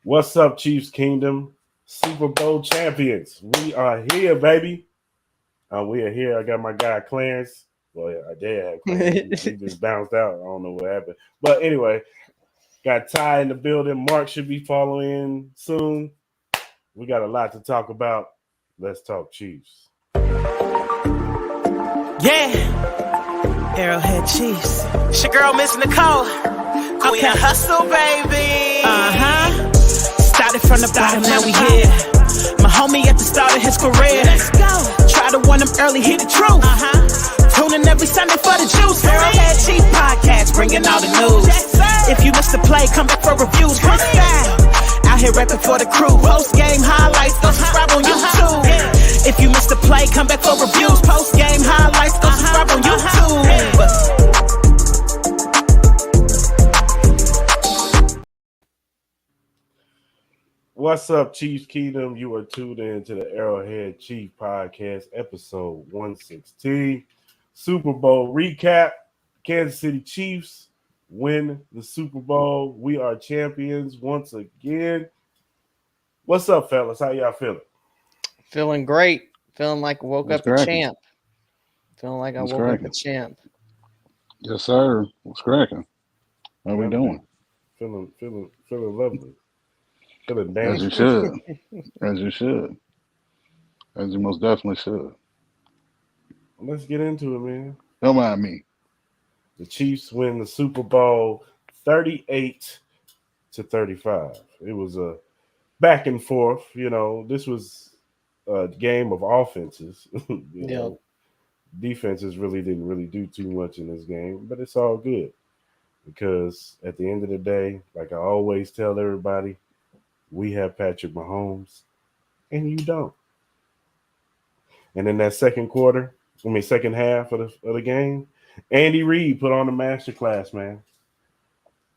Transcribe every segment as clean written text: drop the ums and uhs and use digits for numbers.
What's up, Chiefs Kingdom? Super Bowl champions. We are here, baby. We are here. I got my guy Clarence. Well, yeah, I did have Clarence. He just bounced out. I don't know what happened. But anyway, got Ty in the building. Mark should be following soon. We got a lot to talk about. Let's talk Chiefs. Yeah. Arrowhead Chiefs. It's your girl, Miss Nicole. Queen of Hustle, baby. Started from the bottom, now we here. My homie at the start of his career. Let's go. Try to warn him early, hear the truth. Tuning every Sunday for the juice. Arrowhead Chiefs podcast, bringing all the news. If you missed the play, come back for reviews. Chris style. Out here rapping for the crew. Post game highlights, go subscribe on YouTube. If you missed the play, come back for reviews. Post game highlights, go subscribe on YouTube. What's up, Chiefs Kingdom? You are tuned in to the Arrowhead Chief Podcast, episode 116. Super Bowl recap. Kansas City Chiefs win the Super Bowl. We are champions once again. What's up, fellas? How y'all feeling? Feeling great. Feeling like I woke up a champ. Feeling like I What's woke cracking? up a champ. Yes, sir. What's cracking? How we doing? Feeling lovely. Feeling As you should. As you should. As you most definitely should. Let's get into it, man. Don't mind me. The Chiefs win the Super Bowl 38-35. It was a back and forth. You know, this was a game of offenses. you know, defenses really didn't do too much in this game, but it's all good because at the end of the day, like I always tell everybody, we have Patrick Mahomes and you don't. And in that second half of the game, Andy Reid put on a masterclass, man.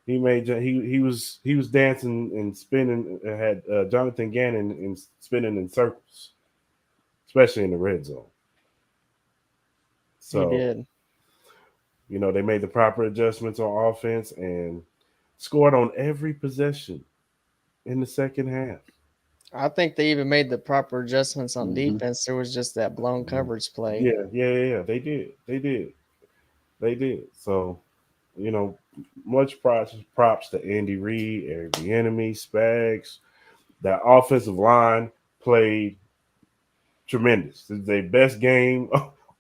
He was dancing and spinning. Had Jonathan Gannon and spinning in circles, especially in the red zone. So He did. You know, they made the proper adjustments on offense and scored on every possession in the second half. I think they even made the proper adjustments on defense. There was just that blown coverage play. Yeah. They did. So, you know, much props to Andy Reid, Eric Bieniemy, Spags. That offensive line played tremendous. This is their best game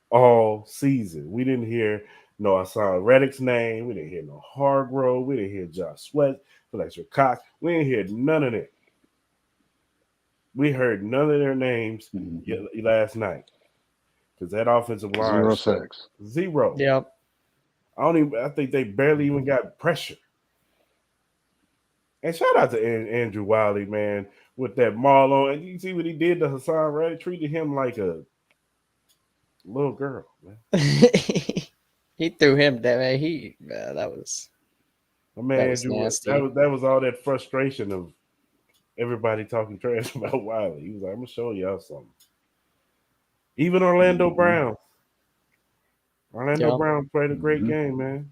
all season. We didn't hear Hassan Reddick's name. We didn't hear no Hargrove. We didn't hear Josh Sweat, Fletcher Cox. We didn't hear none of that. We heard none of their names last night because that offensive line 0 sacks. Zero. Yep. I think they barely even got pressure. And shout out to Andrew Wiley, man, with that Marlon. And you see what he did to Hassan Reddick? Treated him like a little girl, man. He threw him that way. That was Andrew, nasty. That was all that frustration of everybody talking trash about Wiley. He was like, I'm gonna show y'all something. Even Orlando Brown. Brown played a great game, man.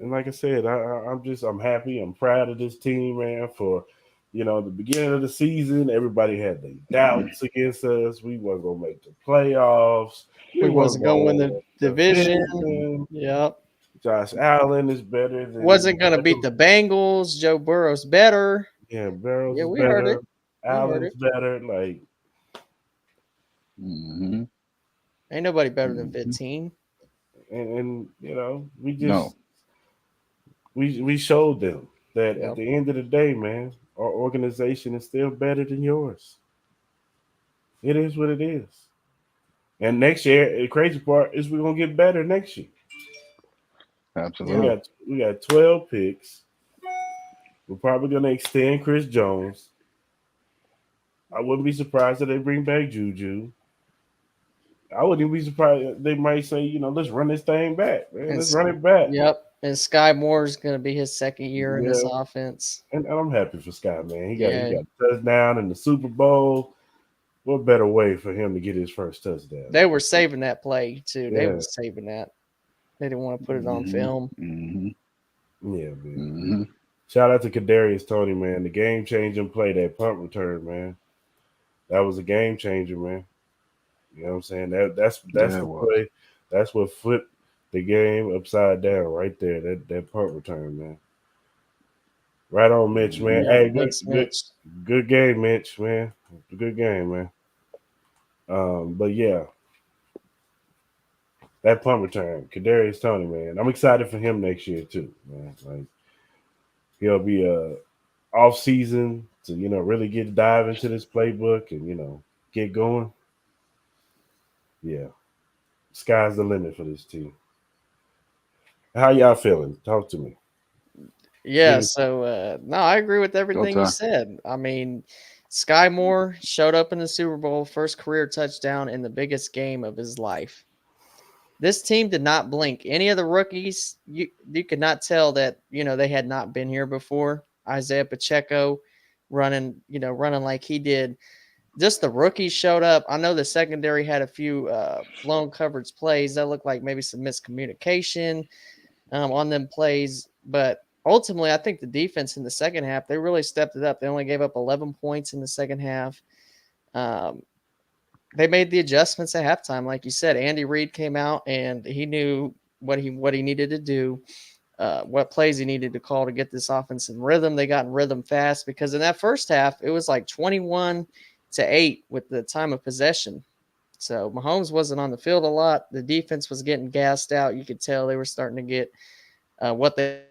And like I said, I'm happy. I'm proud of this team, man, for the beginning of the season. Everybody had their doubts against us. We weren't gonna make the playoffs. We wasn't gonna win the division. Yep. Josh Allen is better than wasn't gonna beat the Bengals. Joe Burrow's better. Yeah, Burrow's we better. heard it. Allen's better. Like ain't nobody better than 15. And we just we showed them that at the end of the day, man, our organization is still better than yours. It is what it is. And next year, the crazy part is we're gonna get better next year. Absolutely. We got 12 picks. We're probably gonna extend Chris Jones. I wouldn't be surprised if they bring back Juju. I wouldn't even be surprised. They might say, let's run this thing back, man. Let's run it back. Yep. And Sky Moore's going to be his second year in this offense. And I'm happy for Sky, man. He got a touchdown in the Super Bowl. What better way for him to get his first touchdown? They were saving that play, too. They were saving that. They didn't want to put it on film. Yeah, man. Shout out to Kadarius Tony, man. The game changing play, that punt return, man. That was a game changer, man. You know what I'm saying? That's Yeah, it the was. play. That's what flipped the game upside down right there. That punt return, man. Right on, Mitch, man. Mhm. Yep. Hey, Thanks, Mitch. good game, Mitch, man. Good game, man. But yeah, that punt return, Kadarius Tony, man. I'm excited for him next year too, man. Like he'll be off season to really get dive into this playbook and get going. Yeah, sky's the limit for this team. How y'all feeling? Talk to me. Yeah, Give it. so no, I agree with Go everything you Ty. said. I mean, Sky Moore showed up in the Super Bowl, first career touchdown in the biggest game of his life. This team did not blink. Any of the rookies, you could not tell that, they had not been here before. Isaiah Pacheco running like he did. Just the rookies showed up. I know the secondary had a few blown coverage plays that looked like maybe some miscommunication on them plays. But ultimately, I think the defense in the second half, they really stepped it up. They only gave up 11 points in the second half. Um, they made the adjustments at halftime, like you said. Andy Reid came out and he knew what he needed to do, what plays he needed to call to get this offense in rhythm. They got in rhythm fast because in that first half, it was like 21-8 with the time of possession. So Mahomes wasn't on the field a lot. The defense was getting gassed out. You could tell they were starting to get what they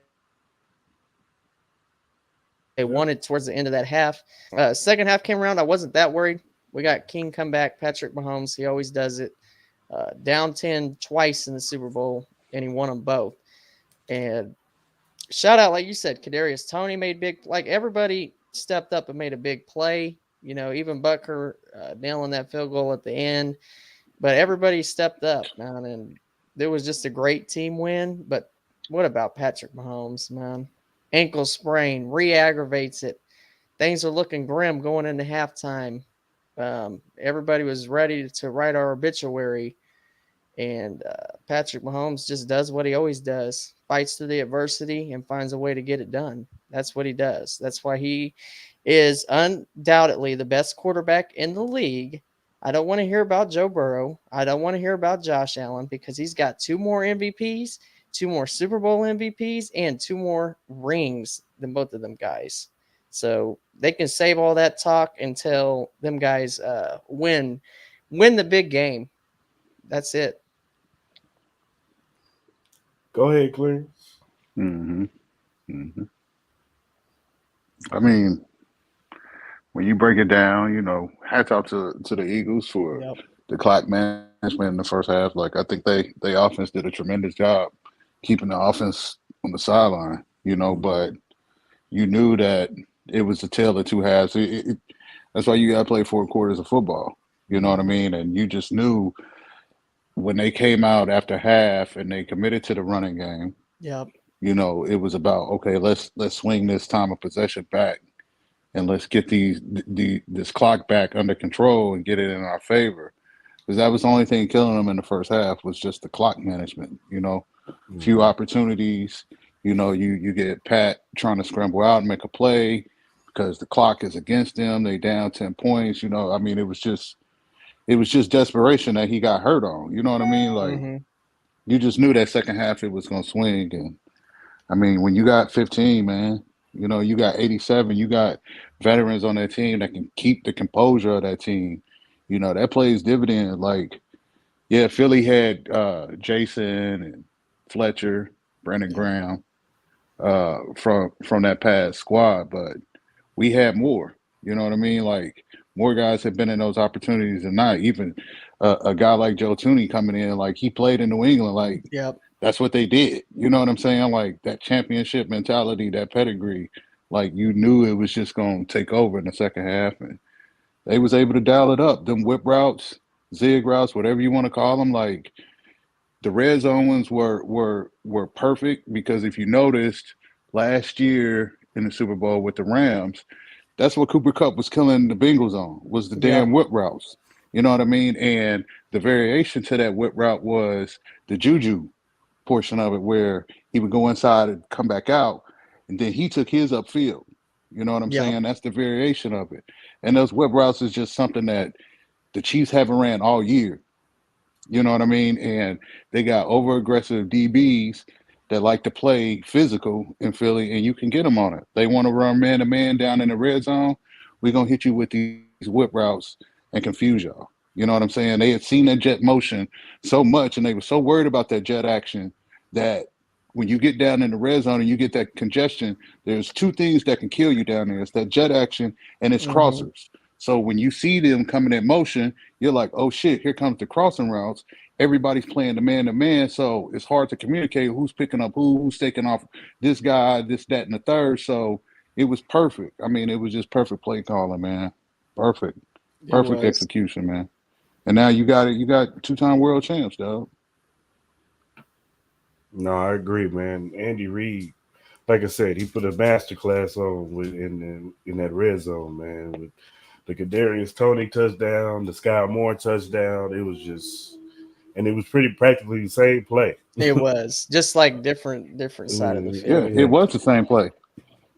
Yeah. wanted towards the end of that half. Second half came around. I wasn't that worried. We got King come back, Patrick Mahomes. He always does it. Down 10 twice in the Super Bowl, and he won them both. And shout out, like you said, Kadarius Tony made like everybody stepped up and made a big play. Even Butker nailing that field goal at the end. But everybody stepped up, man, and there was just a great team win. But what about Patrick Mahomes, man? Ankle sprain, re-aggravates it. Things are looking grim going into halftime. Everybody was ready to write our obituary, and Patrick Mahomes just does what he always does: fights through the adversity and finds a way to get it done. That's what he does. That's why he is undoubtedly the best quarterback in the league. I don't want to hear about Joe Burrow. I don't want to hear about Josh Allen because he's got two more MVPs, two more Super Bowl MVPs, and two more rings than both of them guys. So they can save all that talk until them guys win the big game. That's it. Go ahead, Clear. hmm hmm I mean, when you break it down, hats off to the Eagles for Yep. the clock management in the first half. Like I think they offense did a tremendous job keeping the offense on the sideline. But you knew that it was the tale of two halves. That's why you got to play 4 quarters of football. You know what I mean? And you just knew when they came out after half and they committed to the running game. Yep. It was about, okay, let's swing this time of possession back and let's get this clock back under control and get it in our favor. Because that was the only thing killing them in the first half was just the clock management. Few Mhm. opportunities. You get Pat trying to scramble out and make a play because the clock is against them. They down 10 points. I mean, it was just desperation that he got hurt on. You know what I mean? Like Mm-hmm. you just knew that second half it was gonna swing. And I mean, when you got 15, man, you got 87, you got veterans on that team that can keep the composure of that team. That plays dividend. Like, yeah, Philly had Jason and Fletcher, Brandon Yep. Graham from that past squad, but we had more. You know what I mean? Like more guys have been in those opportunities than not. Even a guy like Joe Tooney coming in, like he played in New England, like Yep. that's what they did. You know what I'm saying? Like that championship mentality, that pedigree, like you knew it was just going to take over in the second half, and they was able to dial it up. Them whip routes, zig routes, whatever you want to call them, like the red zone ones were perfect because if you noticed last year in the Super Bowl with the Rams, that's what Cooper Cup was killing the Bengals on was the Yep. damn whip routes. You know what I mean? And the variation to that whip route was the juju portion of it, where he would go inside and come back out. and then he took his upfield. You know what I'm Yeah. saying? That's the variation of it. And those whip routes is just something that the Chiefs haven't ran all year. You know what I mean? And they got over aggressive DBs that like to play physical in Philly, and you can get them on it. They want to run man to man down in the red zone. We're going to hit you with these whip routes and confuse y'all. You know what I'm saying? They had seen that jet motion so much, and they were so worried about that jet action that when you get down in the red zone and you get that congestion, there's two things that can kill you down there. It's that jet action and it's crossers. So when you see them coming in motion, you're like, oh shit, here comes the crossing routes. Everybody's playing the man to man, so it's hard to communicate who's picking up who's taking off this guy, this, that, and the third. So it was perfect. I mean, it was just perfect play calling, man. Perfect execution, man. And now you got it. You got two-time world champs, dog. No, I agree, man. Andy Reid, like I said, he put a masterclass on in that red zone, man. With the Kadarius Toney touchdown, the Sky Moore touchdown, it was just, and it was pretty practically the same play. It was just like different side of the field. Yeah, it was the same play.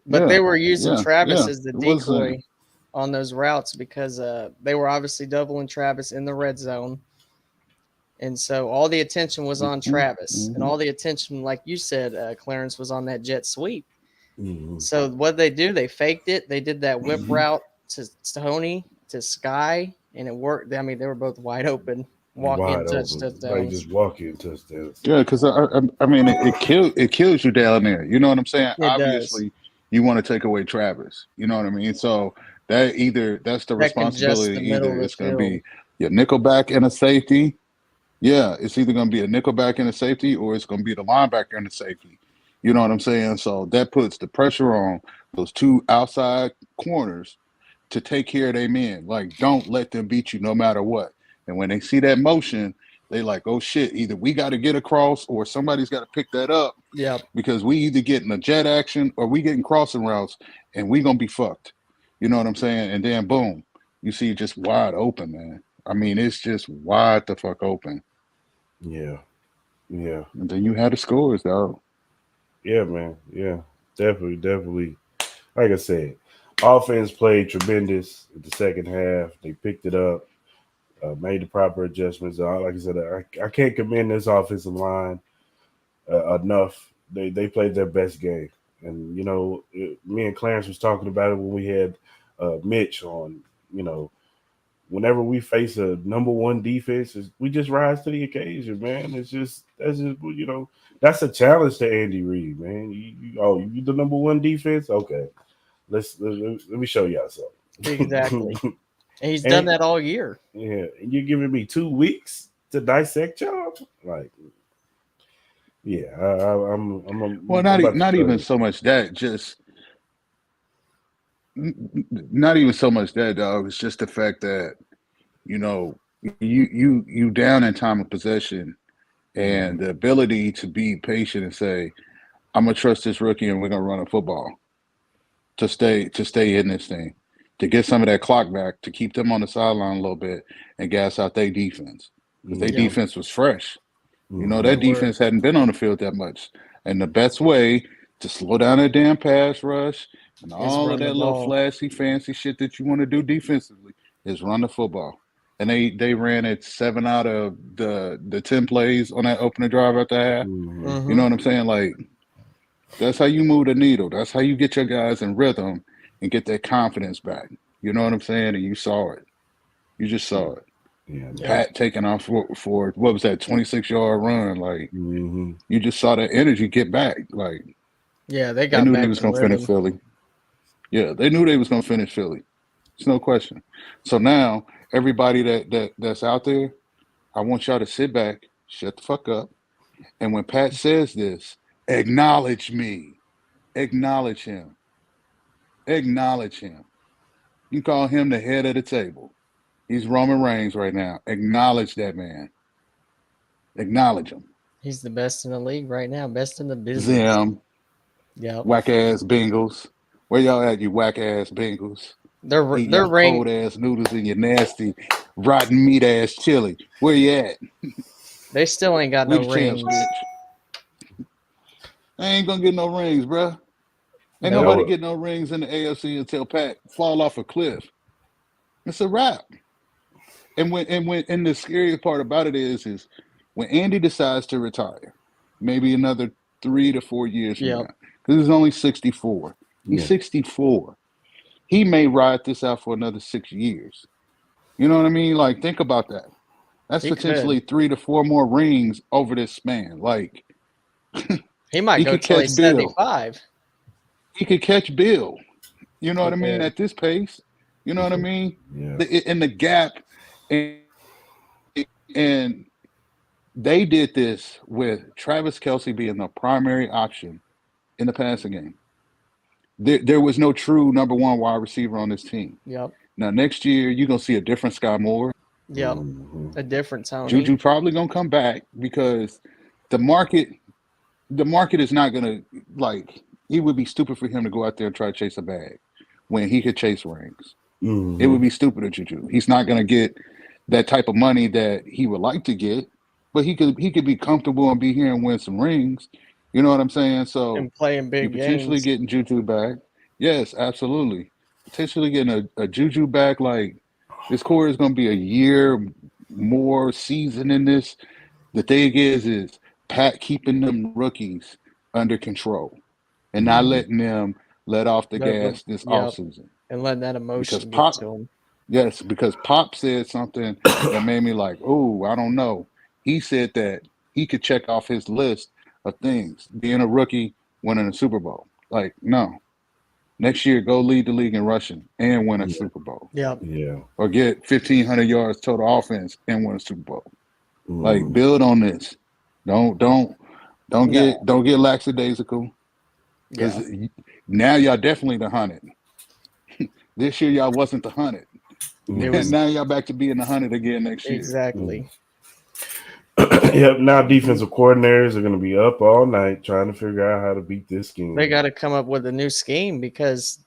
But they were using Travis as the it was the decoy same. on those routes because they were obviously doubling Travis in the red zone. And so all the attention was on Travis, and all the attention, like you said, Clarence, was on that jet sweep. So what they do, they faked it. They did that whip route to Tony, to Sky, and it worked. I mean, they were both wide open, walk-in touchdowns. Like just walk-in touchdowns. Yeah, because I mean, it kills you down there. You know what I'm saying? It Obviously, you want to take away Travis. You know what I mean? So that's the responsibility. Either it's going to be your nickelback and a safety. Yeah, it's either going to be a nickelback and a safety, or it's going to be the linebacker and the safety. You know what I'm saying? So that puts the pressure on those two outside corners to take care of their men. Like, don't let them beat you no matter what. And when they see that motion, they like, oh shit, either we got to get across or somebody's got to pick that up. Yeah. Because we either getting a jet action or we getting crossing routes, and we going to be fucked. You know what I'm saying? And then boom, you see it just wide open, man. I mean, it's just wide the fuck open. Yeah. And then you had the scores, dog. Yeah, man. Yeah, definitely. Like I said, offense played tremendous in the second half. They picked it up, made the proper adjustments. Like I said, I can't commend this offensive line enough. They played their best game. And, you know, me and Clarence was talking about it when we had Mitch on, you know, whenever we face a number one defense, we just rise to the occasion, man. That's just you know, that's a challenge to Andy Reid, man. You the number one defense? Okay, let me show y'all something. Exactly. And he's done that all year. Yeah, and you're giving me 2 weeks to dissect y'all? Like, yeah, I'm well, not even so much that, just not even so much that, dog. It's just the fact that, you know, you down in time of possession, and the ability to be patient and say, I'm gonna trust this rookie and we're gonna run a football to stay in this thing, to get some of that clock back, to keep them on the sideline a little bit and gas out their defense. Because their defense was fresh. You know, that defense hadn't been on the field that much. And the best way to slow down that damn pass rush and all of that little flashy, fancy shit that you want to do defensively is run the football. And they ran it 7 out of the 10 plays on that opening drive at the half. You know what I'm saying? Like, that's how you move the needle. That's how you get your guys in rhythm and get that confidence back. You know what I'm saying? And you saw it. You just saw it. Yeah. Pat taking off for what was that, 26-yard run? Like, you just saw that energy get back. Like, yeah, they knew back they was going to finish Philly. Yeah, they knew they was going to finish Philly. There's no question. So now, everybody that's out there, I want y'all to sit back, shut the fuck up, and when Pat says this, acknowledge me. Acknowledge him. Acknowledge him. You call him the head of the table. He's Roman Reigns right now. Acknowledge that man. Acknowledge him. He's the best in the league right now. Best in the business. Them. Yeah. Whack ass Bengals. Where y'all at, you whack ass Bengals? They're cold ass noodles and your nasty rotten meat ass chili. Where you at? They still ain't got no rings. I ain't gonna get no rings, bro. Ain't No. nobody get no rings in the AFC until Pat fall off a cliff. It's a wrap. And the scariest part about it is when Andy decides to retire, maybe another 3 to 4 years from Yep. now, because he's only 64. He's Yeah. 64. He may ride this out for another 6 years. You know what I mean? Like, think about that. That's He potentially could. 3 to 4 more rings over this span. Like, He might he go could till catch he's Bill. 75. He could catch Bill. You know He what I mean? could. At this pace, you know what I mean? Yeah. In the gap, and they did this with Travis Kelce being the primary option in the passing game. There was no true number one wide receiver on this team. Yep. Now next year you're gonna see a different Sky Moore. Yep. Mhm. A different Tony. Juju probably gonna come back because the market is not gonna, like, it would be stupid for him to go out there and try to chase a bag when he could chase rings. Mhm. It would be stupid of Juju. He's not gonna get that type of money that he would like to get, but he could be comfortable and be here and win some rings. You know what I'm saying? So And playing you're big potentially games. getting Juju back. Yes, absolutely. Potentially getting a Juju back. Like, this core is going to be a year more season in this. The thing is Pat keeping them rookies under control and not letting them let off the Let them- gas this yep. offseason. And letting that Because emotion get Pop, to him. yes, because Pop said something that made me like, oh, I don't know. He said that he could check off his list of things, being a rookie, winning a Super Bowl. Like, no. Next year, go lead the league in rushing and win a Yeah. Super Bowl. Yep. Yeah. Or get 1,500 yards total offense and win a Super Bowl. Like, Mhm. build on this. Don't get lackadaisical. Because Yeah. now y'all definitely the 100. This year y'all wasn't the 100. It And was now y'all back to being the 100 again next year. exactly. Yep. Now defensive coordinators are going to be up all night trying to figure out how to beat this scheme. They got to come up with a new scheme because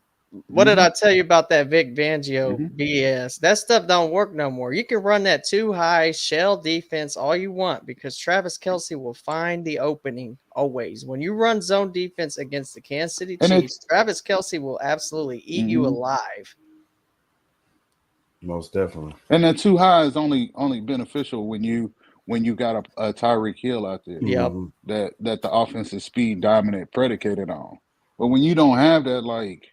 what did I tell you about that Vic Fangio Mhm. BS? That stuff don't work no more. You can run that too high shell defense all you want because Travis Kelce will find the opening always. When you run zone defense against the Kansas City And Chiefs, Travis Kelce will absolutely eat you Mhm. alive. Most definitely. And that too high is only beneficial when you got a Tyreek Hill out there Yep. Mhm. that the offensive speed dominant predicated on. But when you don't have that, like,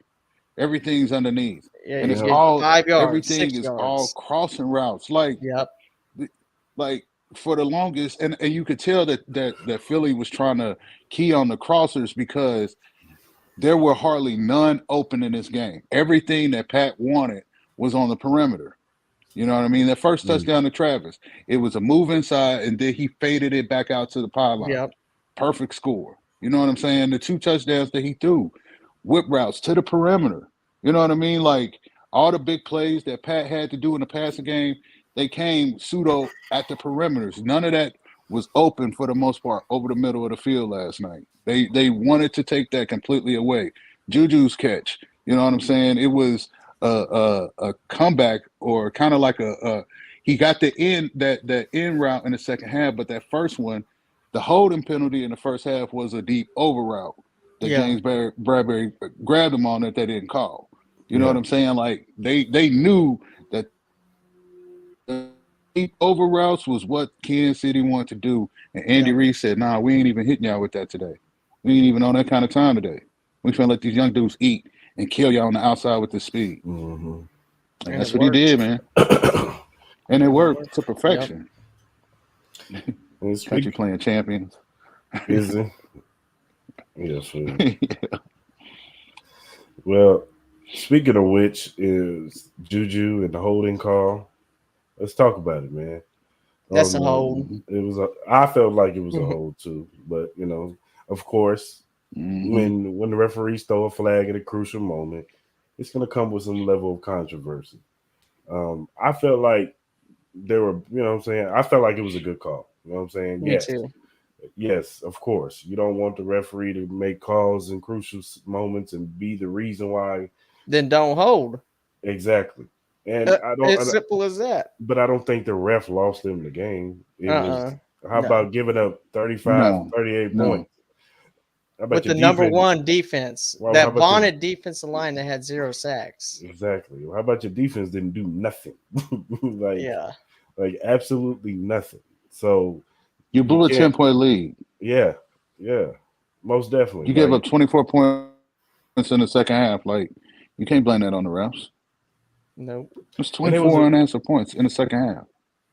everything's underneath. Yeah, And you it's get all 5 yards, everything 6 is all yards. crossing routes. Like Yep. for the longest, and you could tell that Philly was trying to key on the crossers because there were hardly none open in this game. Everything that Pat wanted was on the perimeter. You know what I mean? That first touchdown to Travis, it was a move inside, and then he faded it back out to the pylon. Yep. Perfect score. You know what I'm saying? The 2 touchdowns that he threw, whip routes to the perimeter. You know what I mean? Like, all the big plays that Pat had to do in the passing game, they came pseudo at the perimeters. None of that was open for the most part over the middle of the field last night. They wanted to take that completely away. Juju's catch, you know what I'm saying? It was a comeback, or kind of like he got the end route in the second half, but that first one, the holding penalty in the first half was a deep over route that Yeah. James Bradbury grabbed him on that they didn't call. You know Yeah. what I'm saying? Like, they knew that deep over routes was what Kansas City wanted to do, and Andy Reid said, "Nah, we ain't even hitting y'all with that today. We ain't even on that kind of time today. We trying to let these young dudes eat and kill y'all on the outside with this speed." Mhm. And And that's it what he worked. did, man. And it worked to perfection. And Country playing champions. is it? Yes, sir. Well, speaking of which, is Juju and the holding call. Let's talk about it, man. That's a hold. It was I felt like it was a hold too, but of course, Mhm. when the referees throw a flag at a crucial moment, it's going to come with some level of controversy. I felt like there were, you know what I'm saying? I felt like it was a good call. You know what I'm saying? Me too. Yes, of course. You don't want the referee to make calls in crucial moments and be the reason why. Then don't hold. Exactly. And It's simple as that. but I don't think the ref lost them the game. It was, how No. about giving up 35, No. 38 No. points? How about with your the number defense? one defense, Well, how that about vaunted defensive line that had 0 sacks. Exactly. How about your defense didn't do nothing? like Yeah, like absolutely nothing. So You you blew a can't 10-point lead. yeah, yeah. Most definitely. You gave Like up 24 points in the second half. Like, you can't blame that on the refs. nope. It's and it was 24 unanswered points in the second half.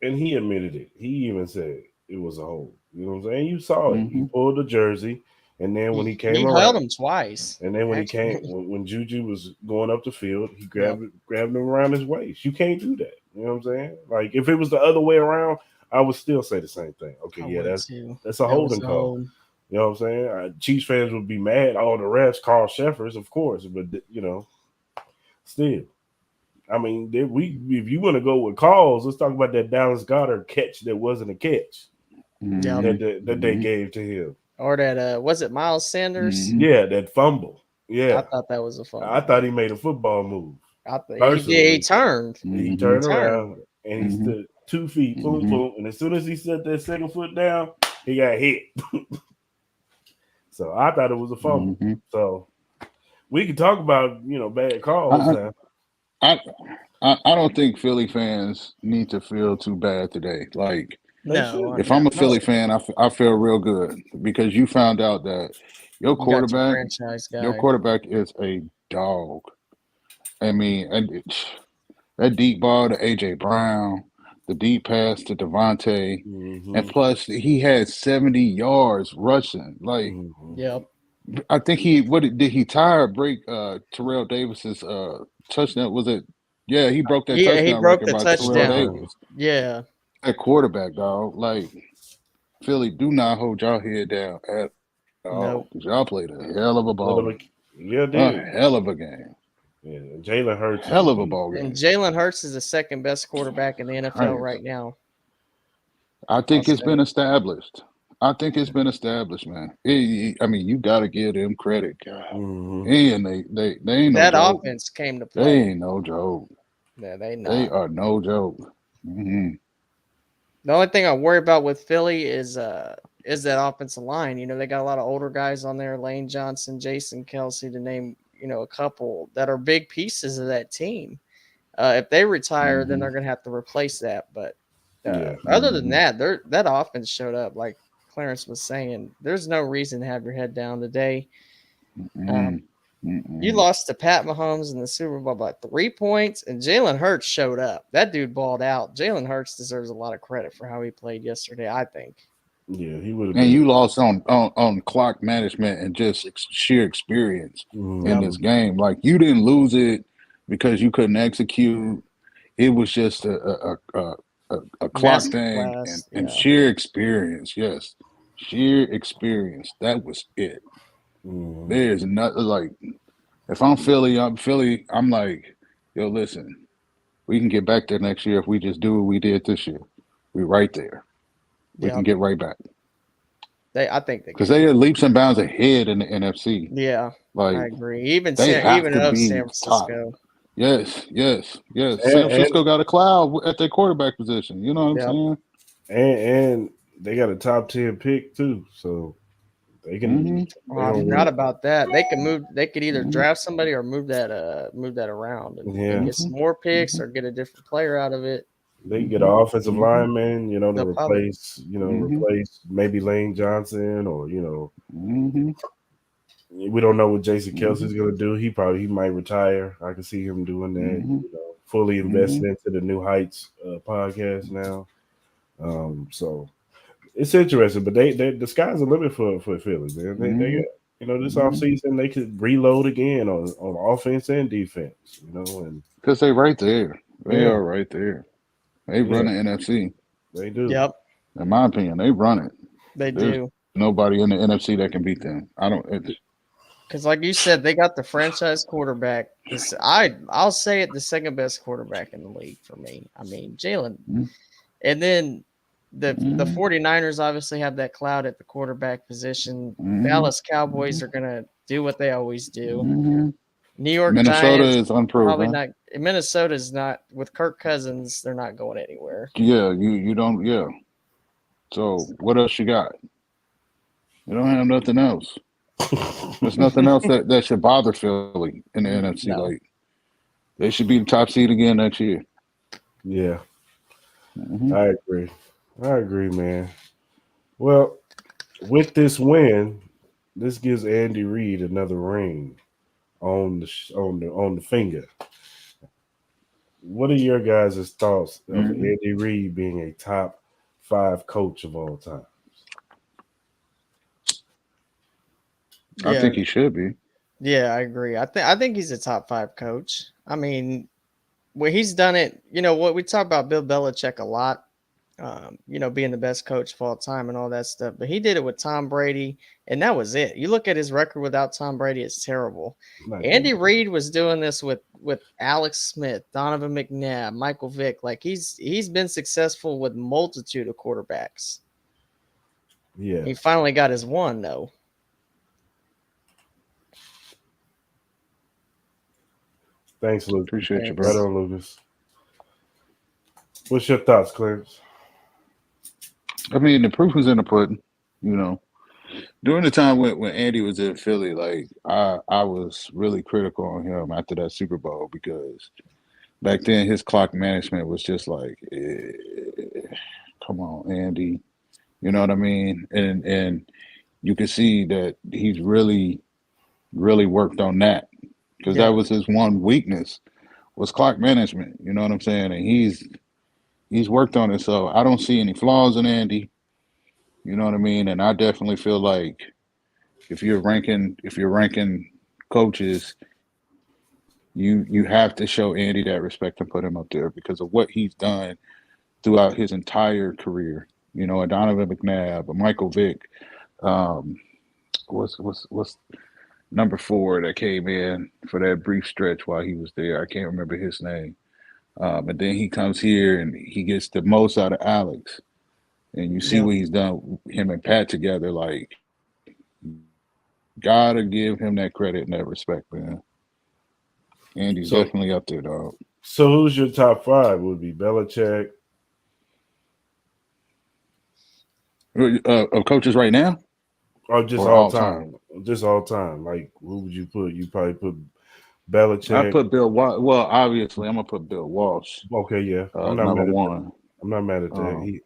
and he admitted it. He even said it was a hold. You know what I'm saying? You saw it. He Mm-hmm. pulled the jersey, and then when he came He held around, him twice. and then when he Actually, came, when Juju was going up the field, he Yep. grabbed him around his waist. You can't do that. You know what I'm saying? Like if it was the other way around, I would still say the same thing. Okay, I yeah, would too. that's a That was holding a call. hold. You know what I'm saying? Chiefs fans would be mad. All the refs, Carl Sheffers, of course, but still. I mean, if you want to go with calls, let's talk about that Dallas Goedert catch that wasn't a catch Yep. that they gave to him. Or that was it Miles Sanders? Mhm. Yeah, that fumble. I Yeah, thought that was a fumble. I thought he made a football move. I thought he did. He Personally, turned. he Mhm. turned Turned. around and he Mhm. stood 2 feet, boom, Mhm. boom, and as soon as he set that second foot down, he got hit. So I thought it was a fumble. Mhm. So we can talk about bad calls I, now. I I don't think Philly fans need to feel too bad today. Like, They No, shouldn't. if I'm a Philly no. fan, I feel real good because you found out that your You got your quarterback, franchise your guy. quarterback is a dog. I mean, that deep ball to AJ Brown, the deep pass to Devontae, and Mm-hmm. plus he had 70 yards rushing. Like, Mm-hmm. Yep. I think did he tie or break Terrell Davis's touchdown? Was it? Yeah, he broke that Yeah, he touchdown broke record the by Terrell touchdown. Davis. Yeah. That quarterback, dog. Like, Philly, do not hold y'all head down at all. Nope. 'Cause y'all played a hell of a ball game. Yeah, A dude. hell of a game. Yeah, Jalen Hurts is a Hell of a beast. ball And game. Jalen Hurts is the second best quarterback in the NFL Right. right now. I I'll think it's say. been established. I think it's been established, man. I mean, you got to give them credit, God. Mm-hmm. And they ain't no That joke. offense came to They play. ain't no joke. Yeah, they They not. are no joke. Hmm. The only thing I worry about with Philly is that offensive line. You know, they got a lot of older guys on there, Lane Johnson, Jason Kelsey, to name, a couple that are big pieces of that team. If they retire, then Hmm. they're gonna have to replace that. But Yeah. other than Hmm. that, that offense showed up. Like Clarence was saying, there's no reason to have your head down today. Um, You lost to Pat Mahomes in the Super Bowl by 3 points, and Jalen Hurts showed up. That dude balled out. Jalen Hurts deserves a lot of credit for how he played yesterday, I think. Yeah, he would have And been. you lost on clock management and just sheer experience in Yep. this game. Like, you didn't lose it because you couldn't execute. It was just a clock thing Masterclass. and Yeah. sheer experience. Yes, sheer experience. That was it. Mm-hmm. There's nothing like, if I'm Philly, I'm like, yo, listen, we can get back there next year if we just do what we did this year. We right there. We can Yep. get right back I think they because can. they are leaps and bounds ahead in the NFC. Yeah, I Like, agree. Even they have even to of be San top. Francisco. Yes. San And, Francisco got a cloud at their quarterback position. You know what I'm Yep. saying? and they got a top 10 pick too, so they Mm-hmm. can. Oh, They I gonna forgot win. about that. They can move. They could either Mm-hmm. draft somebody or move that around and Yeah, get some more picks Mm-hmm. or get a different player out of it. they can get an Mm-hmm. offensive Mm-hmm. lineman, to They'll probably. Mm-hmm. replace maybe Lane Johnson, or Mm-hmm. we don't know what Jason Mm-hmm. Kelsey's gonna do. He might retire. I can see him doing that. Mm-hmm. Fully Mm-hmm. invested into the New Heights podcast now. So it's interesting, but they the sky's the limit for Philly, man. They Mm-hmm. got, this Mm-hmm. offseason they could reload again on offense and defense. And Because they right there. They yeah, are right there. They yeah, run the NFC. they do. Yep, In my opinion, they run it. they There's do. nobody in the NFC that can beat them. I don't. Because, like you said, they got the franchise quarterback. I'll say it, the second best quarterback in the league for me. I mean, Jalen. Mhm. And then the Mhm. 49ers obviously have that cloud at the quarterback position. Mhm. Dallas Cowboys are gonna do what they always do. Mhm. New York Minnesota Giants is probably unproven. not. Minnesota's not with Kirk Cousins. They're not going anywhere. Yeah, you don't. Yeah. So what else you got? You don't have nothing else. There's nothing else that should bother Philly in the NFC. No. Like they should be the top seed again next year. Yeah, Hmm. I agree. I agree, man. Well, with this win, this gives Andy Reid another ring on the finger. What are your guys' thoughts of Hmm. Andy Reid being a top five coach of all time? I Yeah, think he should be. yeah, I agree. I think he's a top 5 coach. I mean, where he's done it, what we talk about Bill Belichick a lot, being the best coach of all time and all that stuff. But he did it with Tom Brady, and that was it. You look at his record without Tom Brady, it's terrible. Not Andy good. Reid was doing this with Alex Smith, Donovan McNabb, Michael Vick. Like he's been successful with multitude of quarterbacks. He Yes. finally got his one though. Thanks, Lucas. Appreciate you, bro. Right Thanks. on, Lucas. What's your thoughts, Clarence? I mean, the proof was in the pudding. You know, during the time when Andy was in Philly, like I was really critical on him after that Super Bowl because back then his clock management was just like, come on, Andy. You know what I mean? And you can see that he's really worked on that because that Yeah, was his one weakness was clock management. You know what I'm saying? And he's worked on it. So I don't see any flaws in Andy. You know what I mean? And I definitely feel like if you're ranking coaches, you have to show Andy that respect and put him up there because of what he's done throughout his entire career. You know, a Donovan McNabb, a Michael Vick, um, what's number four that came in for that brief stretch while he was there. I can't remember his name. And then he comes here and he gets the most out of Alex. And you see yeah, what he's done, him and Pat together. Like, gotta give him that credit and that respect, man. Andy's So, definitely up there, dog. so who's your top five? Would be Belichick, Of coaches right now or just or all all time? time? Just all time. Like, who would you put? You probably put I Belichick. put Bill. Well, obviously, I'm gonna put Bill Walsh, Okay, yeah, I'm not number mad at that. one. I'm not mad at that. Um,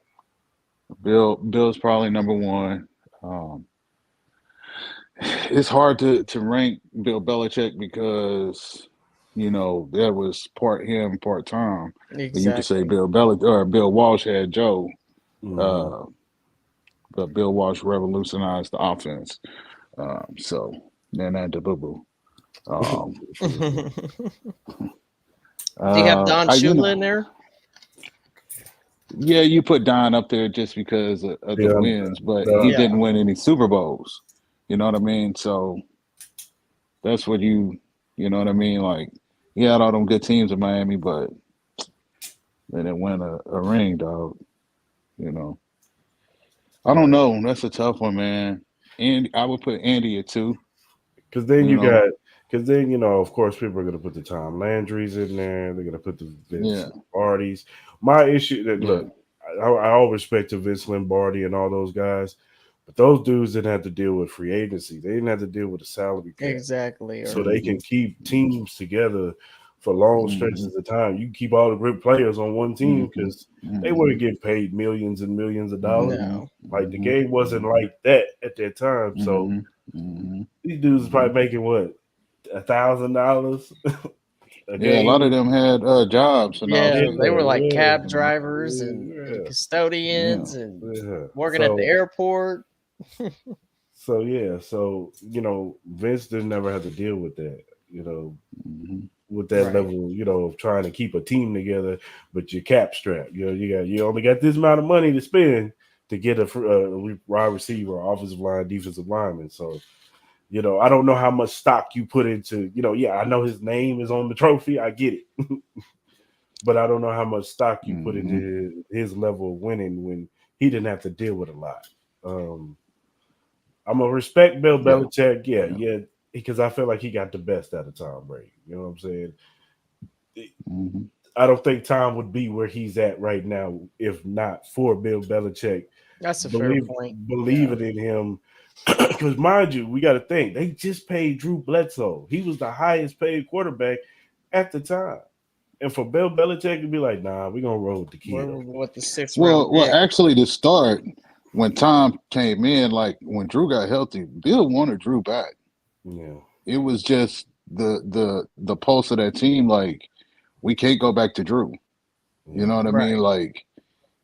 Bill's probably number one. Um, it's hard to rank Bill Belichick because that was part him, part Tom. But you could say exactly. Bill Walsh had Joe, hmm uh, but Bill Walsh revolutionized the offense. So then at the boo boo. Um, Do you have Don I you Shula in know there? yeah, you put Don up there just because of the Yeah, wins, but he the, Yeah, didn't win any Super Bowls. You know what I mean? So that's what you know what I mean? Like he had all them good teams in Miami, but they didn't win a ring, dog. You know, I don't right. know. That's a tough one, man. And I would put Andy at two. Because then You you know, got, because then of course, people are going to put the Tom Landry's in there. They're going to put the Vince yeah, Lombardi's. My issue that yeah, look, I all respect to Vince Lombardi and all those guys, but those dudes didn't have to deal with free agency. They didn't have to deal with the salary cap, exactly. so Or they hmm can keep teams together for long hmm stretches of time. You can keep all the great players on one team hmm because they hmm weren't getting paid millions and millions of dollars. hmm no. Like the hmm game wasn't like that at that time, so hmm hmm these dudes is hmm probably making what $1,000 a Yeah, a lot of game. them had jobs in the off Yeah, they Yeah, were season. like yeah, cab drivers and yeah, Yeah. custodians and yeah. working at the So, airport. so Vince didn't never have to deal with that. You know, hmm with that Right. level, of trying to keep a team together, but you're cap strapped. You only got this amount of money to spend to get a wide receiver, offensive line, defensive lineman. So, I don't know how much stock you put into. Yeah, I know his name is on the trophy. I get it, but I don't know how much stock you put hmm into his level of winning when he didn't have to deal with a lot. Um, I'm gonna respect Bill Yeah. Belichick, yeah, Yeah. yeah, because I feel like he got the best out of Tom Brady. You know what I'm saying? hmm I don't think Tom would be where he's at right now if not for Bill Belichick That's a fair believe point. Yeah. believing in him Because mind you, we got to think they just paid Drew Bledsoe. He was the highest paid quarterback at the time. And for Bill Belichick to be like, nah, we're gonna roll with the kid. With the 6th round Well, pick. actually, to start, when Tom came in, like when Drew got healthy, Bill wanted Drew back. Yeah. It was just the pulse of that team. Like we can't go back to Drew. You know what I mean? Right. Like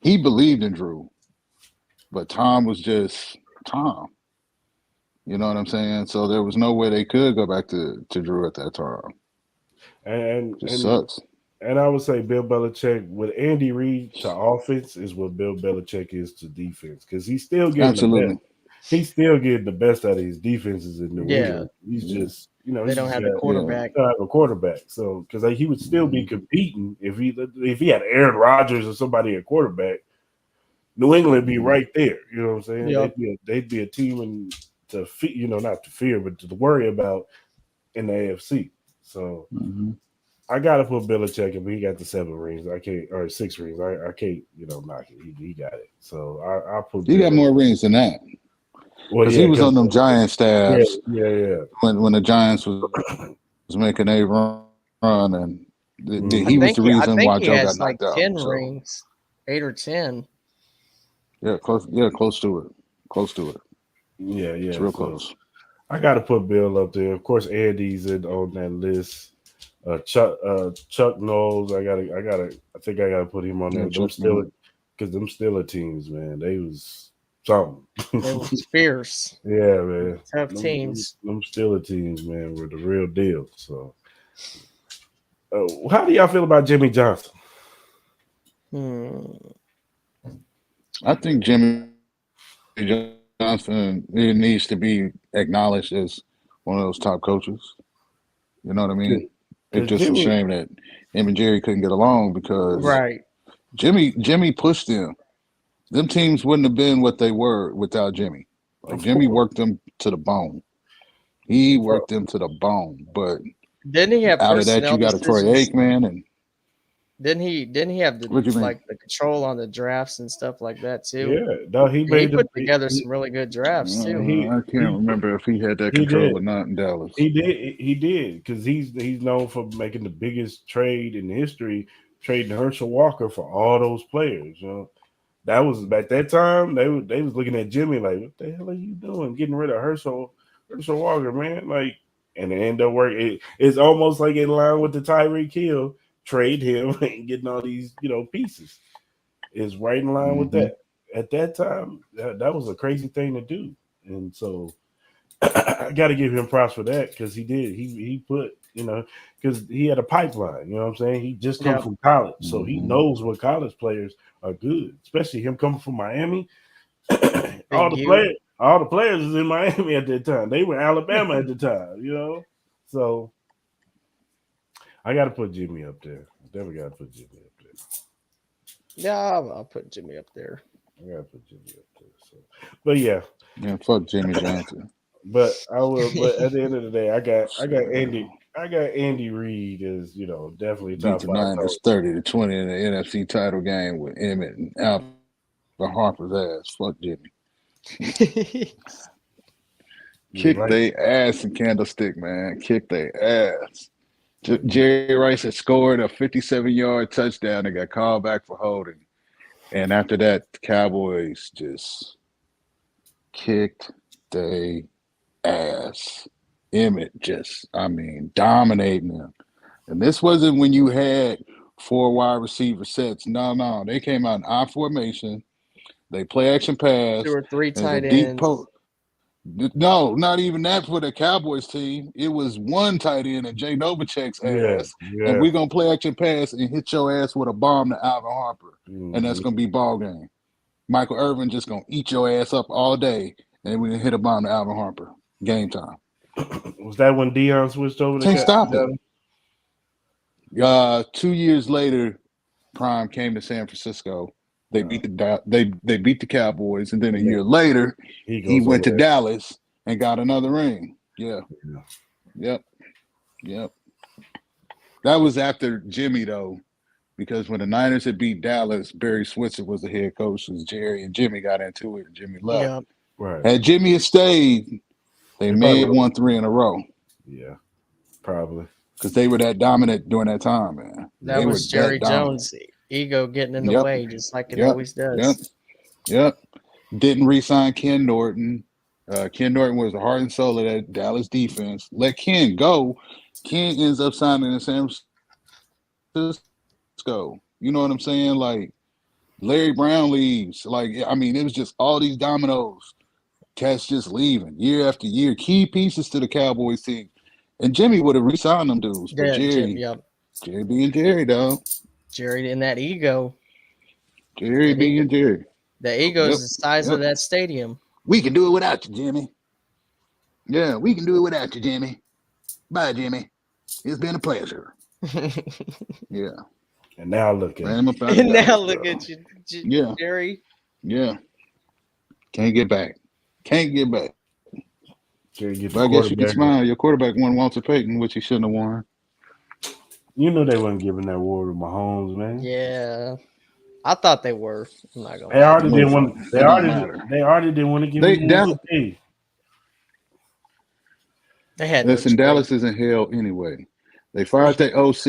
he believed in Drew, but Tom was just Tom. You know what I'm saying? So there was no way they could go back to Drew at that time. And Just and sucks. and I would say Bill Belichick with Andy Reid to offense is what Bill Belichick is to defense because he's still getting the best. Absolutely. He's still getting the best out of his defenses in New Yeah. England. He's Yeah. just, They he's don't just have the got quarterback. don't have a quarterback. So because he would still be Mhm. competing if he had Aaron Rodgers or somebody at quarterback, New England would be Mhm. right there. You know what I'm saying? Yep. They'd be a team to not to fear, but to worry about in the AFC. So Mhm. I gotta put Belichick if he got the 7 rings. I can't or 6 rings. I can't knock it. He got it. So I'll put He got Bill. more rings than that Well, because he yeah, was because on them Giant yeah, staffs yeah. when the Giants was making a run, and I he Hmm. was think the I reason think why he Joe got has like knocked out. 10 So rings, 8 or 10. close to it, close to it. Yeah, It's yeah. real So close. I got to put Bill up there. Of course, Andy's on that list. Chuck Knowles. I think I gotta put him on Yeah, there. Them Chuck still Norman. because them Steeler teams, man, they was something. They were fierce, Yeah, man. tough Them, teams. them Steeler teams, man, were the real deal. So, how do y'all feel about Jimmy Johnson? Hmm. I think Jimmy Johnson it needs to be acknowledged as one of those top coaches. You know what I mean? It's Because just a Jimmy, shame that him and Jerry couldn't get along because Right. Jimmy pushed them. Them teams wouldn't have been what they were without Jimmy. Like of Jimmy course, worked them to the bone. He bro, worked them to the bone. But Didn't he have out of that, personnel you got a Troy decisions? Aikman, and Didn't he have the what do you mean? like the control on the drafts and stuff like that too? yeah, no, he He made the put together some really good drafts too. I can't he remember if he had that he control did. or not in Dallas. He did because he's known for making the biggest trade in history, trading Herschel Walker for all those players. That was at that time they was looking at Jimmy like, what the hell are you doing, getting rid of Herschel Walker, man? Like, and it ended up working. It's almost like in line with the Tyreek Hill trade him and getting all these pieces. Is right in line with Hmm. that. At that time, that was a crazy thing to do, and so I got to give him props for that because he did. He put because he had a pipeline. You know what I'm saying? He just come Yeah. from college, so he Hmm. knows what college players are good. Especially him coming from Miami. all Big the U. players, all the players was in Miami at that time. They were Alabama at the time. So I got to put Jimmy up there. Definitely got to put Jimmy up there. Yeah, I'll put Jimmy up there. I got to put Jimmy up there. So, but yeah, Yeah, fuck Jimmy Johnson. but I will. But at the end of the day, I got So, Andy. I got Andy Reid as definitely beat top the five Niners coach. 30-20 in the NFC title game with Emmett and Alvin Harper's ass. Fuck Jimmy. You Kick like they ass in Candlestick, man. Kick they ass. Jerry Rice had scored a 57-yard touchdown and got called back for holding. And after that, the Cowboys just kicked they ass. Emmett just, dominating them. And this wasn't when you had 4 wide receiver sets. No. They came out in I formation. They play action Two pass. or three There's a tight deep ends. post. No, not even that for the Cowboys team. It was one tight end and Jay Novacek's yeah, ass. And yeah. we're going to play action pass and hit your ass with a bomb to Alvin Harper. And that's Hmm. going to be ball game. Michael Irvin just going to eat your ass up all day. And we're going to hit a bomb to Alvin Harper. Game time. Was that when Dion switched over to Can't stop it. Dallas? 2 years later, Prime came to San Francisco. They beat they beat the Cowboys, and then a And then year later, he he goes over went to there. Dallas and got another ring. Yeah, Yeah. yep, yep. That was after Jimmy though, because when the Niners had beat Dallas, Barry Switzer was the head coach. As Jerry and Jimmy got into it, and Jimmy left. Yeah. Right. Had Jimmy had stayed, they may have won 3 in a row. Yeah, probably. Because they were that dominant during that time, man. That They were was Jerry that dominant. Jones' ego getting in the Yep. way, just like it Yep. always does. Yep. Yep. Didn't re-sign Ken Norton. Ken Norton was the heart and soul of that Dallas defense. Let Ken go. Ken ends up signing in San Francisco. You know what I'm saying? Like Larry Brown leaves. Like, I mean, it was just all these dominoes. Cats just leaving year after year. Key pieces to the Cowboys team. And Jimmy would have re-signed them dudes. But Yeah, Jerry, yep. Jerry being Jerry, dog. Jerry and that ego. Jerry being Jerry. The ego is the size of that stadium. We can do it without you, Jimmy. Yeah, we can do it without you, Jimmy. Bye, Jimmy. It's been a pleasure. Yeah. And now look at and now look at you, yeah. Jerry. Yeah. Can't get back. Can't get back. But I guess you can smile. Your quarterback won Walter Payton, which he shouldn't have won. You know they weren't giving that award to Mahomes, man. Yeah. I thought they were. I'm not gonna they already didn't want. They already didn't want to give him MVP. They had. Listen, Dallas is in hell anyway. They fired their OC,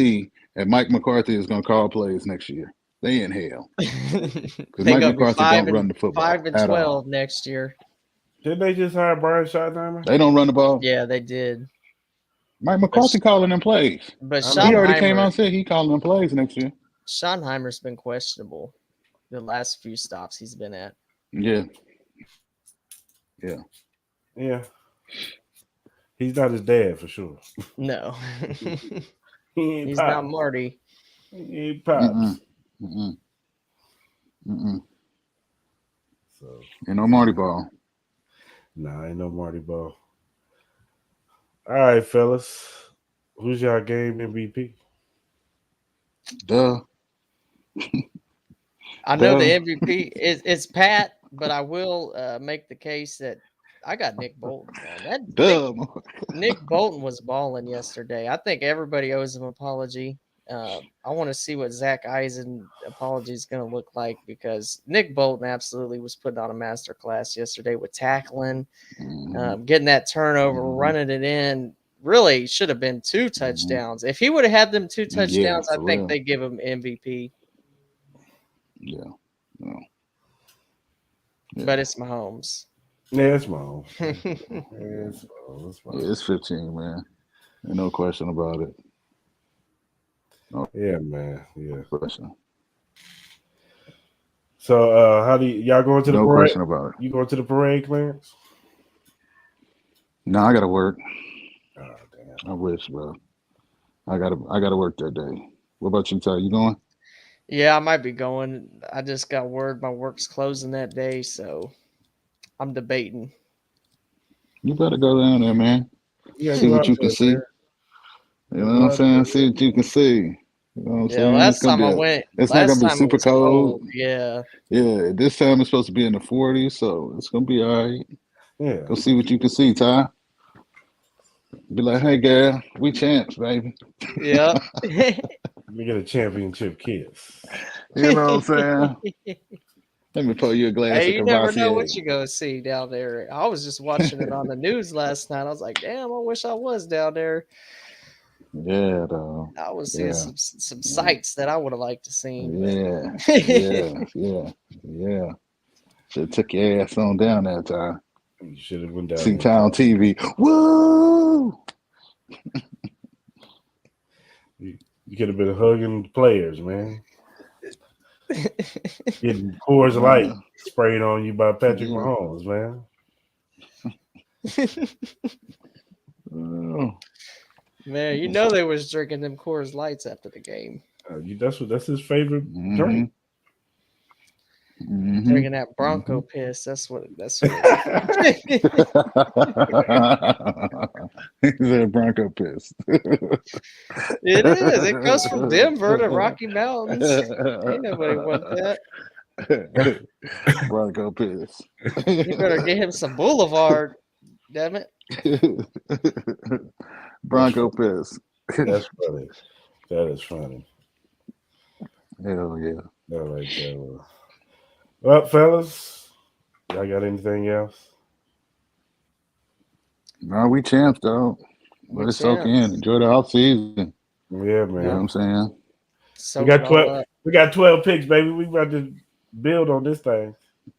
and Mike McCarthy is going to call plays next year. They in hell because Mike McCarthy don't run the football. 5-12 next year. Did they just hire Brian Schottenheimer? They don't run the ball. Yeah, they did. Mike McCarthy calling them plays. But he already came out and said he calling them plays next year. Schottenheimer's been questionable the last few stops he's been at. Yeah. He's not his dad for sure. No. He's not Marty. He ain't Pops. So ain't no Marty Ball. Nah, ain't no Marty Ball. All right, fellas. Who's y'all game MVP? Duh. I know the MVP is Pat, but I will make the case that I got Nick Bolton. Man. Nick Bolton was balling yesterday. I think everybody owes him an apology. I want to see what Zach Eisen apology is going to look like because Nick Bolton absolutely was putting on a masterclass yesterday with tackling, getting that turnover, running it in. Really should have been 2 touchdowns. If he would have had them 2 touchdowns, I think they give him MVP. Yeah. No. Yeah. But it's Mahomes. Yeah, it's Mahomes. It's 15, man. Ain't no question about it. No. Yeah, man. Yeah. Question. So, how do y'all going to the parade? No question about it. You going to the parade, Clarence? No, I got to work. Oh, damn. I wish, bro. I gotta work that day. What about you, Ty? You going? Yeah, I might be going. I just got word my work's closing that day, so I'm debating. You better go down there, man. See what you can see. You know what I'm saying? See what you can see. You know what I'm saying? Last time I went, it's not gonna be super cold. Yeah. Yeah. This time it's supposed to be in the 40s, so it's gonna be all right. Yeah. Go see what you can see, Ty. Be like, hey, girl, we champs, baby. Yeah. We get a championship kiss. You know what I'm saying? Let me pour you a glass of you never know what you go see down there. I was just watching it on the news last night. I was like, damn, I wish I was down there. Yeah, though. I was seeing some sights that I would have liked to see. Yeah. Should have took your ass on down that time. You should have went down. See Ty on TV. Woo! You could have been hugging players, man. Getting Coors Light sprayed on you by Patrick Mahomes, man. Man, you know they was drinking them Coors Lights after the game. That's his favorite drink. Drinking that Bronco piss. That's what. He said Bronco piss. It is. It goes from Denver to Rocky Mountains. Ain't nobody want that. Bronco piss. You better get him some Boulevard. Damn it. Bronco piss. That's funny. That is funny. Hell yeah. I like that one. Well, fellas, y'all got anything else? No, we champs, though. We Let it soak in. champs. Enjoy the off season. Yeah, You know what man. I'm saying? We Soak got it all 12. up. We got 12 picks, baby. We about to build on this thing.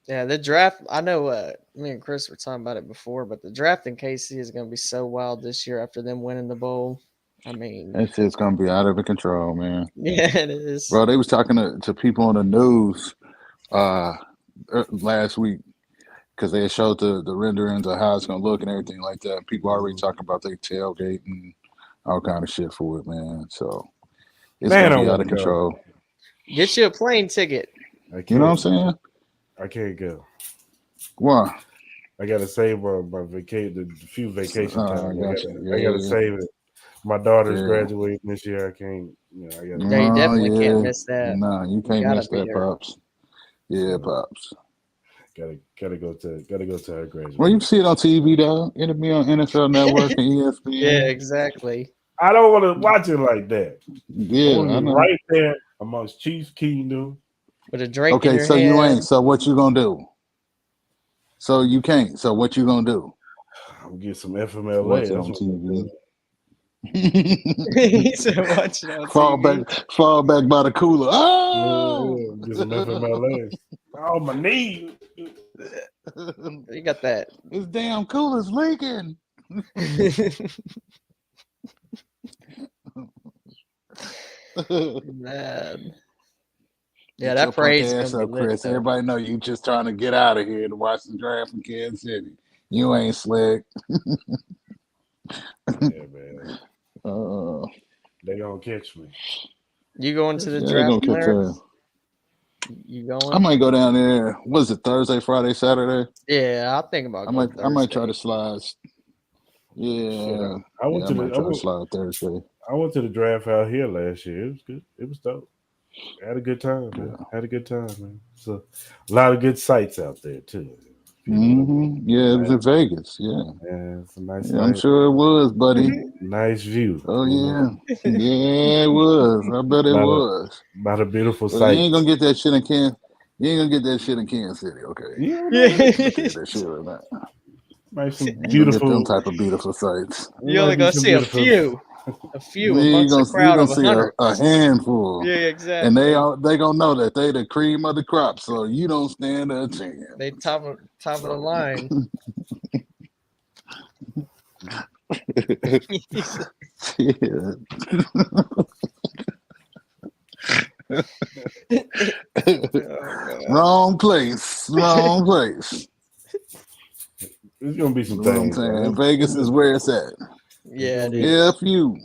Yeah, the draft. I know. Me and Chris were talking about it before, but the draft in KC is going to be so wild this year after them winning the bowl. I mean, That shit's gonna be out of control, man. yeah, it is. Bro, they was talking to people on the news last week because they showed the renderings of how it's gonna look and everything like that. People already talking about their tailgate and all kind of shit for it, man. So it's Man, I gonna be out want of to go. control. Get you a plane ticket. I can't. You know what I'm saying? I can't go. Why? I gotta save my vacation, the few vacation I time. got you. I gotta Yeah. save it. My daughter's Yeah. graduating this year. I can't. I gotta. Yeah, you Oh, definitely can't yeah. miss that. Nah, you can't gotta miss be that, there. pops. Yeah, pops. Gotta go to her graduation. Well, you see it on TV though. It'll be on NFL Network and ESPN. Yeah, exactly. I don't want to watch it like that. I Yeah, want to I be know. right there amongst Chiefs Kingdom. With a drink in Okay, your so hand. you ain't. So what you gonna do? So you can't. So what you gonna do? I'm gonna get some FMLA. Watch it That's on what I'm gonna TV. do. He said, "Watch it on fall TV." fall back by the cooler. Oh, Yeah, get some FMLA. Oh, my knee. You got that. this damn cooler's leaking. Man. Get Yeah, that your punk parade's ass gonna up, be lit. Chris. Though. Everybody know you just trying to get out of here to watch the draft in Kansas City. You ain't slick. Yeah, man. They gonna catch me. You going to the Yeah, they draft, gonna catch Clarence? her. You going? I might go down there. What is it? Thursday, Friday, Saturday? Yeah, I'll think about I going might try to Thursday. slide. Yeah, I went to I might the try to slide Thursday. I went to the draft out here last year. It was good. It was dope. Had a good time, man. Yeah. Had a good time, man. So a lot of good sights out there too. Yeah, it was in Vegas. Yeah, Yeah, it's a nice, I'm sure it was, buddy. nice view. Oh yeah, yeah, it was. I bet it was. About a beautiful But you sight. ain't gonna get that shit in Kansas. You ain't gonna get that shit in Kansas City, okay? Yeah, Get that shit or not. might some You ain't gonna get beautiful. them type of beautiful sights. You only gonna see a few You amongst a crowd gonna of see 100. a handful. Yeah, exactly. And they gonna know that they the cream of the crop, so you don't stand a chance. They top of the line. Yeah. Wrong place. Wrong place. There's gonna be some You know what I'm things. saying? Man. Vegas is where it's at. Yeah, dude. Yeah, a few.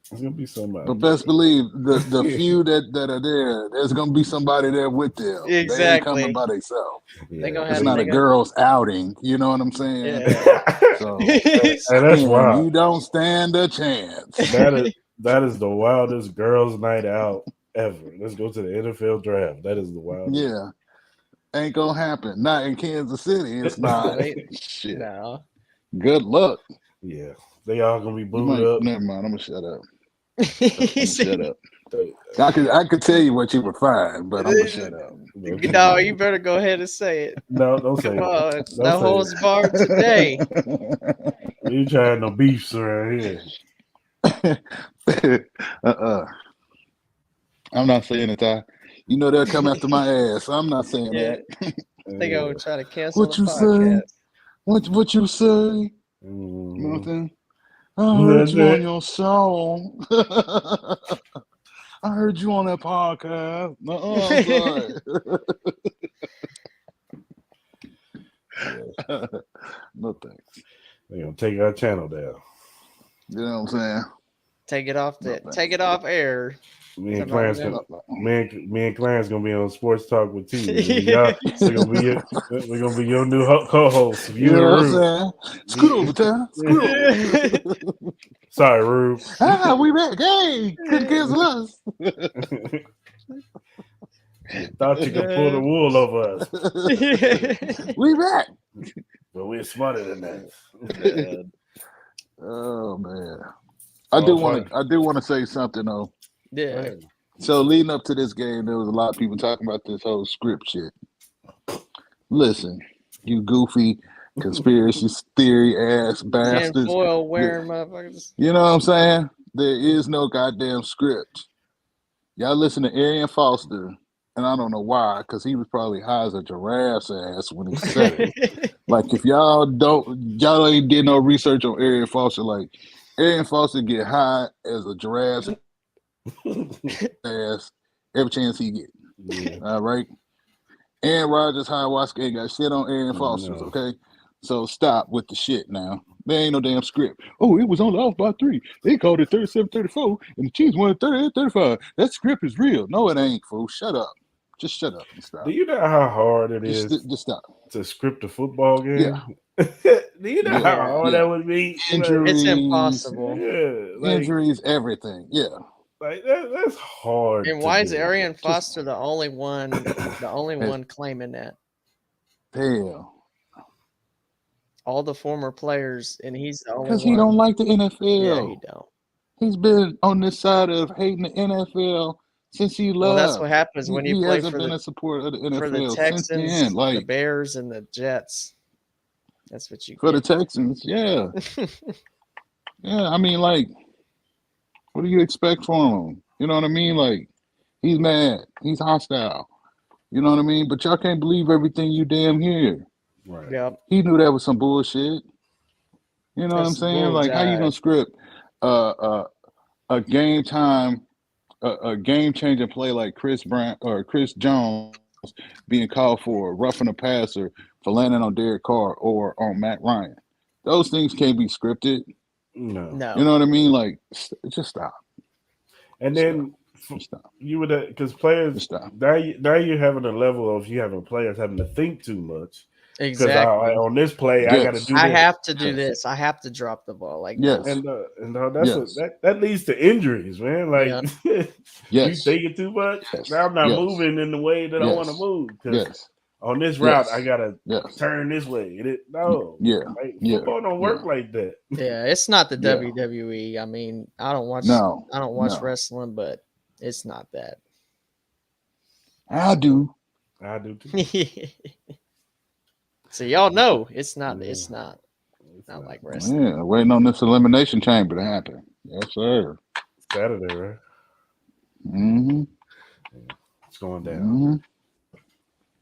There's gonna be somebody. But best believe the few that are there, there's gonna be somebody there with them. They ain't Exactly. coming by themselves. They gonna It's have not a girl's outing. You know what I'm saying? Yeah. So And that's wild. you don't stand a chance. That is the wildest girls' night out ever. Let's go to the NFL draft. That is the wildest. Yeah. Ain't gonna happen. Not in Kansas City. It's not. Shit. No. Good luck. Yeah. They all gonna be You booed might, up. never mind. I'm gonna shut up. He said, Shut up. I could tell you what you would find, but I'm gonna shut up. no, you better go ahead and say it. No, don't say Come on. it. No Don't say holds barred today. You trying no beefs around here. I'm not saying it. You know they'll come after my ass. I'm not saying Yeah. that. They gonna try to cancel What the you say? podcast. What you say? Mhm. Nothing. I heard you on your show. I heard you on that podcast. I'm sorry. No thanks. They gonna take our channel down. You know what I'm saying? Take it off No, thanks. take it off air. Me and Somebody Clarence, know. me and Clarence gonna be on Sports Talk with T. We're gonna be your new co-host. You know what I'm saying? Scoot over, Ty. Scoot over. Sorry, Rube. We back. Hey, couldn't cancel us. Thought you could pull the wool over us, We back. but we're smarter than that. Oh man. I do want to say something though. Yeah. So leading up to this game, there was a lot of people talking about this whole script shit. Listen, you goofy Conspiracy theory ass bastards. Tinfoil wearing motherfuckers. You know what I'm saying? There is no goddamn script. Y'all listen to Arian Foster, and I don't know why, because he was probably high as a giraffe's ass when he said it. Like, if y'all ain't did no research on Arian Foster, like, Arian Foster get high as a giraffe's ass every chance he get. Yeah. All right? Aaron Rodgers, ayahuasca ain't got shit on Arian Foster's, okay? So stop with the shit now. There ain't no damn script. Oh, it was only off by 3. They called it 37-34, and the Chiefs won 38-35. That script is real. No, it ain't, fool. Shut up. Just shut up and stop. Do you know how hard it is just stop. to script a football game? Yeah. Do you know how hard that would be? Injuries. It's impossible. Yeah, injuries, everything. Yeah. Like that's hard. And why is Arian Foster the only one claiming that? Hell. All the former players, and he's the only one. Because he don't like the NFL. Yeah, he don't. He's been on this side of hating the NFL since he left. Well, that's what happens when you play for been a supporter of the NFL for the Texans, since then. Like, the Bears, and the Jets. That's what you for get. the Texans. Yeah. Yeah, I mean, like, what do you expect from him? You know what I mean? Like, he's mad. He's hostile. You know what I mean? But y'all can't believe everything you damn hear. Right. Yep. He knew that was some bullshit. You know what I'm That's saying? Like, how you gonna script a game time, a game changing play like Chris Brown or Chris Jones being called for roughing a passer for landing on Derek Carr or on Matt Ryan? Those things can't be scripted. No. You know what I mean? Like, just stop. And then stop. You would, because players now you're having a level of you having players having to think too much. Exactly. Because on this play, I got to do this. I have to do this. I have to drop the ball. Like, yes. And that's that leads to injuries, man. Like, you thinking too much. Now I'm not moving in the way that I want to move. Because on this route, I got to turn this way. Football don't work like that. Yeah, it's not the WWE. I mean, I don't watch wrestling, but it's not that. I do too. So y'all know it's not. It's not like wrestling. Yeah, waiting on this elimination chamber to happen. Yes, sir. Saturday, right? Mm-hmm. It's going down. Mm-hmm.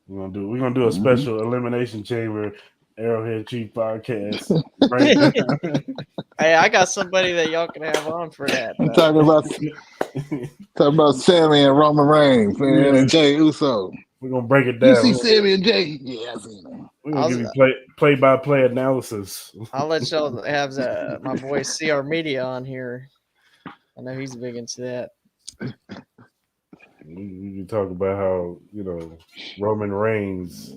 We're gonna do a special elimination chamber Arrowhead Chief podcast. Hey, I got somebody that y'all can have on for that. I'm talking about Sammy and Roman Reigns, man, and Jey Uso. We're gonna break it down. You see Sammy and Jey? Yeah, I seen them. We're gonna give you play-by-play analysis. I'll let y'all have my boy CR Media on here. I know he's big into that. We can talk about how Roman Reigns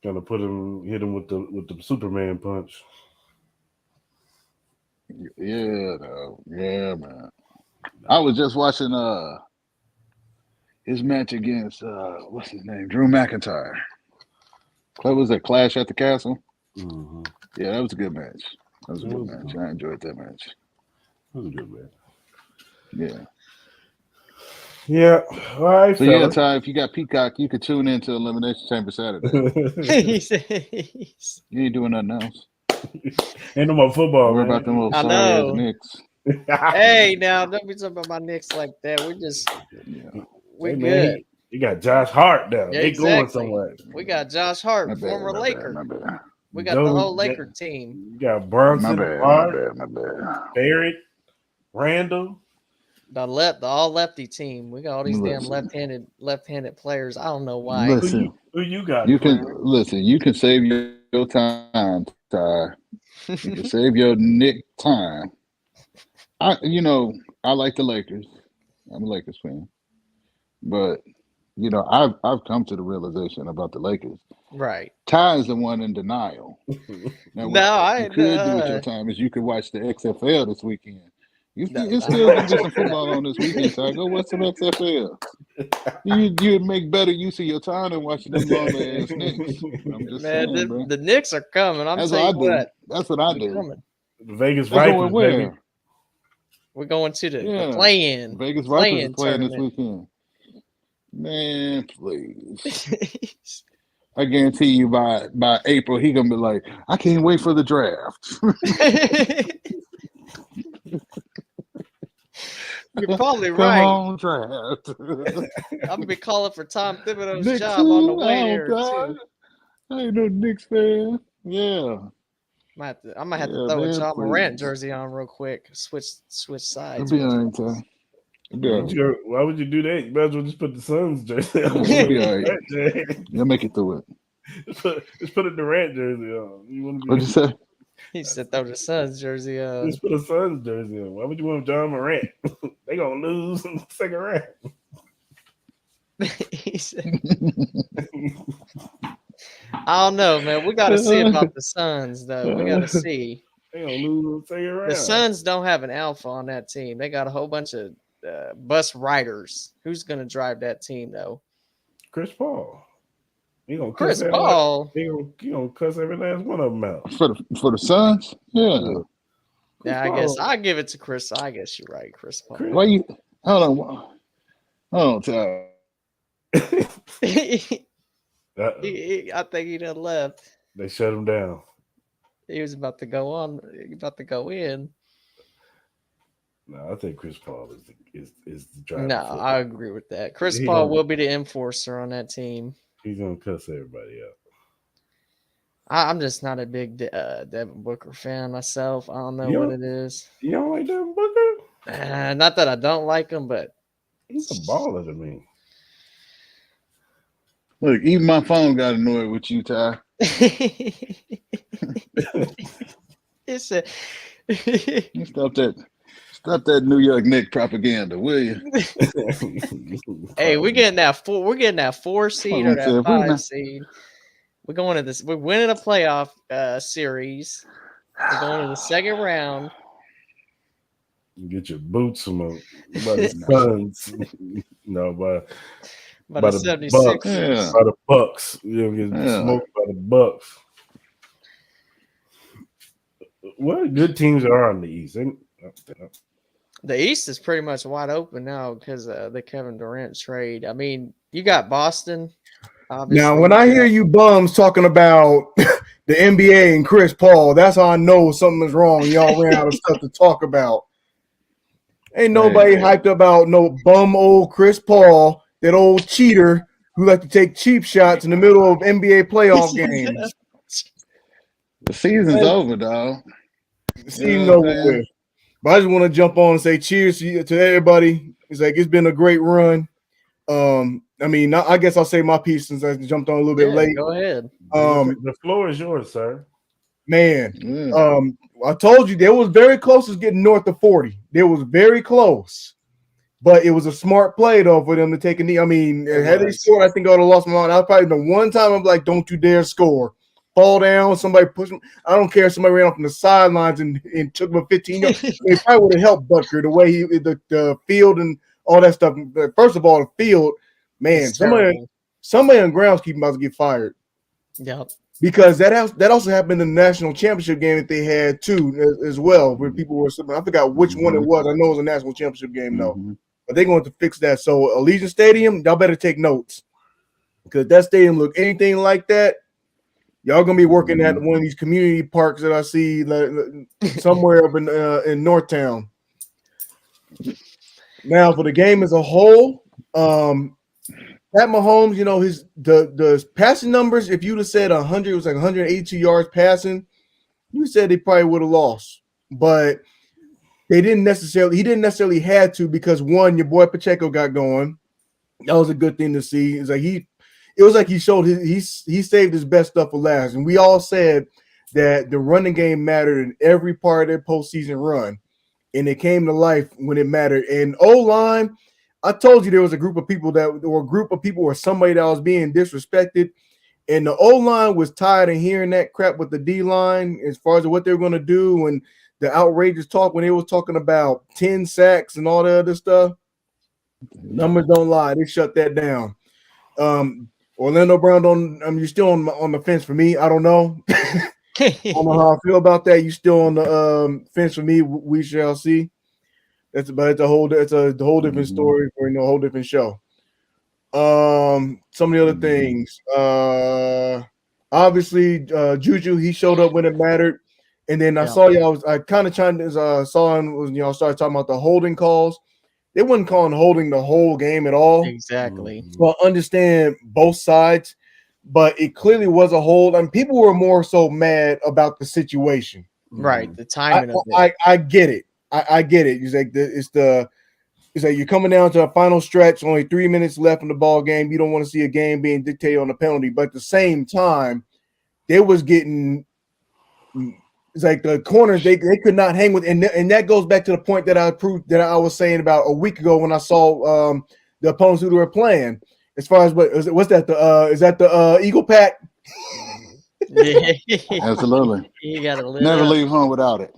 gonna hit him with the Superman punch. Yeah, man. I was just watching his match against what's his name, Drew McIntyre. What was that, Clash at the Castle? Mm-hmm. Yeah, that was a good match. I enjoyed that match. That was a good match. Yeah. Yeah. All right. So yeah, Ty, if you got Peacock, you could tune into Elimination Chamber Saturday. You ain't doing nothing else. Ain't no more football. Worry about them little I know. Knicks. Hey, now don't be talking about my Knicks like that. We're good. You got Josh Hart now. Yeah, they going somewhere. We got Josh Hart, former Laker. We got the whole Laker team. You got Brunson, my bad. Barrett, Randall. The all lefty team. We got all these damn left-handed players. I don't know why. Listen, who you got? You can save your time, Ty. You can save your Nick time. I like the Lakers. I'm a Lakers fan. But I've come to the realization about the Lakers. Right. Ty is the one in denial. Now, what you could do with your time is you could watch the XFL this weekend. It's still gonna be some football on this weekend, so I go watch some XFL. You'd make better use of your time than watching them long ass Knicks. I'm just saying, the Knicks are coming. That's what I do. Coming. The Vegas Vipers, baby. We're going to the play-in. Vegas Vipers is playing this weekend. Man, please. I guarantee you by April he gonna be like, I can't wait for the draft. You're probably Come right. on, draft. I'm gonna be calling for Tom Thibodeau's Knicks job on the too? way Oh there God, too. I ain't no Knicks fan. Yeah, I might have to yeah, throw a man. John Morant Please, jersey on real quick. Switch it'll sides. be all right, Ty. It'll be all right. Why would you do that? You might as well just put the Suns jersey on. Yeah, it'll be all right. Durant jersey. You'll make it through it. Just put a Durant jersey on. You want to What'd be? you say? He said throw the Suns jersey on. Just put a Suns jersey on. Why would you want John Morant? They gonna lose in the second round. He said, I don't know, man. We got to see about the Suns, though. We got to see. They gonna lose in the second round. The Suns don't have an alpha on that team. They got a whole bunch of bus riders. Who's going to drive that team, though? Chris Paul. He gonna Chris cuss Paul. He gonna cuss every last one of them out. For the Suns? Yeah. Yeah, I guess I'll give it to Chris. I guess you're right, Chris Paul. Why you? Hold on, Ty. I think he done left. They shut him down. He was about to go on, about to go in. No, I think Chris Paul is the driver. No, I agree with that. Chris Paul will be the enforcer on that team. He's gonna cuss everybody out. I'm just not a big Devin Booker fan myself. I don't know what it is. You don't like Devin Booker? Not that I don't like him, but he's a baller to me. Look, even my phone got annoyed with you, Ty. It's a Stop that New York Knicks propaganda, will you? Hey, we're getting that 4 seed or that 5 seed. We're going to this. We're winning a playoff series. We're going to the second round. You get your boots smoked by the Suns. No, by the the 76ers. Bucks. Yeah. By the Bucks. You know, get smoked by the Bucks. What good teams are on the East? The East is pretty much wide open now because of the Kevin Durant trade. I mean, you got Boston. Obviously. Now, when I hear you bums talking about the NBA and Chris Paul, that's how I know something is wrong. Y'all ran out of stuff to talk about. Ain't nobody hyped about no bum old Chris Paul, that old cheater who like to take cheap shots in the middle of NBA playoff games. The season's over, dog. The season's over with. But I just want to jump on and say cheers to everybody. It's like it's been a great run. I mean, I guess I'll say my piece since I jumped on a little bit late. Go ahead. The floor is yours, sir. Man, I told you they was very close to getting north of 40. They was very close. But it was a smart play, though, for them to take a knee. I mean, had they scored, I think I would have lost my mind. I was probably the one time I'm like, don't you dare score. Fall down, somebody push them. I don't care if somebody ran off from the sidelines and took him a 15 yards. It probably would have helped Butker the way the field and all that stuff. First of all, the field, man, somebody on groundskeeping about to get fired. Yep. Because that also happened in the national championship game that they had too as well, where people were. I forgot which one it was. I know it was a national championship game though, but they're going to fix that. So Allegiant Stadium, y'all better take notes because that stadium look anything like that. Y'all gonna be working at one of these community parks that I see somewhere up in Northtown. Now for the game as a whole, Pat Mahomes, you know, the passing numbers, if you'd have said 100, it was like 182 yards passing, you said they probably would have lost. But he didn't necessarily had to because one, your boy Pacheco got going. That was a good thing to see. It was like he showed he saved his best stuff for last. And we all said that the running game mattered in every part of their postseason run. And it came to life when it mattered. And O-line, I told you there was a group of people or somebody that was being disrespected. And the O-line was tired of hearing that crap with the D-line as far as what they were going to do and the outrageous talk when they was talking about 10 sacks and all the other stuff. Numbers don't lie. They shut that down. Orlando Brown you're still on the fence for me. I don't know. I don't know how I feel about that. You still on the fence for me. We shall see. It's a whole different story for a whole different show. Some of the other things. Obviously, Juju, he showed up when it mattered. And then I saw y'all. I kind of chimed in. Saw him was started talking about the holding calls. They wasn't calling holding the whole game at all. Exactly. So I understand both sides, but it clearly was a hold. I mean, people were more so mad about the situation. Right. The timing of it. I get it. I get it. It's like it's like you're coming down to a final stretch, only 3 minutes left in the ball game. You don't want to see a game being dictated on a penalty, but at the same time, they was getting. It's like the corners they could not hang with, and that goes back to the point that I was saying about a week ago when I saw the opponents who they were playing. As far as what's that is that the Eagle Pack? Yeah. Absolutely. You gotta never leave home without it.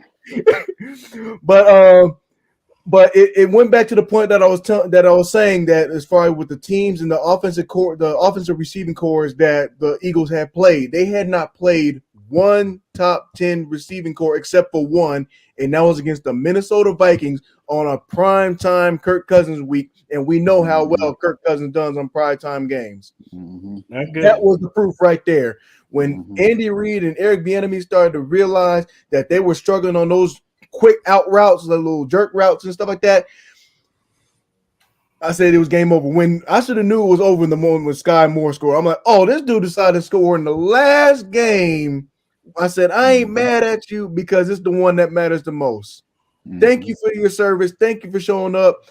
But it went back to the point that I was saying that as far as with the teams and the offensive receiving cores that the Eagles had played, they had not played one top 10 receiving core except for one, and that was against the Minnesota Vikings on a prime time Kirk Cousins week, and we know how well Kirk Cousins does on prime time games. That was the proof right there. When Andy Reid and Eric Bieniemy started to realize that they were struggling on those quick out routes, the little jerk routes and stuff like that, I said it was game over. When I should have knew it was over in the moment when Sky Moore scored. I'm like, oh, this dude decided to score in the last game. I said, I ain't mad at you because it's the one that matters the most. Thank you for your service. Thank you for showing up.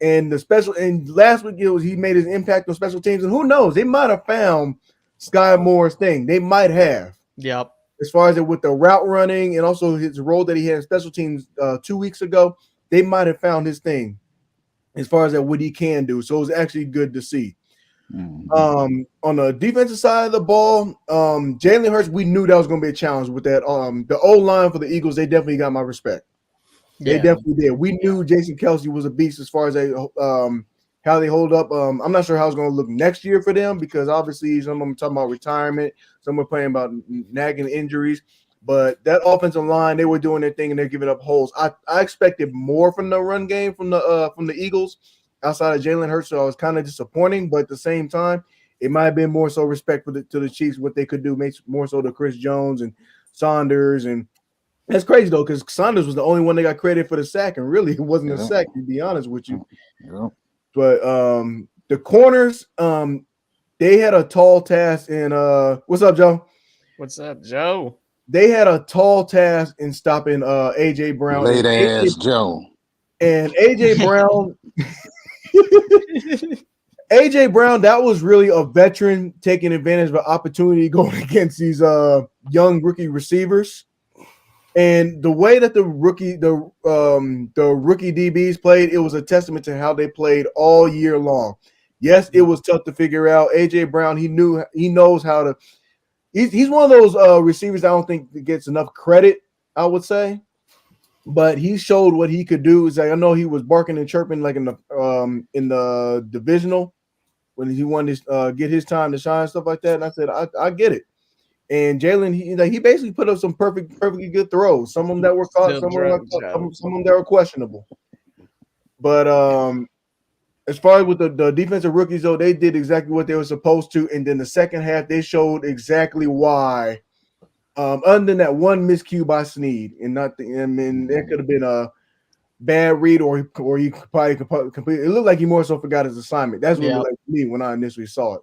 And last week he made his impact on special teams. And who knows, they might have found Sky Moore's thing. They might have. Yep. As far as with the route running and also his role that he had in special teams 2 weeks ago, they might have found his thing as far as what he can do. So it was actually good to see. On the defensive side of the ball, Jalen Hurts, we knew that was going to be a challenge with that. The O-line for the Eagles, they definitely got my respect. They definitely did. We knew Jason Kelce was a beast as far as how they hold up. I'm not sure how it's going to look next year for them because obviously some of them are talking about retirement, some are playing about nagging injuries. But that offensive line, they were doing their thing and they're giving up holes. I expected more from the run game from the Eagles outside of Jalen Hurts, so I was kind of disappointing. But at the same time, it might have been more so respect to the Chiefs, what they could do, makes more so to Chris Jones and Saunders. And that's crazy though, because Saunders was the only one that got credit for the sack, and really it wasn't a sack, to be honest with you. But the corners, they had a tall task. And what's up, Joe? What's up, Joe? They had a tall task in stopping AJ Brown. Late ass Joe. And AJ Brown, AJ Brown, that was really a veteran taking advantage of an opportunity going against these young rookie receivers. And the way that the rookie DBs played, it was a testament to how they played all year long. Yes, it was tough to figure out. AJ Brown, he knows how to. He's one of those receivers I don't think gets enough credit, I would say. But he showed what he could do. It's like I know he was barking and chirping like in the divisional when he wanted to get his time to shine, stuff like that. And I said, I get it. And Jalen, he basically put up some perfectly good throws. Some of them that were caught, some of them that were questionable. But as far as with the defensive rookies, though, they did exactly what they were supposed to. And then the second half, they showed exactly why. Other than that one miscue by Snead, and there could have been a bad read, or he probably completely. It looked like he more so forgot his assignment. That's what it looked like to me when I initially saw it.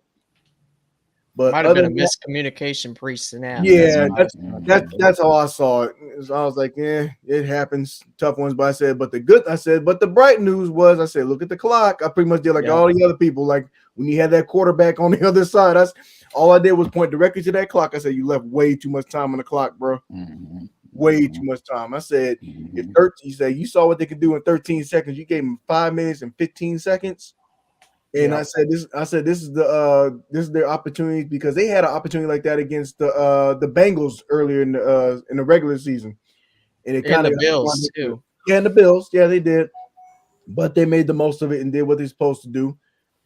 But might have been a miscommunication pre-snap. Yeah, that's how I saw it. I was like, it happens, tough ones. But but the bright news was, I said, look at the clock. I pretty much did like all the other people. Like when you had that quarterback on the other side, all I did was point directly to that clock. I said, you left way too much time on the clock, bro. Way too much time. I said, you said you saw what they could do in 13 seconds. You gave them 5 minutes and 15 seconds. And I said this is their opportunity, because they had an opportunity like that against the Bengals earlier in the regular season, and it kind of the Bills too. Yeah, and the Bills, they did, but they made the most of it and did what they're supposed to do.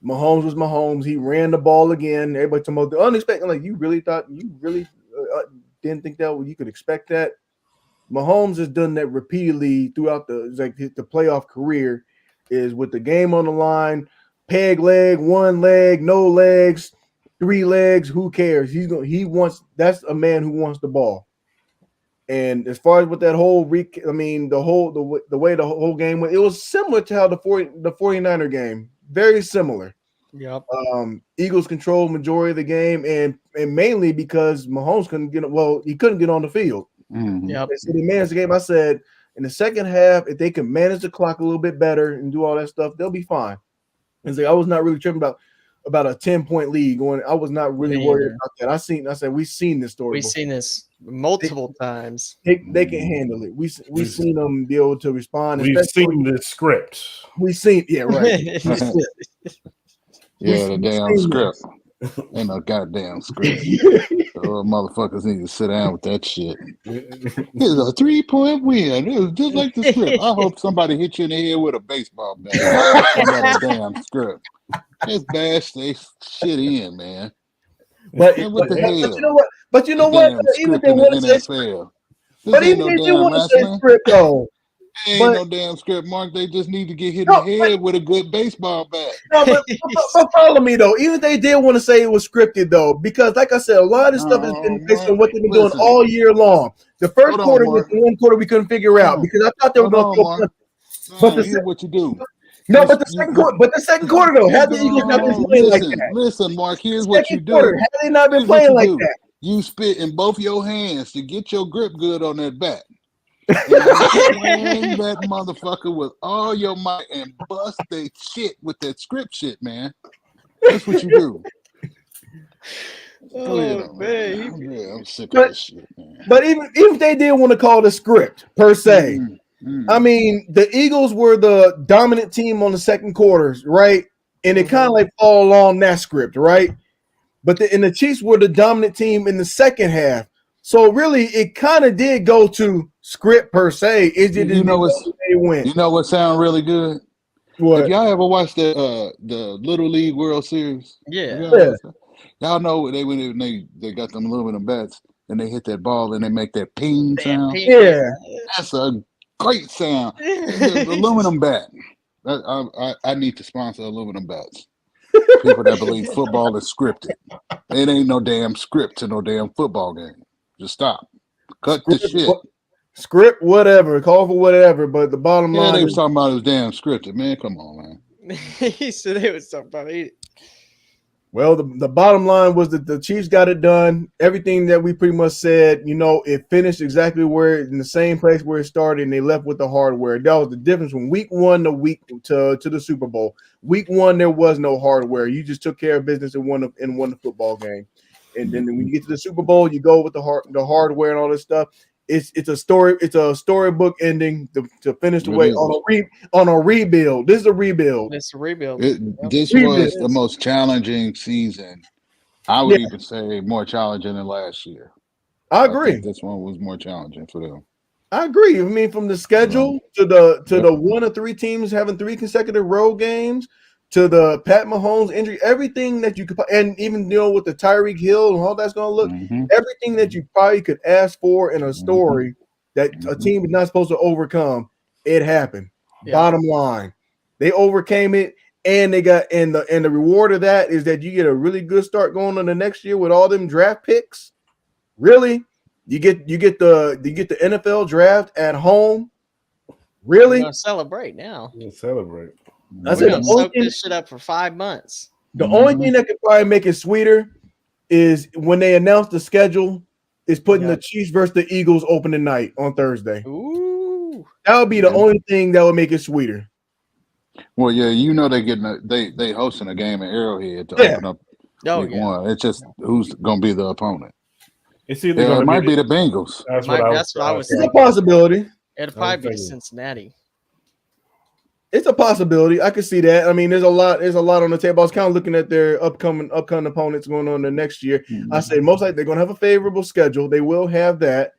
Mahomes was Mahomes. He ran the ball again. Everybody talking about the unexpected. Like, you really didn't think that you could expect that? Mahomes has done that repeatedly throughout the playoff career, is with the game on the line, peg leg, one leg, no legs, 3 legs. Who cares? That's a man who wants the ball. And as far as with that whole the way the whole game went, it was similar to how the 49er game, very similar. Yep. Eagles controlled majority of the game, and mainly because Mahomes he couldn't get on the field. Yep. So they managed the game. I said in the second half, if they can manage the clock a little bit better and do all that stuff, they'll be fine. And so I was not really tripping about a 10-point lead going. I was not really worried about that. I said we've seen this story. We've seen this multiple times. They can handle it. We've seen them be able to respond. We've seen the script. We've seen, yeah, right. Yeah, the damn script. Ain't no goddamn script. Oh, motherfuckers need to sit down with that shit. It's a 3-point win. It was just like the script. I hope somebody hit you in the head with a baseball bat. That damn script. Just bash they shit in, man. But you know what? But you know what? Even if they want to say, but even if they want to say script, though. Ain't no damn script, Mark. They just need to get hit in the head with a good baseball bat. No, but follow me though. Even if they did want to say it was scripted though, because like I said, a lot of this stuff has been based on what they've been doing all year long. The first quarter was the one quarter we couldn't figure out because I thought they were going to go. But here's what you do. No, but the second quarter though, had the Eagles not been playing like that? Listen, Mark. Here's what you do. Had they not been playing like that? You spit in both your hands to get your grip good on that bat. And swing that motherfucker with all your might and bust that shit with that script shit, man. That's what you do. Go ahead, man. I'm sick of this shit, man. But even if they did want to call it a script per se, I mean, the Eagles were the dominant team on the second quarters, right? And it kind of like fall along that script, right? But the Chiefs were the dominant team in the second half. So really, it kind of did go to script per se. It didn't. You know what sound really good? What? If y'all ever watched the Little League World Series? Yeah. Y'all know they went in, they got them aluminum bats and they hit that ball and they make that ping sound. Yeah, that's a great sound. The aluminum bat. I need to sponsor aluminum bats. People that believe football is scripted. It ain't no damn script to no damn football game. Just stop. Cut the shit. Script, whatever. Call for whatever. But the bottom line. They was talking about it was damn scripted, man. Come on, man. He said they was talking about it. Well, the bottom line was that the Chiefs got it done. Everything that we pretty much said, it finished exactly in the same place where it started, and they left with the hardware. That was the difference from week 1 to the Super Bowl. Week 1, there was no hardware. You just took care of business and won the football game. And then when you get to the Super Bowl, you go with the hardware and all this stuff. It's a story. It's a storybook ending to finish the way on a rebuild. This is a rebuild. It's a rebuild. This was the most challenging season. I would even say more challenging than last year. I agree. This one was more challenging for them. I agree. I mean, from the schedule to the 1 of 3 teams having 3 consecutive road games, to the Pat Mahomes injury, everything that you could, and even with the Tyreek Hill and how that's going to look, everything that you probably could ask for in a story that a team is not supposed to overcome, it happened. Yeah. Bottom line, they overcame it, and they got and the reward of that is that you get a really good start going on the next year with all them draft picks. Really, you get the NFL draft at home. Really, we're gonna celebrate now. Celebrate. I said soak this shit up for 5 months. The only thing that could probably make it sweeter is when they announce the schedule is putting the Chiefs versus the Eagles opening night on Thursday. Ooh, that would be the only thing that would make it sweeter. Well, yeah, they're getting they hosting a game at Arrowhead to open up week 1. It's just who's going to be the opponent. It might be the Bengals. That's what I was thinking. It's a possibility. It'll probably be Cincinnati. It's a possibility. I could see that. I mean, there's a lot on the table. I was kind of looking at their upcoming opponents going on the next year. I say most likely they're going to have a favorable schedule. They will have that.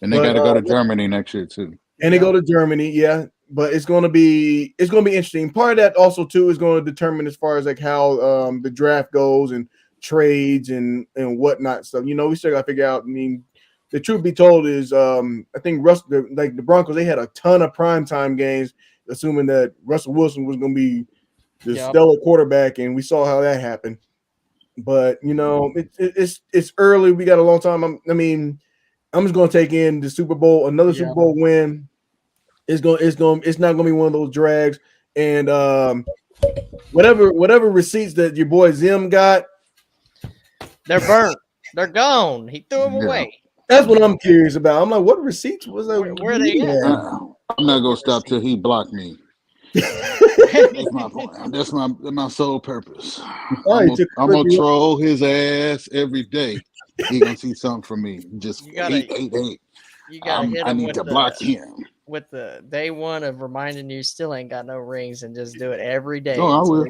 And they got to go to Germany next year too. And they go to Germany, yeah. But it's going to be interesting. Part of that also too is going to determine as far as like how the draft goes and trades and whatnot stuff. We still got to figure out. I mean, the truth be told is I think the Broncos, they had a ton of primetime games, assuming that Russell Wilson was going to be the stellar quarterback, and we saw how that happened. But it's early. We got a long time. I'm just gonna take in the Super Bowl, another Super Bowl win. It's not gonna be one of those drags. And whatever receipts that your boy Zim got, they're burnt. They're gone. He threw them away. That's what I'm curious about. I'm like, what receipts was that? Where are they at? I'm not gonna stop till he blocked me. That's my point. That's my sole purpose. I'm gonna troll his ass every day. He gonna see something from me. Just you gotta hit him. I need to block him with the day one of reminding you still ain't got no rings, and just do it every day. Oh, I will.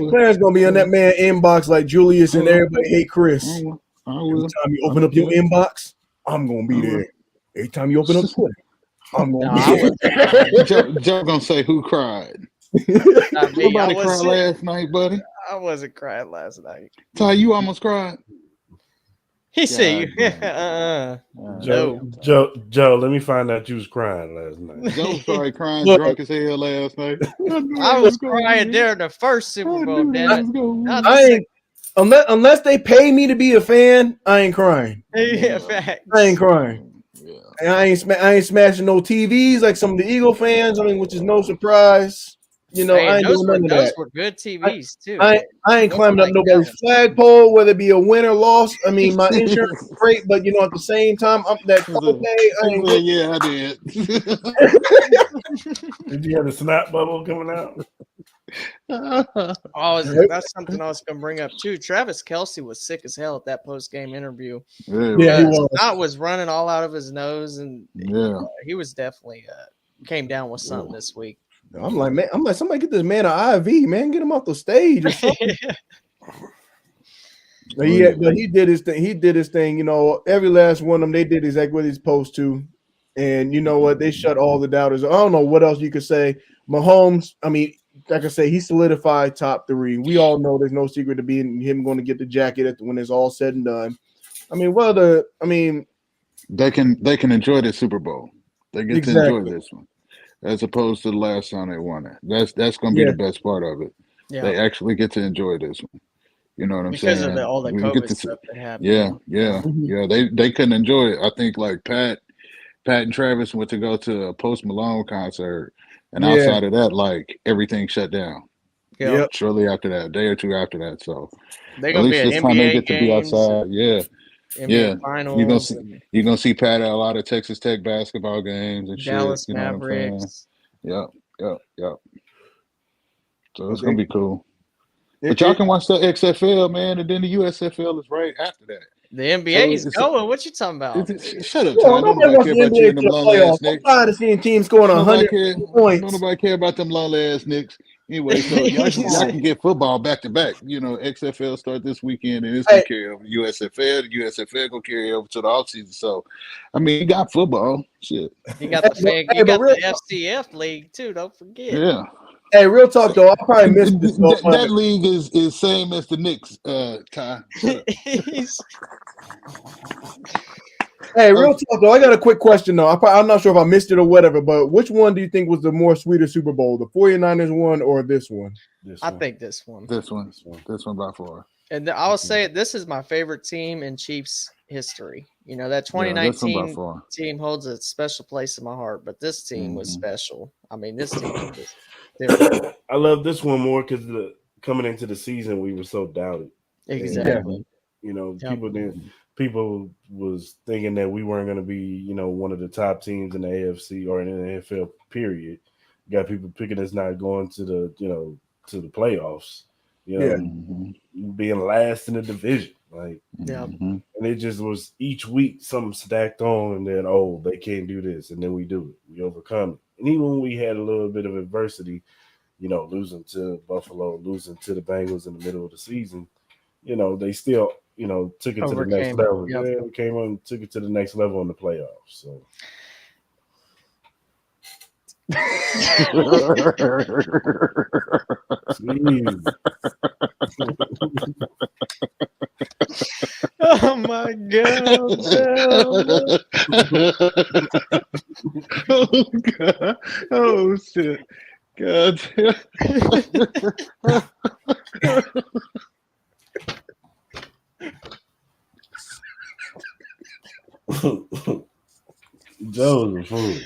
Clarence gonna be on that man inbox like Julius and everybody hate Chris. I will. Every time you open up your inbox, I'm gonna be there. Every time you open up Twitter, I'm gonna be there. Joe gonna say who cried. Nobody cried last night, buddy. I wasn't crying last night. Ty, you almost cried. He said, Joe, let me find out you was crying last night. Joe started crying drunk as hell last night. I was crying during the first Super Bowl. Unless they pay me to be a fan, I ain't crying. Yeah, facts. I ain't crying. Yeah. And I ain't smashing no TVs like some of the Eagle fans. Which is no surprise. I ain't doing none of that. Those were good TVs too. I ain't climbing up nobody's flagpole, whether it be a win or loss. My insurance is great, but at the same time, I'm that day. Yeah, I did. Did you have a snap bubble coming out? That's something I was gonna bring up too. Travis Kelce was sick as hell at that post-game interview. Yeah, he was. Scott was running all out of his nose, and he was definitely came down with something this week. I'm like, somebody get this man an IV, man, get him off the stage or something. But he did his thing. He did his thing. Every last one of them, they did exactly what he's supposed to. And you know what? They shut all the doubters. I don't know what else you could say. Mahomes, like I say, he solidified top 3. We all know there's no secret to being him going to get the jacket when it's all said and done. They can enjoy the Super Bowl. They get to enjoy this one, as opposed to the last time they won it. That's going to be the best part of it. Yeah. They actually get to enjoy this one. You know what I'm saying? Because of all the COVID stuff that happened. Yeah. They couldn't enjoy it. I think like Pat and Travis went to go to a Post Malone concert, and outside of that, like everything shut down. Yeah. Shortly after that, a day or two after that. So they're gonna be at NBA they get to be outside. NBA finals. You're gonna see Pat at a lot of Texas Tech basketball games and Dallas shit. Mavericks. Yep. So it's gonna be cool. But y'all can watch the XFL, man, and then the USFL is right after that. The NBA is going. What you talking about? Shut up, Ty. Nobody care about you and them long ass Knicks. I'm tired of seeing teams scoring 100 points. Nobody care about them long ass Knicks. Anyway, so y'all can get football back to back. XFL start this weekend, and it's gonna carry over to USFL. The USFL gonna carry over to the offseason. So, you got football. Shit. You got the FCF league too. Don't forget. Yeah. Hey, real talk though, I probably missed this. That league is same as the Knicks, Ty. Hey, real talk though, I got a quick question though. I'm not sure if I missed it or whatever, but which one do you think was the more sweeter Super Bowl, the 49ers one or this one? I think this one. This one by far. And I'll say this is my favorite team in Chiefs history. That 2019 team holds a special place in my heart, but this team was special. This team was different. I love this one more because coming into the season, we were so doubted. Exactly. And, people was thinking that we weren't going to be, one of the top teams in the AFC or in the NFL, period. You got people picking us not going to the, to the playoffs, being last in the division. And it just was each week something stacked on, and then, they can't do this. And then we do it. We overcome it. And even when we had a little bit of adversity, losing to Buffalo, losing to the Bengals in the middle of the season, they still, took it to the next level. Yep. Yeah, we came on, took it to the next level in the playoffs. So. Oh my God. Oh God. Oh shit. God. Joe's a fool.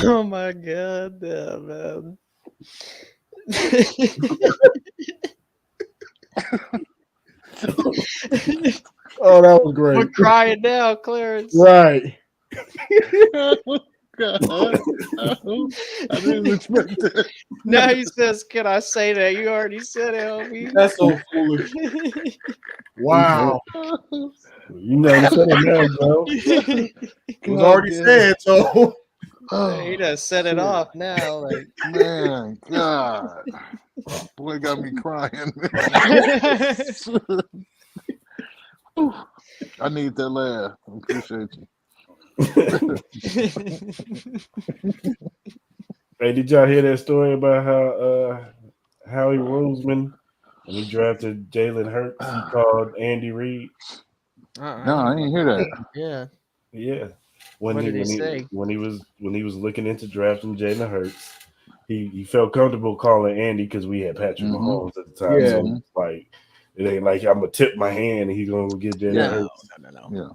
Oh my god, yeah, man. Oh, that was We're great. crying now, Clarence. Right. God. I didn't expect that. Now he says, "Can I say that?" You already said it, homie. That's so foolish. Wow. You know what I'm saying now, Joe. It was already said, so He done set it off now. Like, Man, God. Boy got me crying. I need that laugh. I appreciate you. Hey, did y'all hear that story about how Howie Roseman, when he drafted Jalen Hurts, he called Andy Reid? No, I didn't hear that. Yeah. Yeah. What did he say? When he was looking into drafting Jalen Hurts, he felt comfortable calling Andy because we had Patrick Mahomes at the time. Yeah. So it's like it ain't like I'm gonna tip my hand and he's gonna get Jalen Hurts. No. Yeah.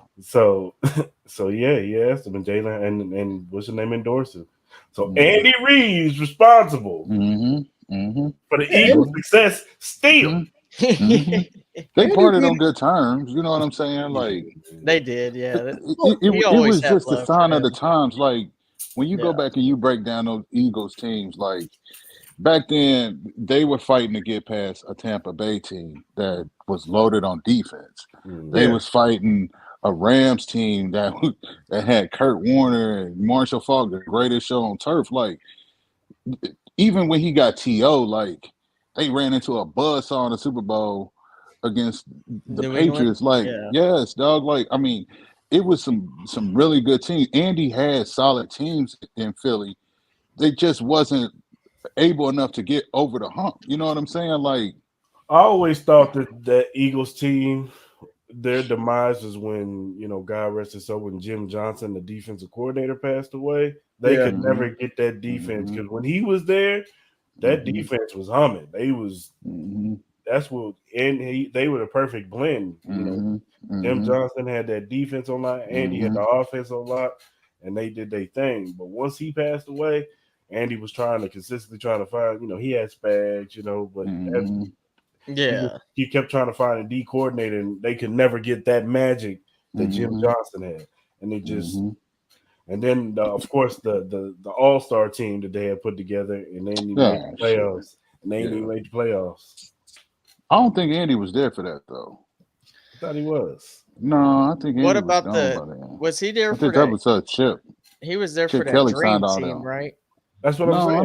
So yeah, he asked him and Jalen and what's his name endorsed him. So Andy Reid's responsible for the Eagles' success still. They parted on good terms. You know what I'm saying? Like They did, yeah. it always was had just a love sign for of the him. times. Like when you go back and you break down those Eagles teams, like back then they were fighting to get past a Tampa Bay team that was loaded on defense. They was fighting a Rams team that had Kurt Warner and Marshall Faulk, the greatest show on turf. Like even when he got TO, like they ran into a buzzsaw in the Super Bowl against the New Patriots. England? Like, yes, dog. Like, I mean, it was some really good teams. Andy had solid teams in Philly. They just wasn't able enough to get over the hump. You know what I'm saying? Like, I always thought that Eagles team, their demise was when, God rest his soul, when Jim Johnson, the defensive coordinator, passed away. They could never get that defense because when he was there, that defense was humming. They was that's what they were the perfect blend. Jim Johnson had that defense on line, Andy had the offense on line, and they did their thing. But once he passed away, Andy was consistently trying to find, he had Spags, but he kept trying to find a D coordinator, and they could never get that magic that Jim Johnson had. And they just and then of course the all-star team that they had put together, and they didn't even make the playoffs. And they didn't even make the playoffs. I don't think Andy was there for that though. I thought he was. No, I think Andy what about was he there I for think that was a Chip. He was there Chip for that Kelly dream signed all team, them. right? That's what I'm saying.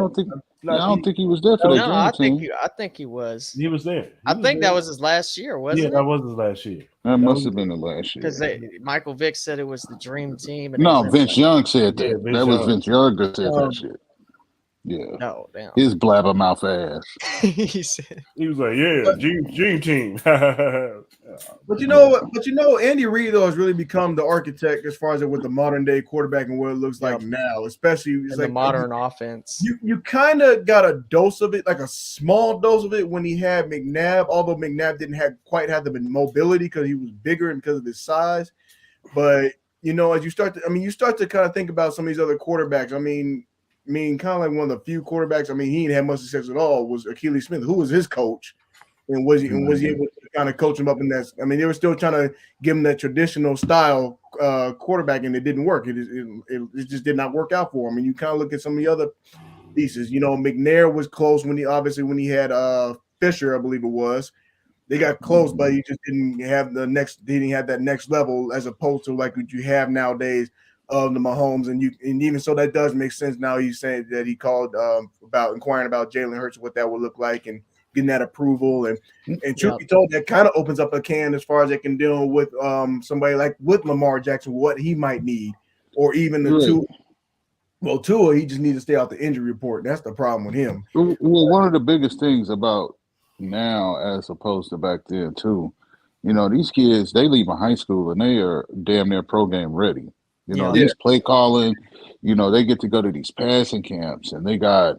I don't think he was there for that dream team. I think he was. He was there. I think that was his last year, wasn't it? Yeah, that was his last year. That must have been the last year. Because Michael Vick said it was the dream team. And No, Vince Young said that. Yeah, that was Vince Young that said that shit. Yeah. No, damn. His blabbermouth ass. He was like, "Yeah, dream team." But you know what? But Andy Reid though has really become the architect as far as with the modern day quarterback and what it looks like now, especially in the modern offense. You kind of got a dose of it, like a small dose of it, when he had McNabb. Although McNabb didn't quite have the mobility because he was bigger and because of his size. But as you start to kind of think about some of these other quarterbacks. I mean, kind of like one of the few quarterbacks. I mean, he didn't have much success at all. Was Achilles Smith, who was his coach, and was he able to kind of coach him up in that? I mean, they were still trying to give him that traditional style quarterback, and it didn't work. It just did not work out for him. And you kind of look at some of the other pieces. McNair was close when he had Fisher, I believe it was. They got close, but he just didn't have that next level as opposed to like what you have nowadays. Of the Mahomes, and even so, that does make sense. Now he's saying that he called about inquiring about Jalen Hurts, what that would look like, and getting that approval. And truth be told, that kind of opens up a can as far as they can deal with somebody like with Lamar Jackson, what he might need, or even the two. Well, Tua, he just needs to stay out the injury report. That's the problem with him. Well, one of the biggest things about now, as opposed to back then too, these kids, they leave high school and they are damn near pro game ready. These play calling, they get to go to these passing camps and they got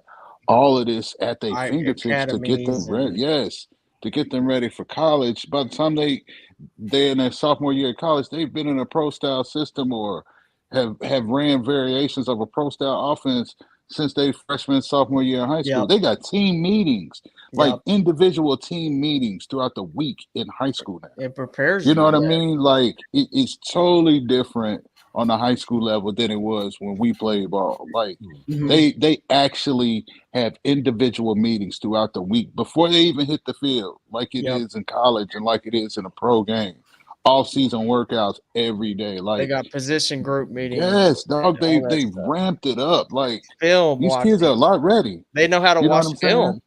all of this at their Our fingertips to get them academies ready. and Yes, to get them ready for college. By the time they're in their sophomore year of college, they've been in a pro style system or have ran variations of a pro style offense since they freshman sophomore year in high school. Yep. They got team meetings, like Yep. individual team meetings throughout the week in high school now. It prepares You know what I for that. mean? Like it's totally different on the high school level than it was when we played ball. Like they actually have individual meetings throughout the week before they even hit the field, like it Yep. is in college and like it is in a pro game. Off-season workouts every day. They Like got position group meetings. yes, dog, and all that they've stuff. ramped it up. Like Film these watching. kids are a lot ready. They know how to You know watch what I'm saying? film.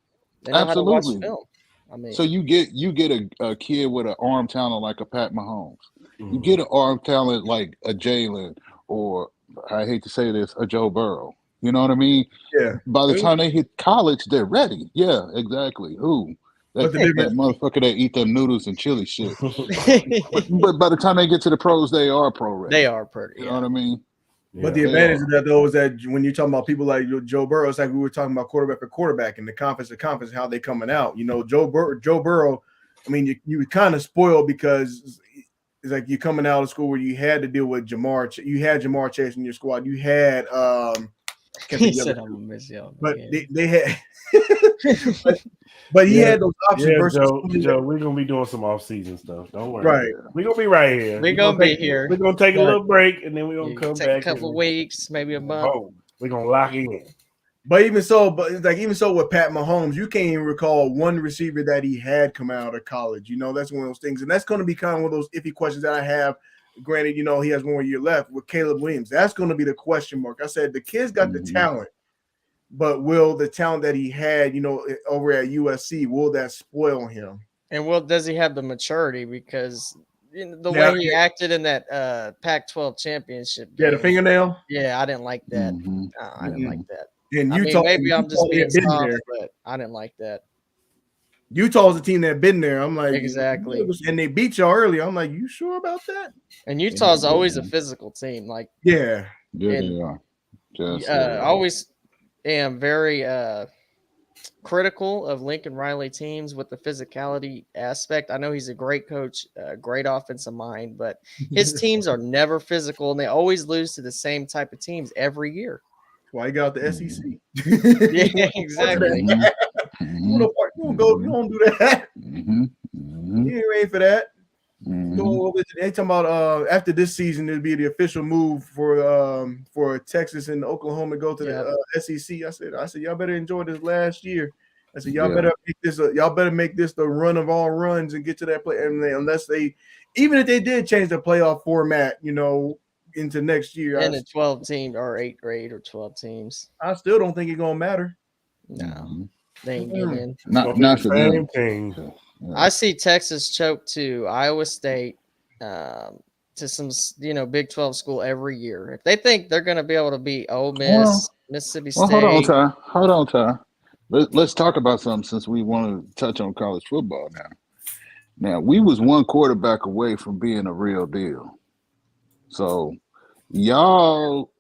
They know how to watch Absolutely. film. I mean, So you get a kid with an arm talent like a Pat Mahomes. You get an arm talent like a Jalen or I hate to say this, a Joe Burrow. You know what I mean? Yeah. By the time they hit college, they're ready. Yeah, exactly. Who? But That, the that difference, motherfucker that eat them noodles and chili shit. But by the time they get to the pros, they are pro ready. they are pretty. You know what I mean? but the they advantage are. of that though is that when you're talking about people like Joe Burrow, it's like we were talking about quarterback for quarterback and the conference to conference, how they coming out. You know, Joe Burrow. I mean, you kind of spoiled because it's like you're coming out of school where you had to deal with Jamar. You had Jamar Chase in your squad. You had can't He think of said, it. "I'm gonna miss y'all." But again." they had, but he had those options Yeah, versus Joe, we're gonna be doing some off-season stuff. Don't worry. right. We're gonna be right here. We're gonna be here. We're gonna take a Right. little break and then we're gonna You come take back. a couple and weeks, maybe a month. boom, we're gonna lock in. But even so with Pat Mahomes, you can't even recall one receiver that he had come out of college. You know, that's one of those things, and that's going to be kind of one of those iffy questions that I have. Granted, you know, he has 1 more year left with Caleb Williams. That's going to be the question mark. I said the kid's got the talent, but will the talent that he had, you know, over at USC, will that spoil him? And does he have the maturity? Because the Yeah, way he acted in that Pac-12 championship Yeah, the game, fingernail. yeah, I didn't like that. Mhm. I didn't like that. And I mean, Utah, maybe I'm just Utah being had been soft, there. but I didn't like that. Utah's the team that had been there. I'm like, Exactly. and they beat y'all earlier. I'm like, you sure about that? And Utah's always a physical team. Like, Yeah. Yeah, And, they are. Yes, I always am very critical of Lincoln Riley teams with the physicality aspect. I know he's a great coach, great offensive mind, but his teams are never physical, and they always lose to the same type of teams every year. Why you got the SEC? Yeah, exactly. You don't do that. You ain't ready for that. They talking about after this season it'll be the official move for Texas and Oklahoma to go to the SEC. I said y'all better enjoy this last year. I said y'all better make this the run of all runs and get to that play. And even if they did change the playoff format, you know, into next year, And a 12 team or 8 or 12 teams. I still don't think it's gonna matter. No, they ain't getting in. Not for them. Same thing. I see Texas choke to Iowa State, to some Big 12 school every year. If they think they're going to be able to beat Ole Miss, Mississippi State, Hold on, Ty. Let's talk about something since we want to touch on college football now. Now we was one quarterback away from being a real deal. So y'all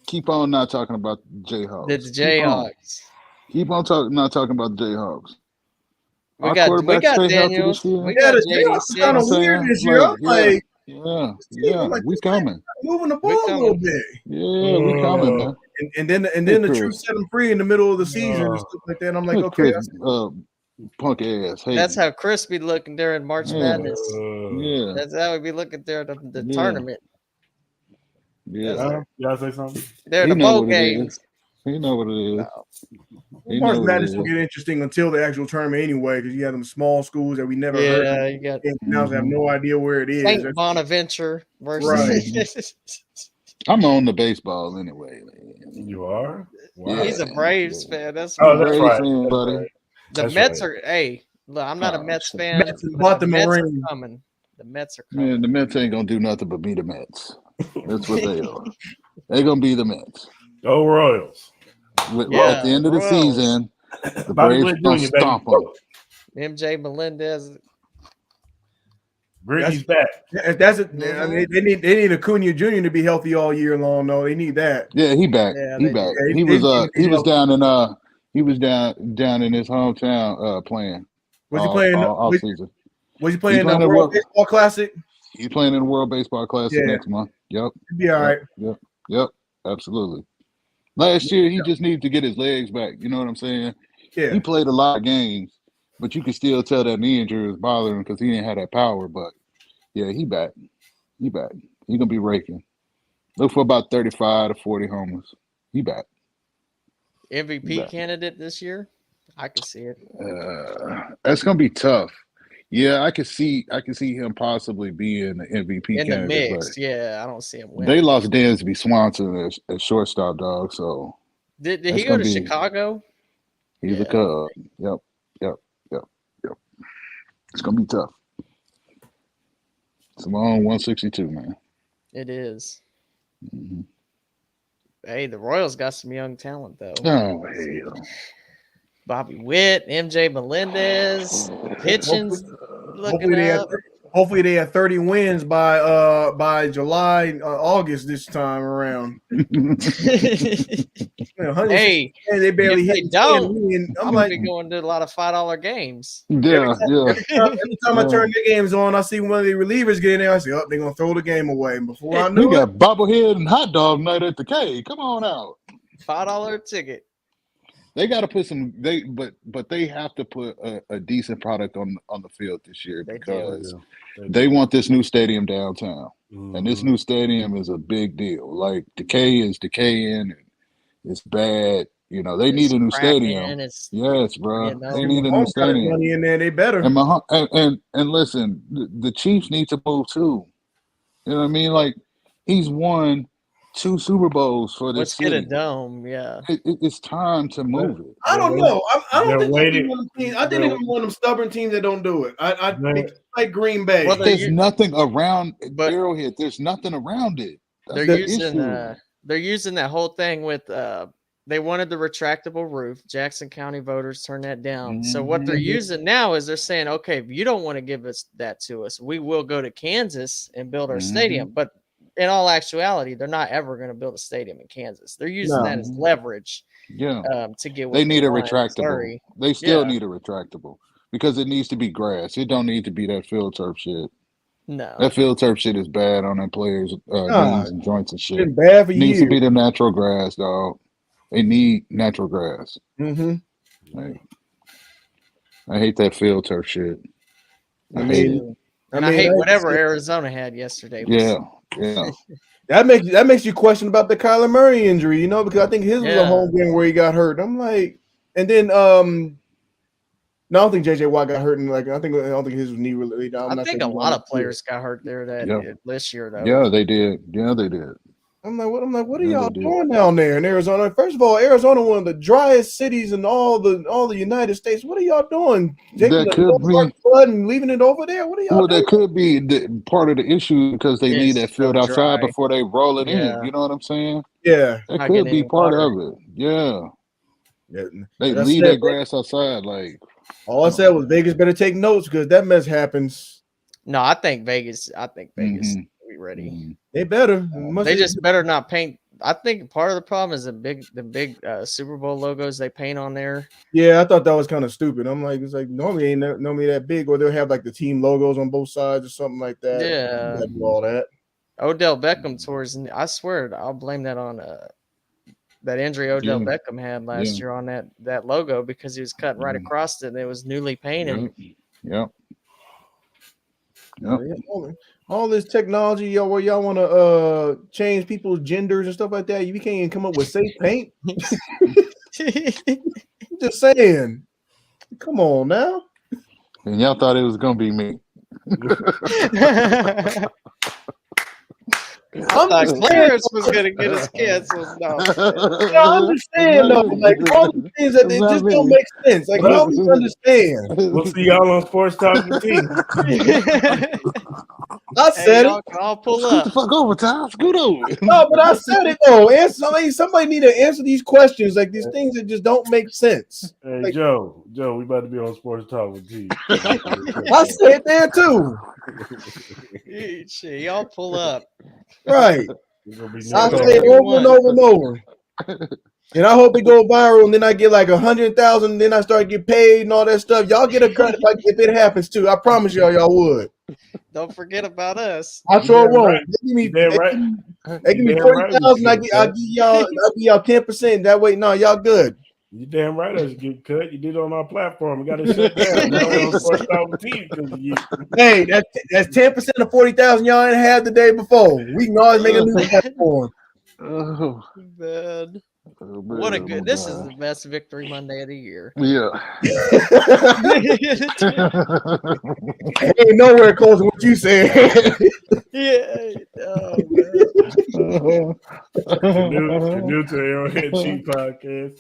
keep on not talking about the Jayhawks. the Jayhawks. Keep on not talking about the Jayhawks. We Our got quarterbacks stay healthy Daniels. this year. We got the Jayhawks kind of JD6. weird this year. I'm like, we coming. moving the ball a little bit. Yeah, we coming, man. And then the truth set them free in the middle of the season and stuff like that. And I'm like, okay, Chris, punk ass. Hey, That's how Chris be looking during March Madness. yeah, That's how we be looking there at the Yeah. tournament. yeah. Y'all say something? They're He the know bowl what it games. is. He know what it is. He March know what Madness it will is. get interesting until the actual tournament anyway, because you have them small schools that we never heard Yeah, of. you got And now they have no idea where it is. Saint Bonaventure versus. I'm on the baseball anyway. You are? Yeah. He's a Braves fan. That's Oh, right. that's Braves right. fan, That's buddy. right. The That's Mets right. are. Hey, look, I'm not a Oh, Mets shit. fan. Mets but bought the the Mets are Marines. coming. The Mets are coming. Man, the Mets ain't gonna do nothing but be the Mets. That's what they are. They're gonna be the Mets. Go Royals. Yeah, At the end of the Royals. season, the Bobby Braves Witt gonna Jr., baby. stomp them. MJ Melendez. Brittany's back. That's it. I mean, they need Acuna Jr. to be healthy all year long. No, they need that. Yeah, he back. Yeah, he they back. do. He was down in He was down in his hometown playing Was he playing? all season. Was he playing the playing the World World- Baseball Classic? He's playing in the World Baseball Classic Yeah. next month. Yep. He'd be all right. Yep. Absolutely. Last year, he just needed to get his legs back. You know what I'm saying? Yeah. He played a lot of games, but you could still tell that knee injury was bothering him because he didn't have that power. But yeah, he back. He back. He gonna be raking. Look for about 35 to 40 homers. He back. MVP Back. candidate this year? I can see it. That's gonna be tough. Yeah, I can see him possibly being the MVP In the candidate. mix, but yeah, I don't see him winning. they lost Dansby Swanson as shortstop, dog. So Did that's he go gonna to be- Chicago? he's Yeah. a Cub. Yep. It's gonna be tough. It's a long 162, man. It is. Mhm. Hey, the Royals got some young talent though. Oh hell! Bobby Witt, MJ Melendez, pitching's looking up. Hopefully they have 30 wins by July, August this time around. Hey, and they barely if they hit. don't, 10 win. I'm I'm gonna like, be going to a lot of $5 games. Yeah. every time I turn the games on, I see one of the relievers get in there. I say, "Oh, they're gonna throw the game away." And before I We knew it, got bobblehead and hot dog night at the K. Come on out. $5 ticket. They got to put some. But they have to put a decent product on the field this year They do. because Yeah. they want this new stadium downtown, and this Mhm. new stadium is a big deal. Like Decay is decaying, and it's bad. You know they need a new stadium. It's Yes, bro. you know, They need a new Mahomes got his stadium. money in there. They better. And listen, the Chiefs need to move too. You know what I mean? Like he's won 2 Super Bowls for this let's get a city. dome. Yeah. It's time to move it. I don't know. I don't They're think waiting. they're one of them teams. I think they're one of them stubborn teams that don't do it. I They're- think it's like Green Bay. Well, There's nothing around but- Arrowhead. There's nothing around it. That's They're the using issue. they're using that whole thing with they wanted the retractable roof. Jackson County voters turned that down. So what they're using now is they're saying, okay, if you don't want to give us that to us, we will go to Kansas and build our stadium. But in all actuality, they're not ever going to build a stadium in Kansas. They're using that as leverage Yeah. to get what They need a want in retractable. Missouri. They still Yeah. need a retractable because it needs to be grass. It don't need to be that field turf shit. No. That field turf shit is bad on them players' knees and joints and It's shit. been bad for It needs years. to be the natural grass, dog. They need natural grass. Mm-hmm. Like, I hate that field turf shit. I I hate mean, it. And I hate whatever Arizona had yesterday. Yeah. That makes you question about the Kyler Murray injury, you know, because I think his was a home game where he got hurt. I'm like, and then no, I don't think JJ Watt got hurt, and I don't think his was knee related. I think a lot of players got hurt there this year though. Yeah, they did. Yeah, they did. I'm like, what are Yeah, y'all they did. doing down there in Arizona? First of all, Arizona, one of the driest cities in all the United States. What are y'all doing? Taking That the could be. flood and leaving it over there? What are y'all Well, doing? that could be part of the issue because they need It's that field so outside dry. before they roll it Yeah. in. You know what I'm saying? Yeah. That Not could getting be any part water. of it. Yeah. Yeah. They Like I leave said, that grass outside. Like, all I said was Vegas better take notes because that mess happens. No, I think Vegas Mhm. will be ready. mhm. They better. They just better not paint. I think part of the problem is the big Super Bowl logos they paint on there. Yeah, I thought that was kind of stupid. I'm like, it's like normally that big, or they'll have like the team logos on both sides or something like that. Yeah. You gotta do all that. Odell Beckham tours, and I swear I'll blame that on that injury Odell Yeah. Beckham had last Yeah. year on that logo because he was cutting right Mhm. across it and it was newly painted. Yep. Yep. Yeah, all this technology, where y'all want to change people's genders and stuff like that. You can't even come up with safe paint. I'm just saying. Come on now. And y'all thought it was gonna be me. I thought Clarence was gonna get us canceled. No. I understand though, like all the things that they just don't make sense. Like help me understand. We'll see y'all on Sports Talk with T. I said Hey, it. I'll pull Scoot the up. fuck over, Tom. Scoot over. No, but I said it though. Somebody need to answer these questions, like these things that just don't make sense. Hey, Like- Joe, we about to be on Sports Talk with T. I said there too. Shit, y'all pull up. Right. It's gonna be I no said cover. over and over and over. And I hope it go viral, and then I get like 100,000, and then I start get paid and all that stuff. Y'all get a cut if it happens too. I promise y'all would. Don't forget about us. I sure damn won't. right. They give me Damn 40,000. right I'll give y'all 10%. That way, no, y'all good. You damn right us get cut. You did it on our platform. We got to shut down. Now we don't force out with TV because of you. Hey, that's 10% of 40,000 y'all ain't had the day before. We can always make a new platform. Oh, Man. oh, What a man, good. oh, This is God. the best Victory Monday of the year. Yeah. Ain't nowhere close to what you said. Yeah. Oh, man. New to Arrowhead Chief podcast.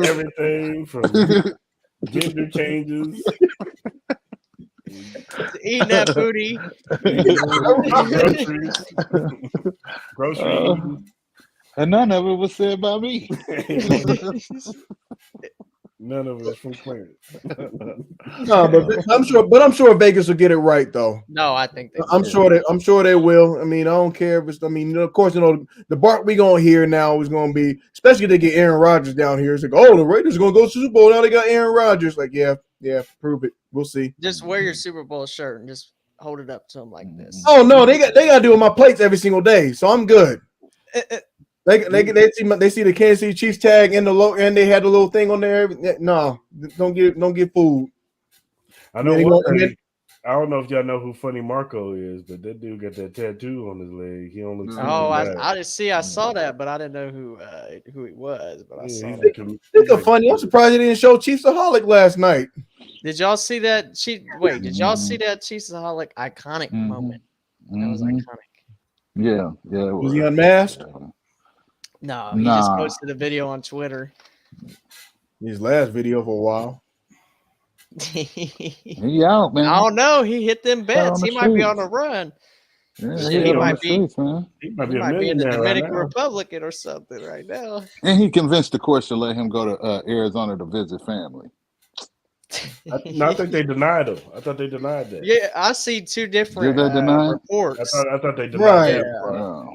Yeah, everything from gender changes, Eating that booty. grocery eating. And none of it was said by me. None of us from Clarence. No, but I'm sure Vegas will get it right though. No, I think they I'm will. sure they will. I mean, I don't care if it's. I mean, of course, the bark we gonna hear now is gonna be, especially if they get Aaron Rodgers down here. It's like, oh, the Raiders are gonna go to Super Bowl now. They got Aaron Rodgers. Like, yeah, prove it. We'll see. Just wear your Super Bowl shirt and just hold it up to them like this. Oh no, they got to do it on my plates every single day, so I'm good. They see the Kansas City Chiefs tag and they had the little thing on there. No, don't get fooled. I know one thing. I don't know if y'all know who Funny Marco is, but that dude got that tattoo on his leg. He don't look. I just see. I saw that, but I didn't know who he was. But I saw that. It's funny. I'm surprised they didn't show Chiefsaholic last night. Did y'all see that? Did y'all see that Chiefsaholic iconic moment? That was iconic. Yeah. Was he unmasked? No, he just posted a video on Twitter. His last video for a while. He out, man. I don't know. He hit them bets. He might be on a run. Yeah, he might be. He might be in the Dominican Republic or something right now. And he convinced the courts to let him go to Arizona to visit family. I think they denied him. I thought they denied that. Yeah, I see two different reports. I thought they denied that. Yeah.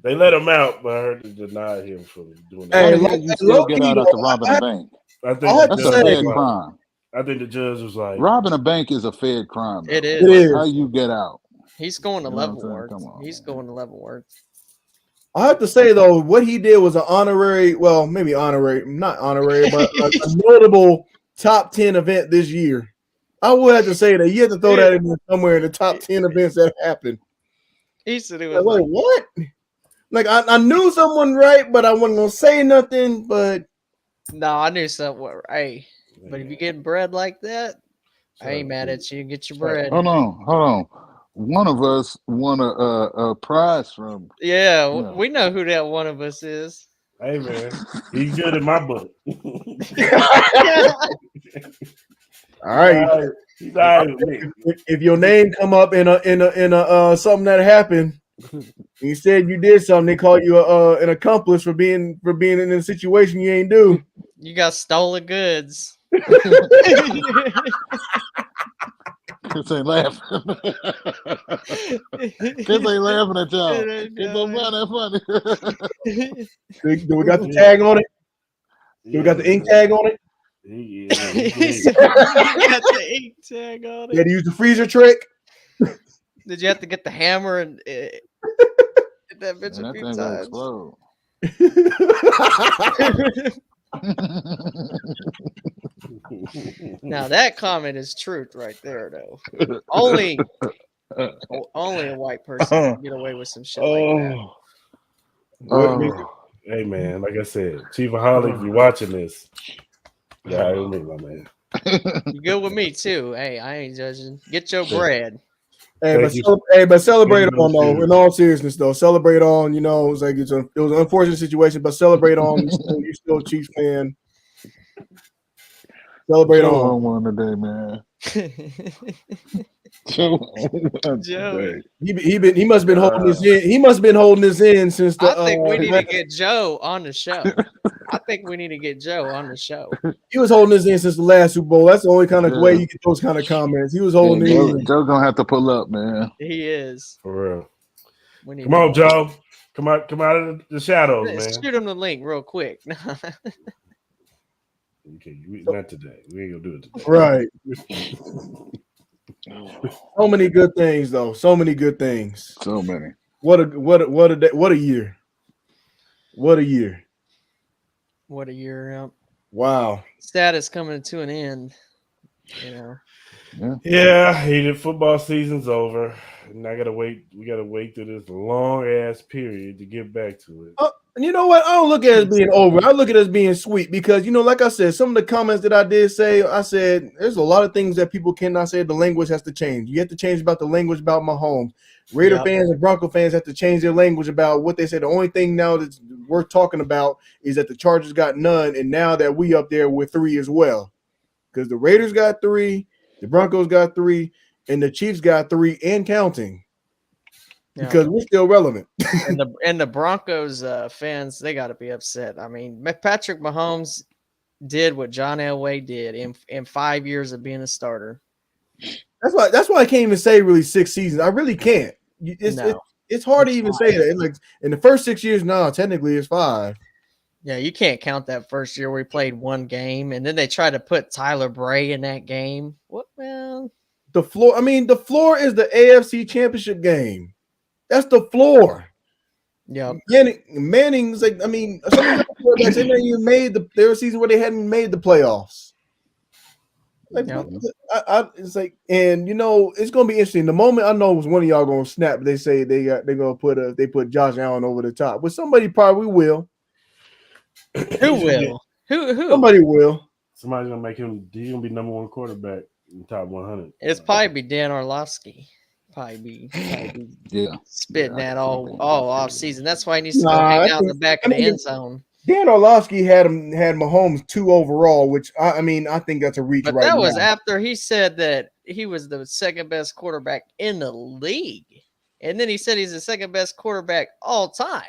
They let him out, but I heard they denied him for doing that. Hey, you still get out after robbing a bank. I think that's a fed crime. I think the judge was like, robbing a bank is a fed crime. It is. How you get out? He's going to Leavenworth. He's going to Leavenworth. I have to say though, what he did was an honorary, well, maybe honorary, not honorary, but a notable top 10 event this year. I would have to say that you have to throw that in somewhere in the top 10 events that happened. He said it was like what? Like I knew someone right, but I wasn't gonna say nothing. But no, I knew someone. Hey, but if you get bread like that, I ain't mad at you. Get your bread. Hold on. One of us won a prize from. Yeah, we know who that one of us is. Hey man, he's good in my book. All right. He's all right with me. If your name come up in a something that happened, you said you did something, they call you an accomplice for being in a situation you ain't do. You got stolen goods. Kids ain't laughing. Kids ain't laughing at y'all. Kids don't find that funny. Do we got the tag on it? Do we got the ink tag on it? Yeah. Got the ink tag on it. You had to use the freezer trick. Did you have to get the hammer and hit that bitch a few times? Explode. Now that comment is truth right there, though. Only a white person can get away with some shit like that. Hey man, like I said, Chiefaholic, if you're watching this, yeah, I don't know, my man. You good with me too. Hey, I ain't judging. Get your bread. But celebrate on though. In all seriousness, though, celebrate on. You know, it was it was an unfortunate situation, but celebrate on. You're still a Chiefs fan. Celebrate on one today, man. Joe. He must have been holding this in. He must have been holding this in since the. I think we need to get Joe on the show. He was holding this in since the last Super Bowl. That's the only kind of way you get those kind of comments. He was holding it in. Joe gonna have to pull up, man. He is for real. Come on, Joe. Come out of the shadows, man. Shoot him the link real quick. Okay, not today. We ain't gonna do it today. Right. So many good things, though. So many good things. So many. What a day, what a year. What a year. What a year. Wow. Status coming to an end. Yeah, the football season's over. And I gotta wait. We gotta wait through this long ass period to get back to it. And you know what? I don't look at it as being over. I look at it as being sweet because, like I said, some of the comments that I did say, I said there's a lot of things that people cannot say. The language has to change. You have to change about the language about Mahomes. Raider fans and Bronco fans have to change their language about what they say. The only thing now that's worth talking about is that the Chargers got none, and now that we up there with 3 as well. Because the Raiders got 3, the Broncos got 3, and the Chiefs got 3 and counting. Because we're still relevant. and the Broncos fans, they got to be upset. I mean, Patrick Mahomes did what John Elway did in 5 years of being a starter. That's why I can't even say really 6 seasons. I really can't. It's hard to even say that. Like in the first 6 years, no, technically it's 5. Yeah, you can't count that first year where he played 1 game, and then they tried to put Tyler Bray in that game. What, man? The floor is the AFC Championship game. That's the floor. Yeah. Manning's like, some of the quarterbacks, they never even made there were seasons where they hadn't made the playoffs. It's like, and it's gonna be interesting. The moment I know was one of y'all gonna snap, they say they're gonna put Josh Allen over the top. But somebody probably will. Who will? Who? Somebody will. Somebody's gonna make him. He's gonna be number 1 quarterback in the top 100. It's probably be Dan Orlovsky. Probably be spitting that all off season. That's why he needs to go hang out in the back of the end zone. Dan Orlovsky had Mahomes 2 overall, which I think that's a reach. But that was after he said that he was the second best quarterback in the league, and then he said he's the second best quarterback all time.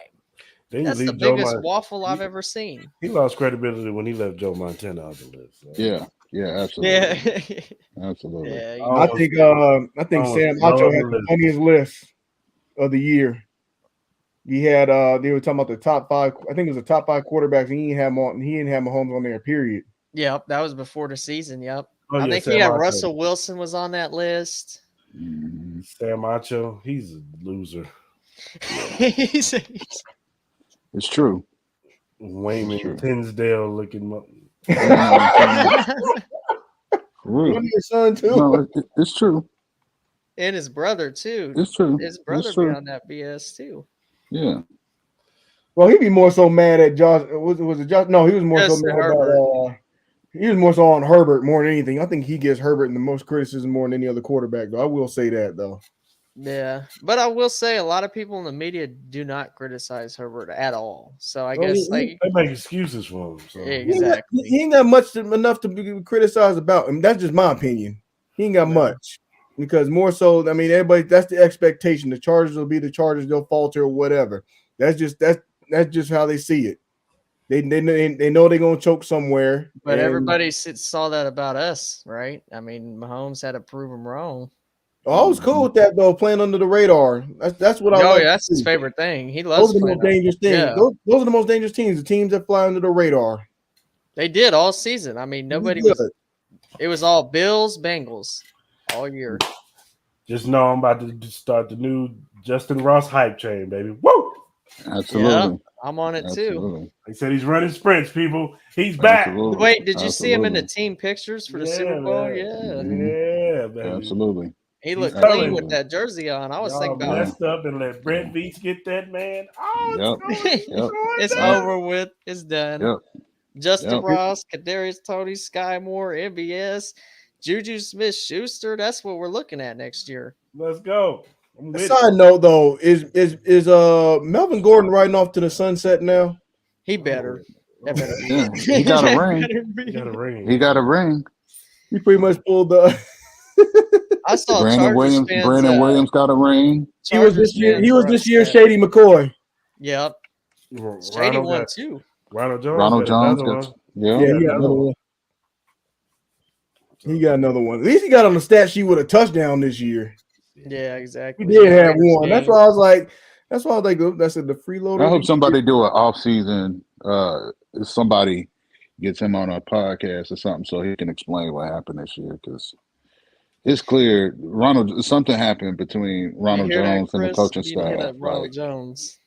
That's the biggest waffle I've ever seen. He lost credibility when he left Joe Montana off the list. So. Yeah, absolutely. Yeah, absolutely. Yeah, I think Sam Acho had the funniest list of the year. He had they were talking about the top 5. I think it was the top 5 quarterbacks. And he didn't have Mahomes on there. Period. Yep, that was before the season. Yep, I think Sam Acho. Russell Wilson was on that list. Sam Acho, he's a loser. It's true. Wayman Tinsdale looking up. Your son too. No, it's true. And his brother too. It's true. His brother be on that BS too. Yeah. Well, he'd be more so mad at Josh. Was it Josh? No, he was more so mad about. He was more so on Herbert more than anything. I think he gives Herbert the most criticism more than any other quarterback, though. I will say that, though. Yeah, but I will say a lot of people in the media do not criticize Herbert at all. So I guess they make excuses for him. So. Exactly. He ain't got enough to be criticized about. I mean, that's just my opinion. He ain't got much because more so. I mean, everybody. That's the expectation. The Chargers will be the Chargers. They'll falter or whatever. That's just how they see it. They know they're gonna choke somewhere. But everybody saw that about us, right? I mean, Mahomes had to prove him wrong. I was cool with that though, playing under the radar. That's what I like. That's his favorite thing. He loves. Those are the most dangerous teams. Yeah. Those are the most dangerous teams. The teams that fly under the radar. They did all season. I mean, nobody was. It was all Bills, Bengals, all year. Just know I'm about to start the new Justin Ross hype train, baby. Woo! Absolutely. Yeah, I'm on it too. They said he's running sprints, people. He's back. Absolutely. Wait, did you see him in the team pictures for the Super Bowl? Man. Yeah, baby. Absolutely. He looked clean with that jersey on. I was thinking about messed up and let Brent Veach get that man. It's over with. It's done. Yep. Justin Ross, Kadarius Toney, Sky Moore, MBS, Juju Smith-Schuster. That's what we're looking at next year. Let's go. Side note though, is Melvin Gordon riding off to the sunset now? He better. He got a ring. He got a ring. He pretty much pulled the. I saw Brandon Williams got a ring. He was this year Shady McCoy. Yep. Shady won too. Ronald Jones. He got another one. At least he got on the stat sheet with a touchdown this year. Yeah, exactly. He did have one. That's why I was like, That's why that's the freeloader. I hope somebody do an off season. Somebody gets him on a podcast or something so he can explain what happened this year because it's clear something happened between Ronald Jones and the coaching staff. Ronald Jones.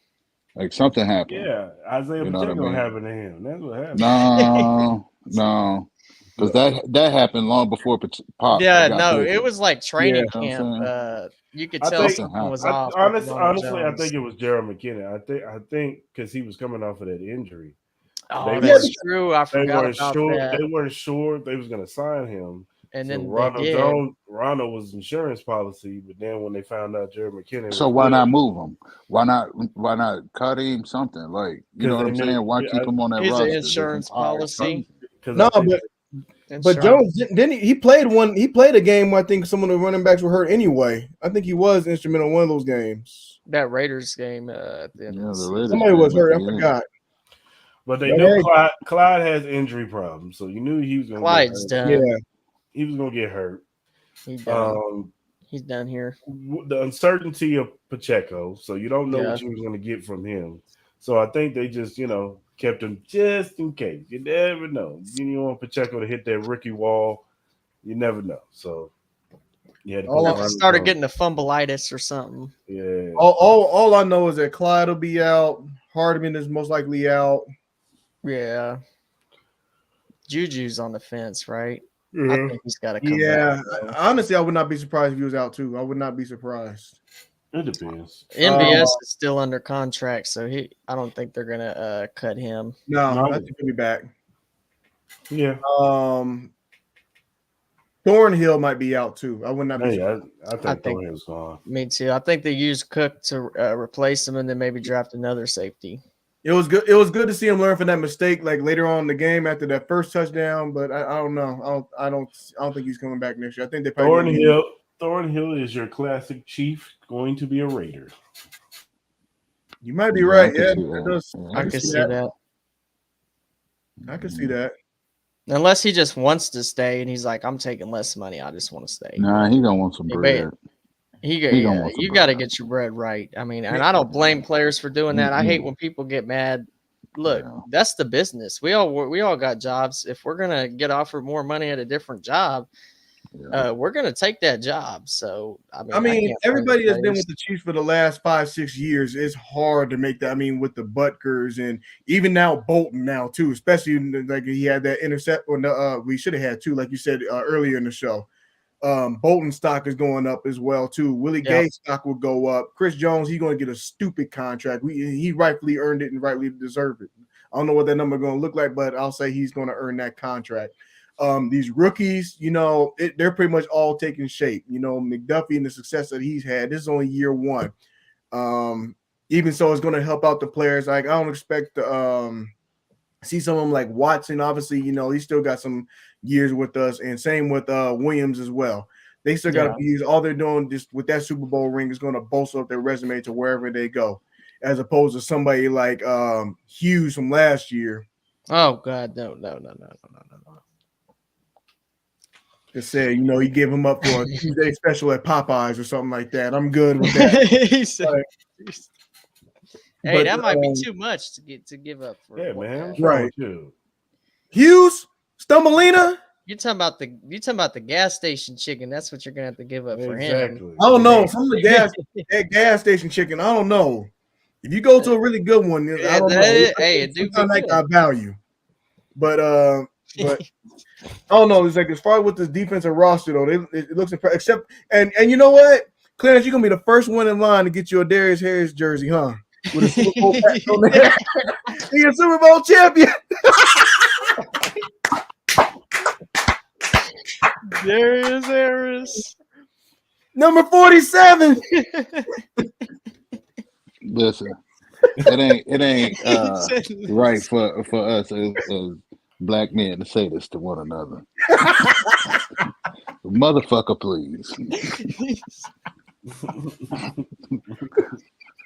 Like something happened. Yeah, Isaiah Pacheco happened to him. That's what happened. No. Because that happened long before Pop. Yeah, no, it was like training camp. You could tell something was off. Honestly, I think it was Gerald McKinnon. I think because he was coming off of that injury. Oh, that's true. I forgot about that. They weren't sure if they was going to sign him. And then Ronald was insurance policy, but then when they found out Gerald McKinnon, so why not move him? Why not cut him something? Like you know what I'm saying? Why keep him on that roster? His insurance policy. No, but Jones didn't he played one? He played a game where I think some of the running backs were hurt anyway. I think he was instrumental in one of those games. That Raiders game at the end of the season. Somebody was hurt. I forgot. But they knew Clyde has injury problems, so you knew he was going to Clyde's done. Yeah. He was going to get hurt. He's done here. The uncertainty of Pacheco, so you don't know what you was going to get from him. So I think they just, kept him just in case. You never know. You don't want Pacheco to hit that rookie wall. You never know. So started getting a fumbleitis or something. Yeah. All I know is that Clyde will be out. Hardman is most likely out. Yeah. Juju's on the fence, right? Mm-hmm. I think he's got to come back. Yeah. Honestly, I would not be surprised if he was out too. I would not be surprised. It depends. MBS is still under contract, so I don't think they're gonna cut him. No, I think he'll be back. Yeah. Thornhill might be out too. I would not be surprised. I think Thornhill's gone. Me too. I think they used Cook to replace him and then maybe draft another safety. It was good. It was good to see him learn from that mistake, like later on in the game after that first touchdown. But I don't know. I don't think he's coming back next year. I think they probably Thornhill is your classic Chief, going to be a Raider. You might be right. I can see that. I can see that. Unless he just wants to stay and he's like, I'm taking less money. I just want to stay. Nah, he gonna want some bread. You got to get your bread right. I mean, and I don't blame players for doing that. I hate when people get mad. Look, that's the business. We all got jobs. If we're gonna get offered more money at a different job, we're gonna take that job. So I mean everybody that's been with the Chiefs for the last 5-6 years, it's hard to make that. I mean, with the Butkers and even now Bolton now too, especially like he had that intercept. We should have had two, like you said earlier in the show. Bolton stock is going up as well too. Willie Gay stock will go up. Chris Jones, he's going to get a stupid contract. He rightfully earned it and rightly deserved it. I don't know what that number is going to look like, but I'll say he's going to earn that contract. These rookies, they're pretty much all taking shape. McDuffie and the success that he's had. This is only year one. Even so, it's going to help out the players. Like I don't expect to see some of them like Watson. Obviously, he's still got some years with us, and same with Williams as well. They still got to be used. All they're doing just with that Super Bowl ring is going to bolster up their resume to wherever they go, as opposed to somebody like Hughes from last year. Oh God, no. Just said, he gave him up for a Tuesday special at Popeyes or something like that. I'm good with that. That might be too much to give up for. Yeah, man. Right. Hughes, Stumbleina. You're talking about the gas station chicken. That's what you're gonna have to give up for him. I don't know. From that gas station chicken, I don't know. If you go to a really good one, I don't know. Sometimes I got value, but I don't know. It's like as far as with this defensive roster though, it looks impressive. Except and you know what, Clarence, you're gonna be the first one in line to get your Darius Harris jersey, huh? With a Super Bowl patch on there. You're a Super Bowl champion. Darius Harris, number 47. Listen, it ain't right for us as black men to say this to one another. Motherfucker, please.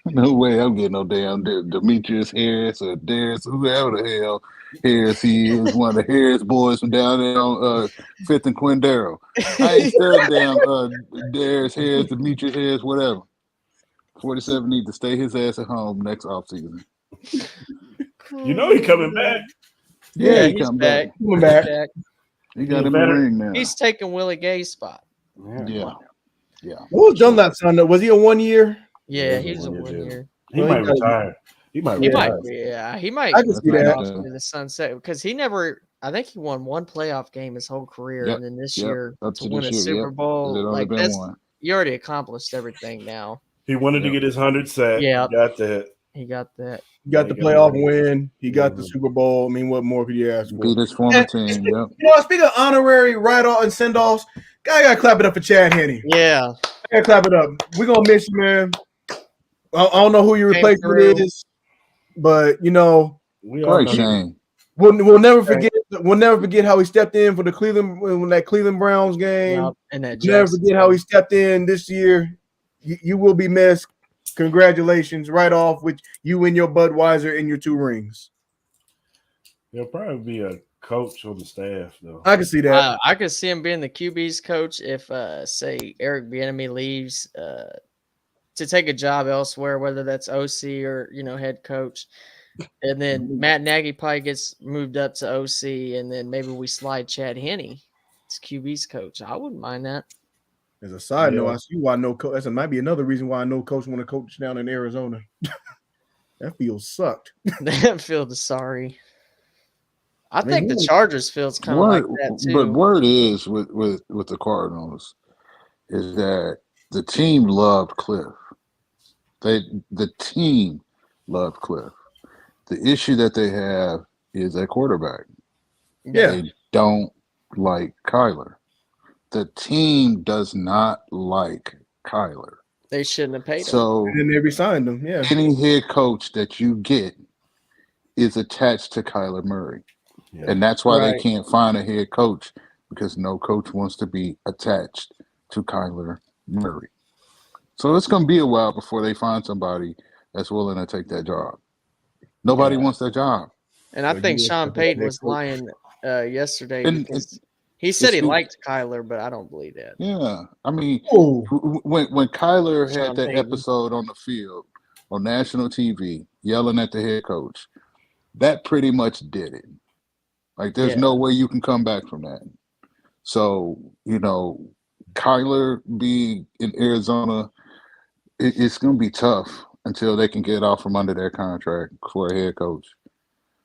No way I'm getting no damn Demetrius Harris or Darius, whoever the hell Harris he is, one of the Harris boys from down there on 5th and Quindaro. I ain't studying damn Darius Harris, Demetrius Harris, whatever. 47 need to stay his ass at home next offseason. You know he coming back. Yeah, he he's come back. back. Coming back. Back. He got a him a veteran. ring now. He's taking Willie Gay's spot. Yeah. Yeah. What was Dunlap signed up? Was he a 1 year? Yeah, Yeah, he's a one-year 1 deal. year. He Well, he might gotta- retire. He might He retire. might be, yeah. He might I can see ride that. off into the sunset because he never. I think he won one playoff game his whole career, Yep, and then this yep, year up to to win this a year, Super yep. Bowl, There's only like been that's one. you already accomplished everything now. He wanted to Yep. get his 100 sack. Yep. He got that. He got that. He got the He got playoff the- win. He got the Mhm. Super Bowl. I mean, what more could you ask for? Beat his former team. Yep. You know, speaking of honorary write-off and send-offs, guy got to clap it up for Chad Henne. Yeah, Gotta clap it up. We're gonna miss you, man. I don't know who your Came replacement through. is, but you know, We all Great know he- shame. we'll never forget. We'll never forget how he stepped in for the Cleveland when that Cleveland Browns game. yep. And that Never Jackson forget how he game. stepped in this year. You will be missed. Congratulations, right off with you and your Budweiser and your 2 rings. There'll probably be a coach on the staff though. I can see that. I could see him being the QB's coach if, say, Eric Bieniemy leaves to take a job elsewhere, whether that's OC or head coach, and then Matt Nagy probably gets moved up to OC, and then maybe we slide Chad Henne as QB's coach. I wouldn't mind that. As a side note, Yeah. I see why no coach. That might be another reason why no coach want to coach down in Arizona. That feels sucked. That field is sorry. I mean, think the he- Chargers field's kind of like that too. But word is with the Cardinals is that the team loved Cliff. The team loved Cliff. The issue that they have is at quarterback. Yeah. They don't like Kyler. The team does not like Kyler. They shouldn't have paid him. So And then they resigned him. Yeah. any head coach that you get is attached to Kyler Murray. Yeah. And that's why they Right. can't find a head coach because no coach wants to be attached to Kyler Murray. So it's going to be a while before they find somebody that's willing to take that job. Nobody wants that job. And I Well, think you Sean have to Payton have was that coach. lying yesterday And because he said he it's- liked Kyler, but I don't believe that. Yeah. I mean, Oh, when Kyler Sean had that Payton. episode on the field on national TV yelling at the head coach, that pretty much did it. Like, there's Yeah. no way you can come back from that. So, Kyler being in Arizona, it's going to be tough until they can get off from under their contract for a head coach.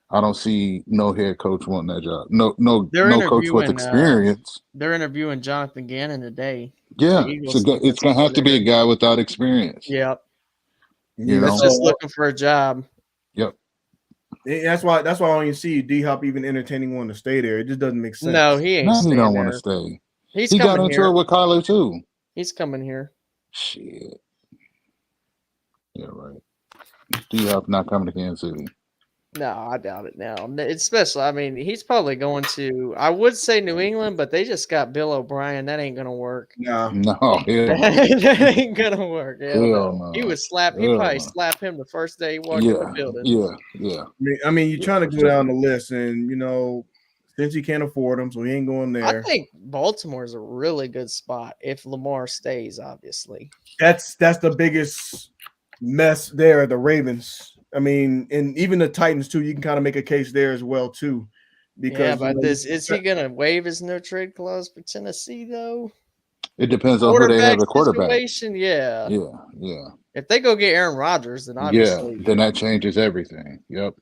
I don't see no head coach wanting that job. No They're coach with interviewing, experience. They're interviewing Jonathan Gannon today. Yeah, the Eagles it's going to have to be a guy without experience. Yep. You yeah, know? That's just looking for a job. Yep. that's why I don't even see D Hop even entertaining wanting to stay there. It just doesn't make sense. No, he ain't Now he staying don't there. want to stay. He's He got coming into here. it with Kyler too. He's coming here. Shit. Yeah, right. D-Hop not coming to Kansas City. No, I doubt it now. Especially, I mean, he's probably going to, I would say New England, but they just got Bill O'Brien. That ain't going to work. No. No, hell no. That ain't going to work. Hell Hell no. no. He would slap, he'd Hell probably no. slap him the first day he walked in the building. Yeah. I mean, you're trying to go down the list, and since he can't afford them, so he ain't going I there. think Baltimore is a really good spot if Lamar stays, obviously. That's the biggest mess there. The Ravens. I mean, and even the Titans too. You can kind of make a case there as well too, because Yeah, but is he going to waive his no trade clause for Tennessee though? It depends on who they have at quarterback. Situation, yeah. Yeah. If they go get Aaron Rodgers, then obviously, Then that changes everything. Yep.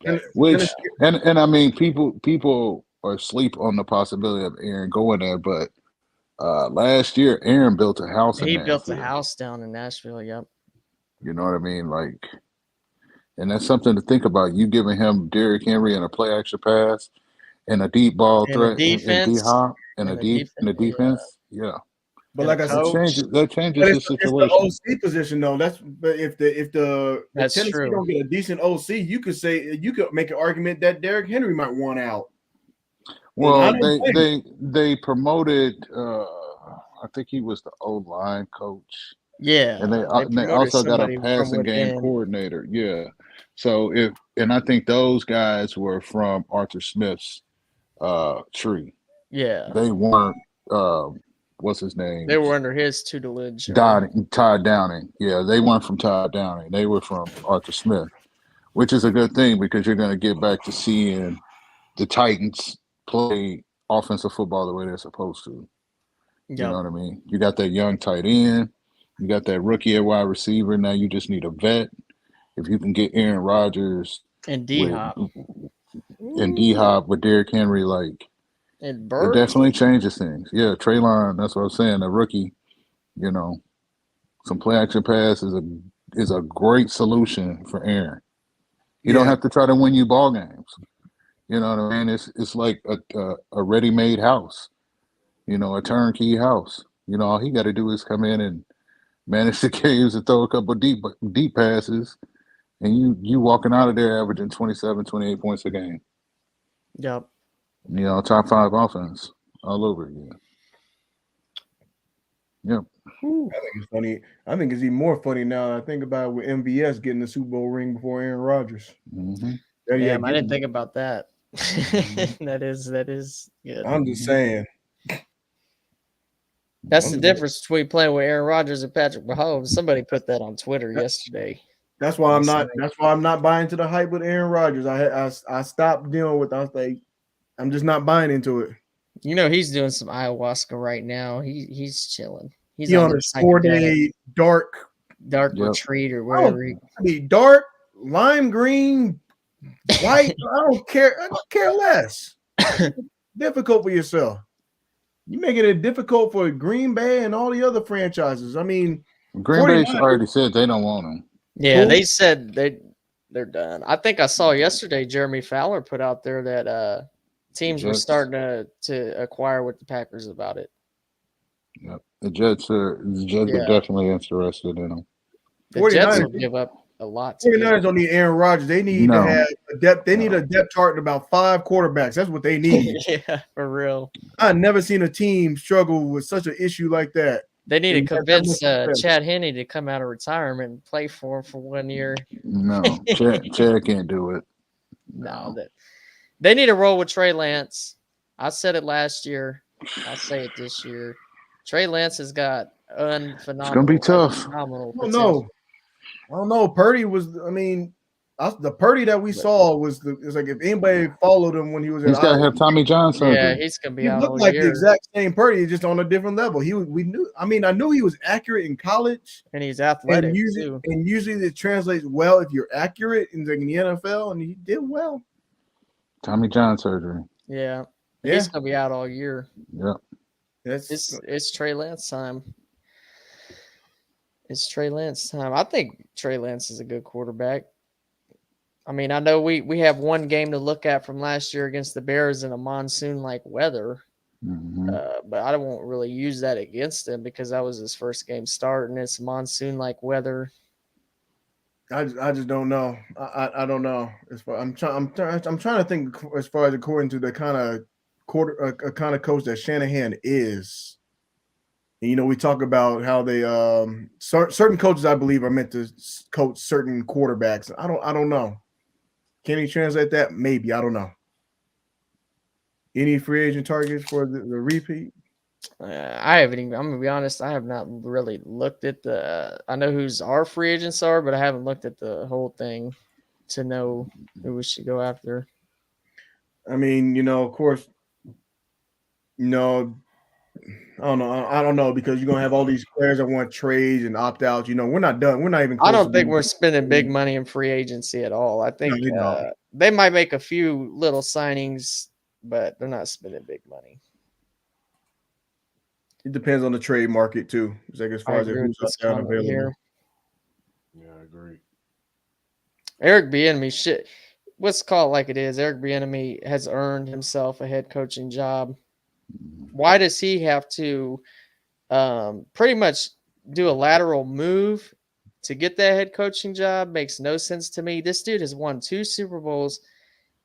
And- Which and I mean people are asleep on the possibility of Aaron going there, but last year Aaron built a house in he built a Nashville. house down in Nashville. Yep. You know what I mean? Like, and that's something to think about. You giving him Derrick Henry and a play action pass and a deep ball And a threat defense. and D-Hop and And a a deep and a defense, defense. Yeah. But And like a I said, coach. That changes but the it's the situation. OC position though. But if the That's Tennessee true. don't get a decent OC, you could make an argument that Derrick Henry might want out. I Well, don't they promoted I think he was the O-line coach. Yeah. And they promoted also got somebody a from passing game within. coordinator. Yeah. So I think those guys were from Arthur Smith's tree. Yeah. They weren't what's his name? They were under his tutelage. Todd Downing. Yeah, they weren't from Todd Downing. They were from Arthur Smith, which is a good thing because you're going to get back to seeing the Titans play offensive football the way they're supposed to. You know what I mean? You got that young tight end. You got that rookie at wide receiver. Now you just need a vet. If you can get Aaron Rodgers and D-Hop with Derrick Henry, like, and it Bird. definitely changes things. Yeah, Treylon, that's what I'm saying. A rookie, you know, some play action pass is a great solution for Aaron. You don't have to try to win you ball games. You know what I mean? It's like a ready made house. You know, a turnkey house. You know, all he got to do is come in and manage the games and throw a couple of deep passes, and you walking out of there averaging 27, 28 points a game. Yep. You know, top 5 offense all over again. Yep. I think it's funny. I think it's even more funny now. I think about it with MVS getting the Super Bowl ring before Aaron Rodgers. Mm-hmm. Damn, I didn't think about that. That is good. I'm just saying. That's the difference between playing with Aaron Rodgers and Patrick Mahomes. Somebody put that on Twitter yesterday. That's why I'm not. That's why I'm not buying into the hype with Aaron Rodgers. I stopped dealing with. I was like, I'm just not buying into it. You know, he's doing some ayahuasca right now. He's chilling. He's on a 4-day dark retreat or whatever. Dark, lime green, white. I don't care. I don't care less. Difficult for yourself. You're making it difficult for Green Bay and all the other franchises. I mean, Green Bay already said they don't want him. Yeah, they said they're done. I think I saw yesterday Jeremy Fowler put out there that teams were starting to acquire with the Packers about it. Yep. The Jets are definitely interested in him. The Jets will give up a lot. 49ers don't need Aaron Rodgers. They need to have a depth. They need a depth chart in about 5 quarterbacks. That's what they need. Yeah, for real. I've never seen a team struggle with such an issue like that. They need to convince Chad Henne to come out of retirement and play for him for 1 year. No, Chad can't do it. No, they need to roll with Trey Lance. I said it last year. I'll say it this year. Trey Lance has got phenomenal. It's gonna be tough. I don't know. Purdy was. I mean, the Purdy that we saw was like if anybody followed him when he was. He's got to have Tommy John surgery. Yeah, he's gonna be out. He looked like the exact same Purdy, just on a different level. We knew. I mean, I knew he was accurate in college, and he's athletic too. And usually it translates well if you're accurate in the NFL, and he did well. Tommy John surgery. Yeah. He's gonna be out all year. Yeah. It's Trey Lance time. It's Trey Lance time. I think Trey Lance is a good quarterback. I mean, I know we have one game to look at from last year against the Bears in a monsoon-like weather, but I won't really use that against him because that was his first game start, and it's monsoon-like weather. I just don't know. I don't know. I'm trying to think as far as according to the kind of coach that Shanahan is. And, you know, we talk about how they certain coaches I believe are meant to coach certain quarterbacks. I don't know. Can he translate that? Maybe. I don't know. Any free agent targets for the repeat? I haven't even. I'm gonna be honest. I have not really looked at I know who's our free agents are, but I haven't looked at the whole thing to know who we should go after. I mean, you know, of course, you know, I don't know because you're gonna have all these players that want trades and opt out. You know, we're not done. We're not even. I don't think we're spending big money in free agency at all. I think they might make a few little signings, but they're not spending big money. It depends on the trade market too. It's like as far as who's available here. Yeah, I agree. Eric Bieniemy let's call it like it is. Eric Bieniemy has earned himself a head coaching job. Why does he have to pretty much do a lateral move to get that head coaching job? Makes no sense to me. This dude has won 2 Super Bowls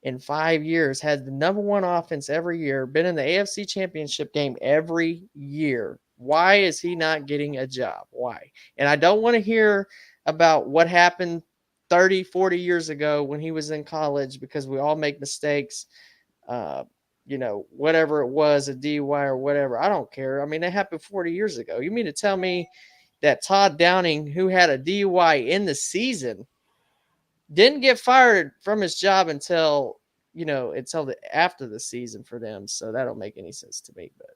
in 5 years, had the #1 offense every year, been in the AFC Championship game every year. Why is he not getting a job? Why? And I don't want to hear about what happened 30, 40 years ago when he was in college because we all make mistakes. whatever it was, a DUI or whatever. I don't care. I mean, it happened 40 years ago. You mean to tell me that Todd Downing, who had a DUI in the season, didn't get fired from his job until after the season for them? So that don't make any sense to me. But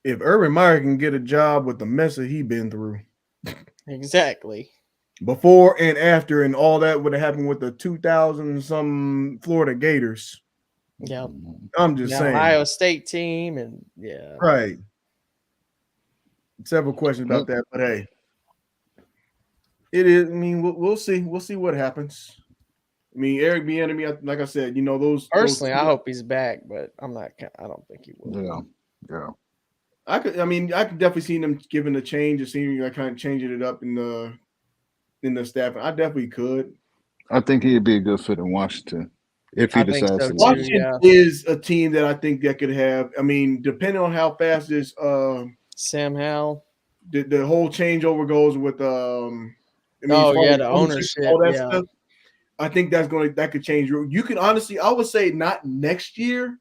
if Urban Meyer can get a job with the mess that he been through, exactly, before and after, and all that would have happened with the 2000 some Florida Gators. yeah, I'm just saying, Ohio State team, and yeah, right. Several questions about that, but hey, it is. I mean, we'll see. We'll see what happens. I mean, Eric Bieniemy, like I said, those. Personally, I hope he's back, but I'm not. I don't think he will. Yeah. I could definitely see them giving a change, of scenery, like kind of changing it up in the staff. I definitely could. I think he'd be a good fit in Washington if he decides so to. too, Washington is a team that I think that could have. I mean, depending on how fast this Sam Howell, the whole changeover goes with the ownership, all that stuff. I think that could change. You can honestly, I would say not next year,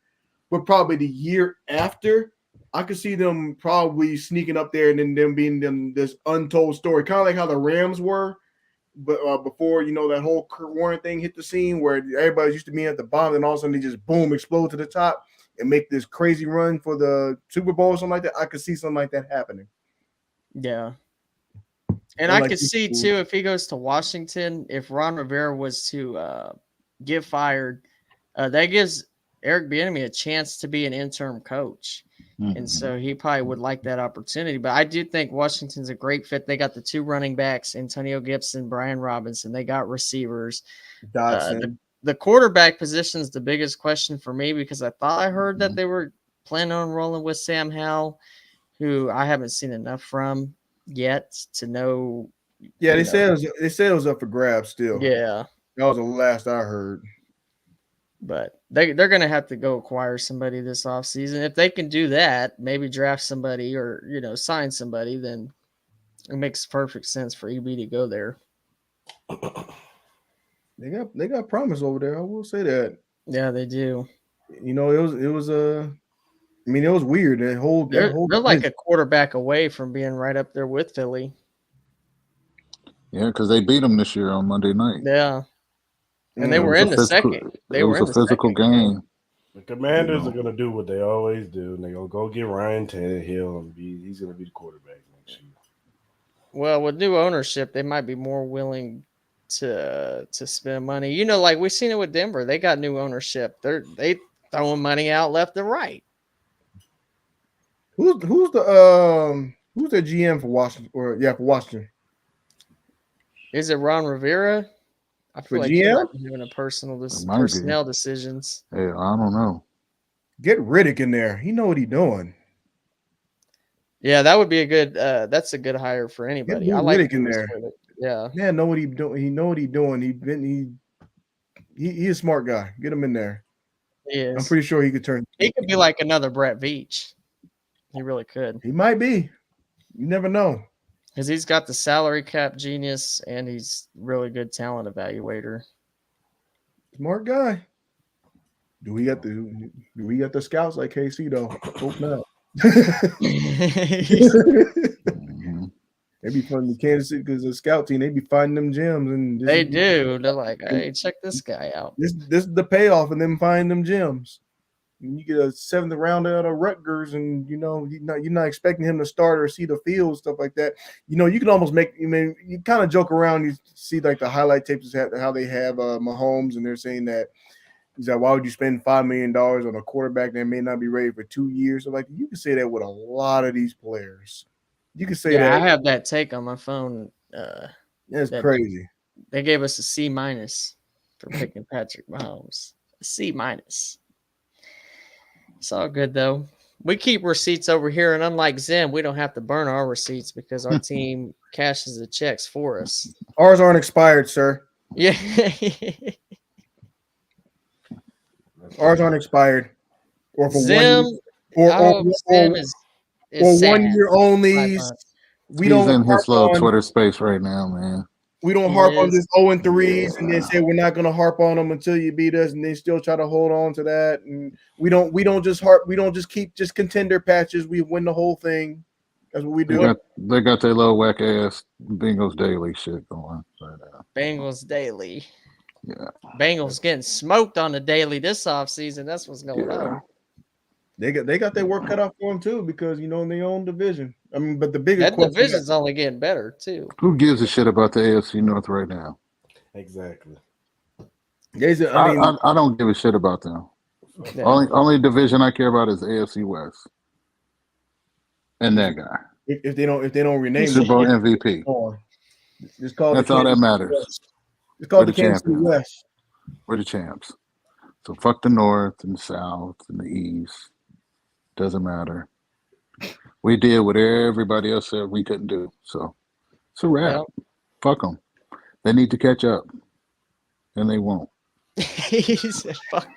but probably the year after. I could see them probably sneaking up there and then them being this untold story, kind of like how the Rams were, but before that whole Kurt Warner thing hit the scene, where everybody used to be at the bottom and all of a sudden they just boom explode to the top and make this crazy run for the Super Bowl or something like that. I could see something like that happening. Yeah. And I could see too, if he goes to Washington, if Ron Rivera was to get fired, that gives Eric Bieniemy a chance to be an interim coach. Mm-hmm. And so he probably would like that opportunity. But I do think Washington's a great fit. They got the 2 running backs, Antonio Gibson, Brian Robinson. They got receivers. The quarterback position is the biggest question for me, because I thought I heard that they were planning on rolling with Sam Howell, who I haven't seen enough from yet to know. Yeah, they said it was up for grabs still. Yeah. That was the last I heard. But they're going to have to go acquire somebody this offseason. If they can do that, maybe draft somebody or, sign somebody, then it makes perfect sense for EB to go there. They got promise over there. I will say that. Yeah, they do. It was weird. They're like a quarterback away from being right up there with Philly. Yeah, because they beat them this year on Monday night. Yeah. And they were in the second. It was a physical game. The Commanders are going to do what they always do, and they're going to go get Ryan Tannehill, and he's going to be the quarterback next year. Well, with new ownership, they might be more willing to spend money. Like we've seen it with Denver. They got new ownership. They throwing money out left and right. Who's the GM for Washington? For Washington. Is it Ron Rivera? I feel like he might be doing a personnel decisions. Yeah, I don't know. Get Riddick in there. He know what he's doing. Yeah, that would be a good. That's a good hire for anybody. I like Riddick in there. Yeah, know what he's doing. He know what he's doing. He's a smart guy. Get him in there. He is. I'm pretty sure he could turn. He could be like another Brett Veach. He really could. He might be. You never know. Because he's got the salary cap genius and he's really good talent evaluator. Smart guy. Do we got the scouts like KC though? Hope not. They be finding the Kansas City because the scout team. They be finding them gems and they do. They're like, hey, check this guy out. This is the payoff, and them finding them gems. And you get a 7th round out of Rutgers, and you're not expecting him to start or see the field, stuff like that. You can almost you kind of joke around. You see like the highlight tapes how they have Mahomes, and they're saying that he's like, why would you spend $5 million on a quarterback that may not be ready for 2 years? So like you can say that with a lot of these players. You can say that. I have that take on my phone. That's crazy. They gave us a C- for picking Patrick Mahomes. A C-. It's all good though. We keep receipts over here, and unlike Zim, we don't have to burn our receipts because our team cashes the checks for us. Ours aren't expired, sir. Yeah. Ours aren't expired. Or for Zim, Zim is 1 year only. He's in his little Twitter space right now, man. We don't He harp on is. this 0-3s and then say we're not going to harp on them until you beat us, and they still try to hold on to that. And we don't just keep just contender patches. We win the whole thing. That's what we do. They got their little whack ass Bengals daily shit going right now. Bengals daily. Yeah. Bengals getting smoked on the daily this offseason. That's what's going on. They got their work cut out for them too, because in their own division. I mean, but the biggest That division's only getting better too. Who gives a shit about the AFC North right now? Exactly. I don't give a shit about them. Yeah. Only division I care about is AFC West. And that guy. If they don't rename Super Bowl it, MVP. it's called That's all that matters. It's called We're the Kansas City champions. West. We're the champs. So fuck the North and the South and the East. Doesn't matter. We did what everybody else said we couldn't do. So it's a wrap. Fuck them. They need to catch up. And they won't. He said, fuck.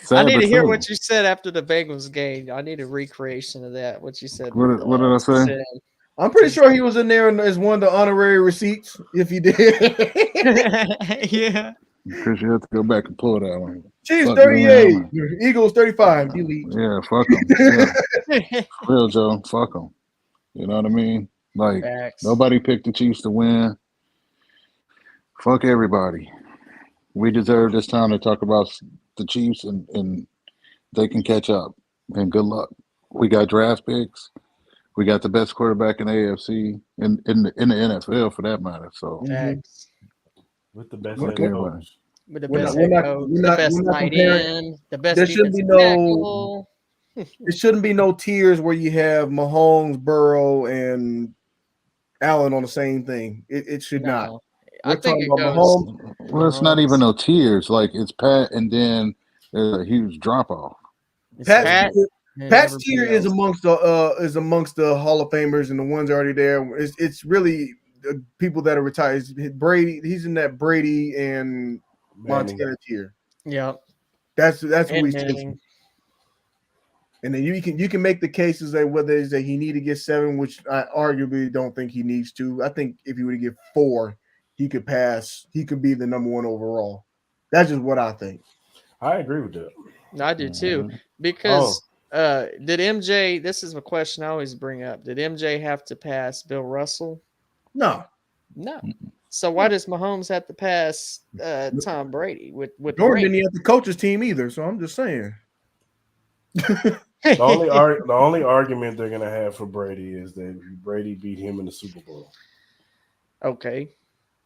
Sad, I need but to hear true. what you said after the Bengals game. I need a recreation of that. What you said. What did I say? Sam. I'm pretty sure he was in there as one of the honorary receipts, if he did. Yeah. Chris, you have to go back and pull that one. Chiefs Fuck 38, them. Eagles 35. Delete. Yeah, fuck them. Yeah. For real, Joe. Fuck them. You know what I mean? Like, Facts. nobody picked the Chiefs to win. Fuck everybody. We deserve this time to talk about the Chiefs, and they can catch up. And good luck. We got draft picks. We got the best quarterback in the AFC, in the NFL for that matter. So Facts. With the best fuck head everybody. coach. With the We're best not- head we're not- coach, we're the not- best we're not tight comparing- end, the best There shouldn't be defensive no- tackle. It shouldn't be no tiers where you have Mahomes, Burrow, and Allen on the same thing. It should not. No. We're I think talking it about goes. Mahomes. Well, it's not even no tiers. Like, it's Pat, and then there's a huge drop off. It's Pat's Pat tier- and Pat's everybody tier is else. amongst the Hall of Famers and the ones already there. It's really the people that are retired. Brady, he's in that Brady and Montana tier. Yep. That's what And he's Manning. taking. And then you can make the cases that whether it's that he need to get 7, which I arguably don't think he needs to. I think if he were to get 4, he could pass. He could be the number 1 overall. That's just what I think. I agree with that. I do too. Mm-hmm. Because did MJ, this is a question I always bring up. Did MJ have to pass Bill Russell? No, No. So why does Mahomes have to pass Tom Brady with Jordan Brady? didn't have the coaches team either. So I'm just saying. The only argument they're gonna have for Brady is that Brady beat him in the Super Bowl. Okay.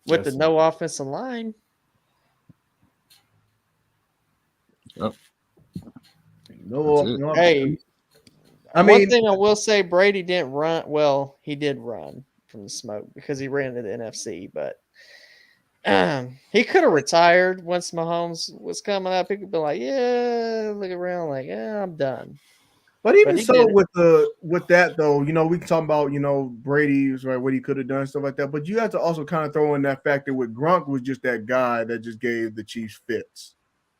With That's the no offensive line. Yep. No, That's it. no. Hey, I one mean, thing I will say, Brady didn't run. Well, he did run from the smoke because he ran to the NFC, but he could have retired once Mahomes was coming up. He could be like, yeah, look around like, yeah, I'm done. but even but he so, did it. with that though, we can talk about Brady's right, what he could have done, stuff like that. But you have to also kind of throw in that factor with Gronk was just that guy that just gave the Chiefs fits.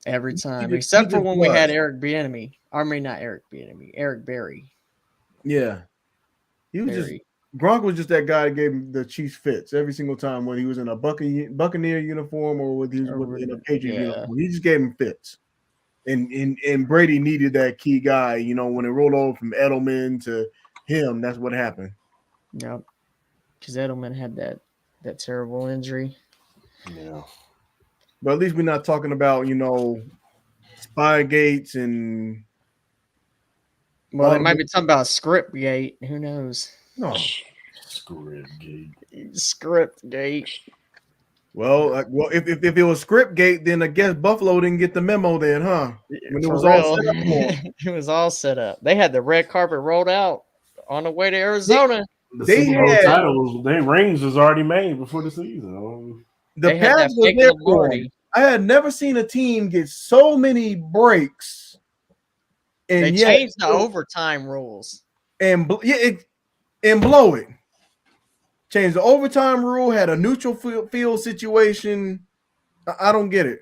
Every time, just- except he for just when we had was. Eric Bieniemy. I mean, not Eric Bieniemy, Eric Berry. Yeah, he was just Berry. Gronk was just that guy that gave him the Chiefs fits every single time, whether he was in a Buccaneer uniform or whether he was in a Patriot Yeah. uniform. He just gave him fits. And Brady needed that key guy. When it rolled over from Edelman to him, that's what happened. Yep. Because Edelman had that terrible injury. Yeah. But at least we're not talking about Spygates and Well, they might be talking about script gate. Who knows? no. Script gate. Script gate. Well, if it was Scriptgate, then I guess Buffalo didn't get the memo then, huh? When it For was all real. set up for 'em. It was all set up. They had the red carpet rolled out on the way to Arizona. The They Super Bowl had- titles, their rings was already made before the season. The They had pass that was fake there for 'em. Lombardi. I had never seen a team get so many breaks, and They yet changed the overtime rules. and blow it. Changed the overtime rule. Had a neutral field situation. I don't get it.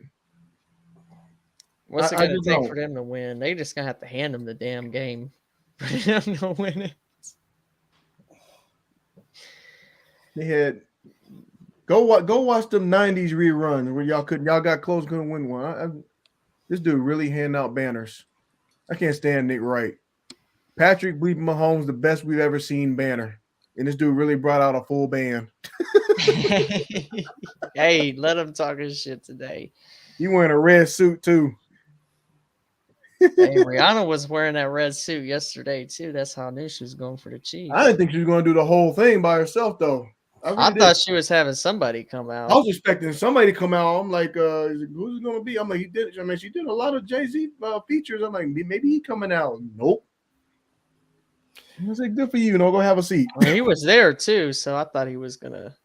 What's it I going to just take don't. for them to win? They just going to have to hand them the damn game. For them to win it. They had Go watch them '90s reruns where y'all got close, couldn't win one. This dude really handing out banners. I can't stand Nick Wright. Patrick Bleep Mahomes, the best we've ever seen banner, and this dude really brought out a full band. Hey, let him talk his shit today. He wearing a red suit too. Hey, Rihanna was wearing that red suit yesterday too. That's how I knew she was going for the Chiefs. I didn't think she was going to do the whole thing by herself though. I thought she was having somebody come out. I was expecting somebody to come out. I'm like, who's it going to be? I'm like, he did. I mean, she did a lot of Jay-Z features. I'm like, maybe he coming out. Nope. I was like, good for you. Go have a seat. Well, he was there too, so I thought he was gonna.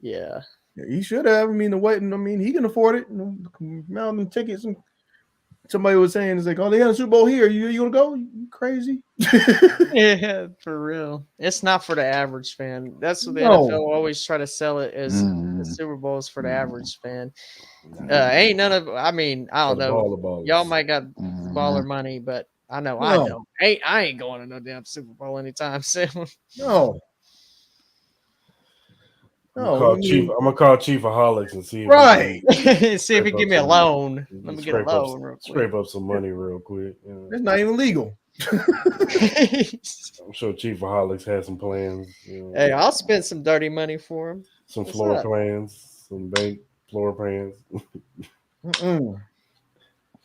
Yeah, he should have. I mean, he can afford it. Mountain tickets. And somebody was saying, it's like, oh, they had a Super Bowl here. You gonna go? You crazy? yeah, for real. It's not for the average fan. That's what the NFL always try to sell it as. The Super Bowl is for the average fan. Ain't none of. I mean, I don't know. Y'all might got baller money, but I know I don't. I ain't going to no damn Super Bowl anytime soon. No. I'm gonna call Chiefaholics and see if see if he give me a loan. Let me get a loan real quick. Scrape up some money real quick. It's not even legal. I'm sure Chiefaholics has some plans. Hey, I'll spend some dirty money for him. Some floor plans, some bank floor plans.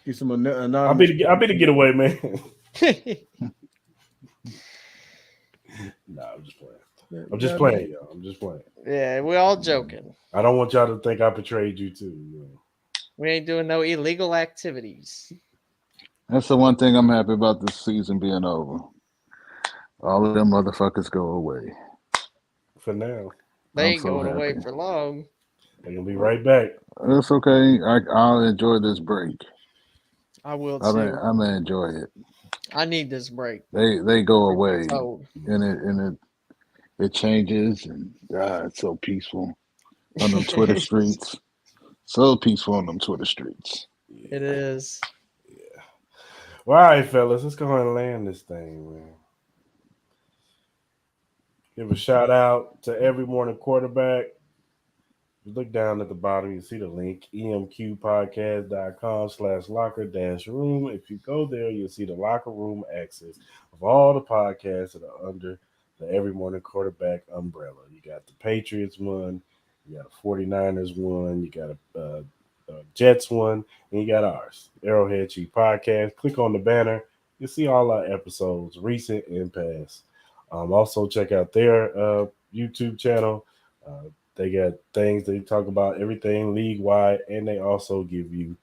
Get some I'll be the getaway man. Nah, I'm just playing. I'm just playing, y'all. I'm just playing. Yeah, we're all joking. I don't want y'all to think I betrayed you too. We ain't doing no illegal activities. That's the one thing I'm happy about this season being over. All of them motherfuckers go away. For now. They ain't going away for long. They're going to be right back. It's okay. I'll enjoy this break. I will too. I'm going to enjoy it. I need this break. They go away. And it changes, and God, it's so peaceful on them Twitter streets. So peaceful on them Twitter streets. It is. Yeah. Well, all right, fellas, let's go ahead and land this thing, man. Give a shout out to Every Morning Quarterback. Look down at the bottom, you see the link, emqpodcast.com/locker-room. If you go there, you'll see the locker room access of all the podcasts that are under the Every Morning Quarterback umbrella. You got the Patriots one, you got a 49ers one, you got a Jets one, and you got ours, Arrowhead Chief Podcast. Click on the banner. You'll see all our episodes, recent and past. Also, check out their YouTube channel. They got things they talk about everything league-wide, and they also give you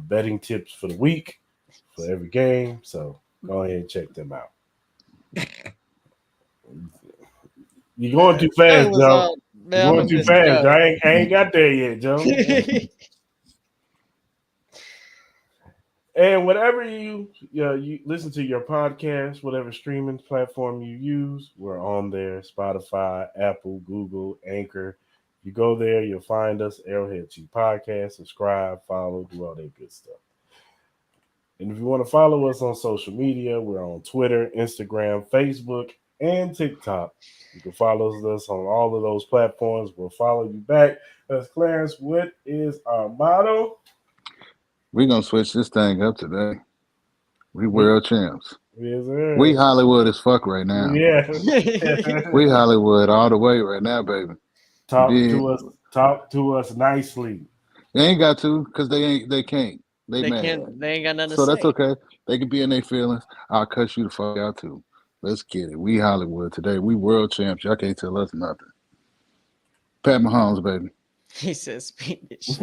betting tips for the week for every game. So go ahead and check them out. You're going too fast, Joe. You're going too fast. I ain't got there yet, Joe. And whatever you listen to your podcast, whatever streaming platform you use, we're on there. Spotify, Apple, Google, Anchor. You go there, you'll find us, Arrowhead Chief Podcast. Subscribe, follow, do all that good stuff. And if you want to follow us on social media, we're on Twitter, Instagram, Facebook, and TikTok. You can follow us on all of those platforms. We'll follow you back. Clarence, what is our motto? We're going to switch this thing up today. We world champs. Yes, sir. We Hollywood as fuck right now. Yeah. We Hollywood all the way right now, baby. Talk to us nicely. They ain't got to, because they can't. They mad. They ain't got nothing to say. So that's okay. They can be in their feelings. I'll cuss you the fuck out too. Let's get it. We Hollywood today. We world champs. Y'all can't tell us nothing. Pat Mahomes, baby. He says, "Speak this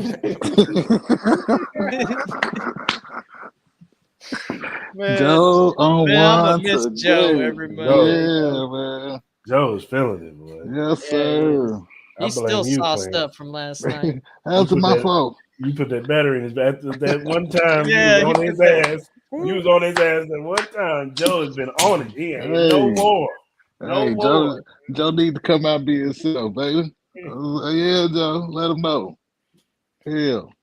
man, Joe on one miss Joe every month. Yeah, man. Joe's feeling it, boy. Yes, sir. He's still sauced up from last night. That's my fault. You put that battery in his back that one time. Yeah, you was on his ass. You was on his ass that one time. Joe has been on it. He ain't no more. No more. Joe need to come out and be himself, baby. Yeah, Joe. Let him know. Hell.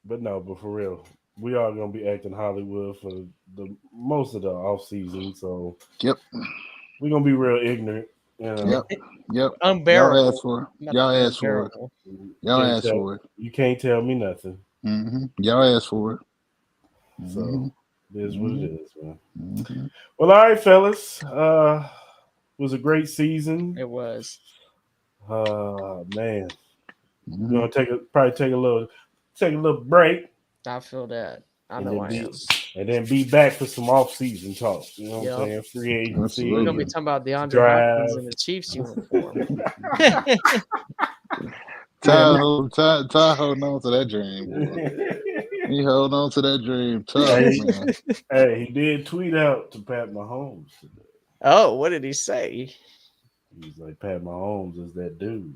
But for real, we are gonna be acting Hollywood for the most of the off season. So yep, we're gonna be real ignorant. You know, Yep. Y'all Unbearable. asked for it. Not Y'all asked for it. unbearable. Y'all asked for it. You can't tell me nothing. Y'all asked for it. So it is what it is, man. Mhm. Well, all right, fellas. It was a great season. It was. Man. Mhm. We're gonna probably take a little break. I feel that. I And know then I am. and then be back for some off-season talk. You know what I'm saying? Free agency. We're gonna be Absolutely. talking about DeAndre Drive. Hopkins in the Chiefs uniform. Ty holding on to that dream, boy. He holding on to that dream tough, man. Hey, he did tweet out to Pat Mahomes today. Oh, what did he say? He's like, Pat Mahomes is that dude.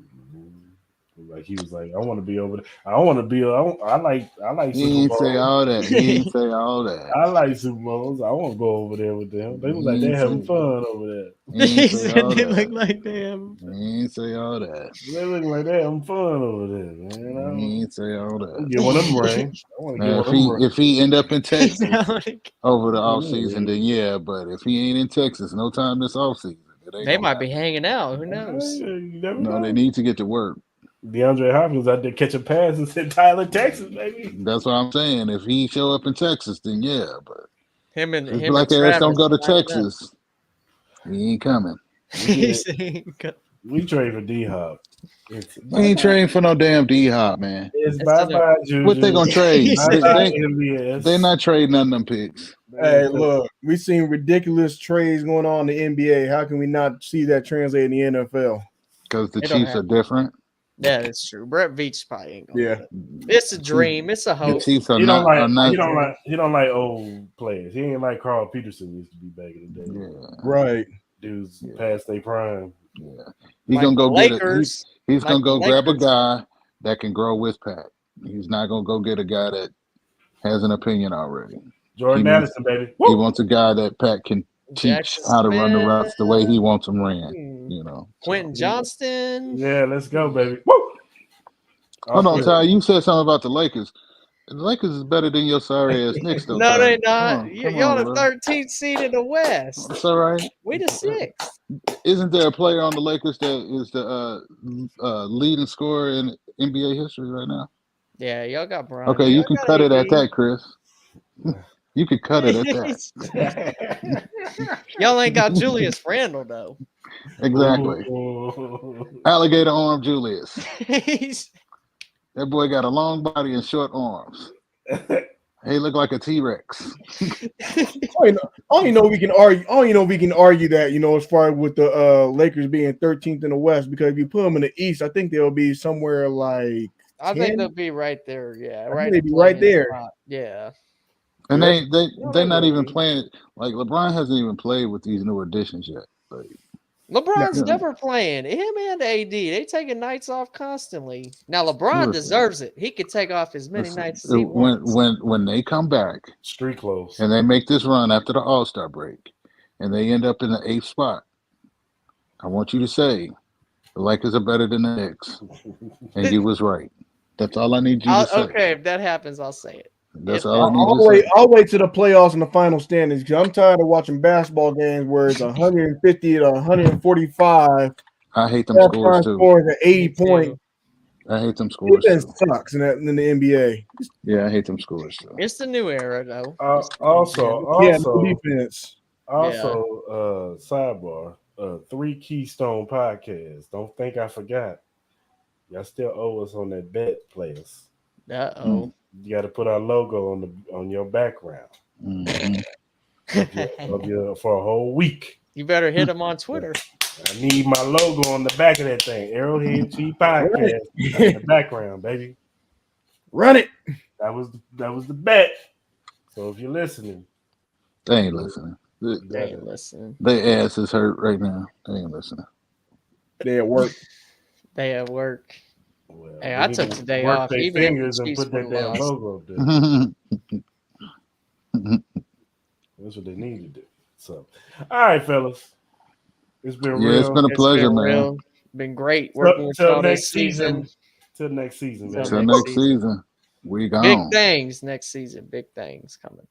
Like he was like, I want to be over there. I want to be. I like He Super ain't Bowls. say all that. He ain't say all that. I like Super Bowls. I want to go over there with them. They was like they having fun over there. He ain't say said all they that. look like them. He ain't say all that. They look like they having fun over there, man. He ain't say all I'm that. get one of them rings. I want to get Now, one of them rings. if he end up in Texas over the Yeah, offseason, then yeah. But if he ain't in Texas, no time this offseason. They might be hanging out. Who knows? You never No, know. they need to get to work. DeAndre Hopkins out there catching passes in Tyler, Texas, baby. That's what I'm saying. If he show up in Texas, then yeah. But Him and if him Black and ass don't Travis go to lining up. Texas, he ain't coming. We trade for D Hop. We ain't trading for no damn D Hop, man. It's bye Juju. What they gonna trade? Bye MBS. They not trading none of them picks. Hey, look, we've seen ridiculous trades going on in the NBA. How can we not see that translate in the NFL? Because the They don't Chiefs have are different. Yeah, that's true. Brett Veach probably ain't gonna. Yeah. do it. It's a dream. It's a The hope. Chiefs are He don't not. he don't like old players. He ain't like Carl Peterson used to be back in the day. Yeah, Right. Dudes past their prime. yeah. He's Like gonna go the get it. Lakers. He's Like gonna go the grab a Lakers. guy that can grow with Pat. He's not gonna go get a guy that has an opinion already. Jordan He Addison, baby. He wants a guy that Pat can teach Jackson how to run the routes the way he Smith. wants them ran. You know. Quentin Johnston. Yeah, let's go, baby. Woo! Hold on, Ty. You said something about the Lakers. The Lakers is better than your sorry ass Knicks, though. No, Ty. they Come not. on, Y'all on, the bro. 13th seed in the West. That's all right. We the 6th. Isn't there a player on the Lakers that is the leading scorer in NBA history right now? Yeah, y'all got Bron. Okay, Y'all you can got cut it at AD. that, Chris. You could cut it at that. Y'all ain't got Julius Randle though. Exactly. Alligator arm Julius. He's- That boy got a long body and short arms. He look like a T-Rex. I don't even know we can argue. I don't even know if we can argue that, as far as with the Lakers being 13th in the West, because if you put them in the East, I think they'll be somewhere like I 10? think they'll be right there. Yeah, I right. think they'd be right playing there. spot. Yeah. And Yeah. they're not even playing. Like LeBron hasn't even played with these new additions yet. Like, LeBron's Yeah. never playing. Him and AD, they taking nights off constantly. Now LeBron Listen. deserves it. He could take off as many listen, nights as he wants. when they come back Street clothes. and they make this run after the All-Star break and they end up in the 8th spot, I want you to say the Lakers are better than the Knicks, and you was right. That's all I need you to say. Okay, if that happens, I'll say it. That's If all I need I'll you to wait. say. I'll wait to the playoffs and the final standings because I'm tired of watching basketball games where it's 150 to 145. I hate them Halftime scores too. scores at 80 Me too. points. I hate them scores Defense too. sucks in the NBA. Yeah, I hate them scores too. It's the new era, though. Yeah, no defense. Sidebar. 3 Keystone podcasts. Don't think I forgot. Y'all still owe us on that bet, players. Uh-oh. You got to put our logo on your background Mhm. for a whole week. You better hit him on Twitter. I need my logo on the back of that thing. Arrowhead G Podcast in the background, baby. Run it. That was the bet. So if you're listening, They ain't listening. They ain't listening. Their ass is hurt right now. They ain't listening. They at work. They at work. well, Hey, they I need took to today work off, their even if the fingers and Chiefs put that would've damn lost. logo up there. That's what they need to do. So, all right, fellas. It's been real. It's been a pleasure, man. Been great working with Till y'all next this season. Till next season, Till man. Till next season. We Big gone. things next season. Big things coming.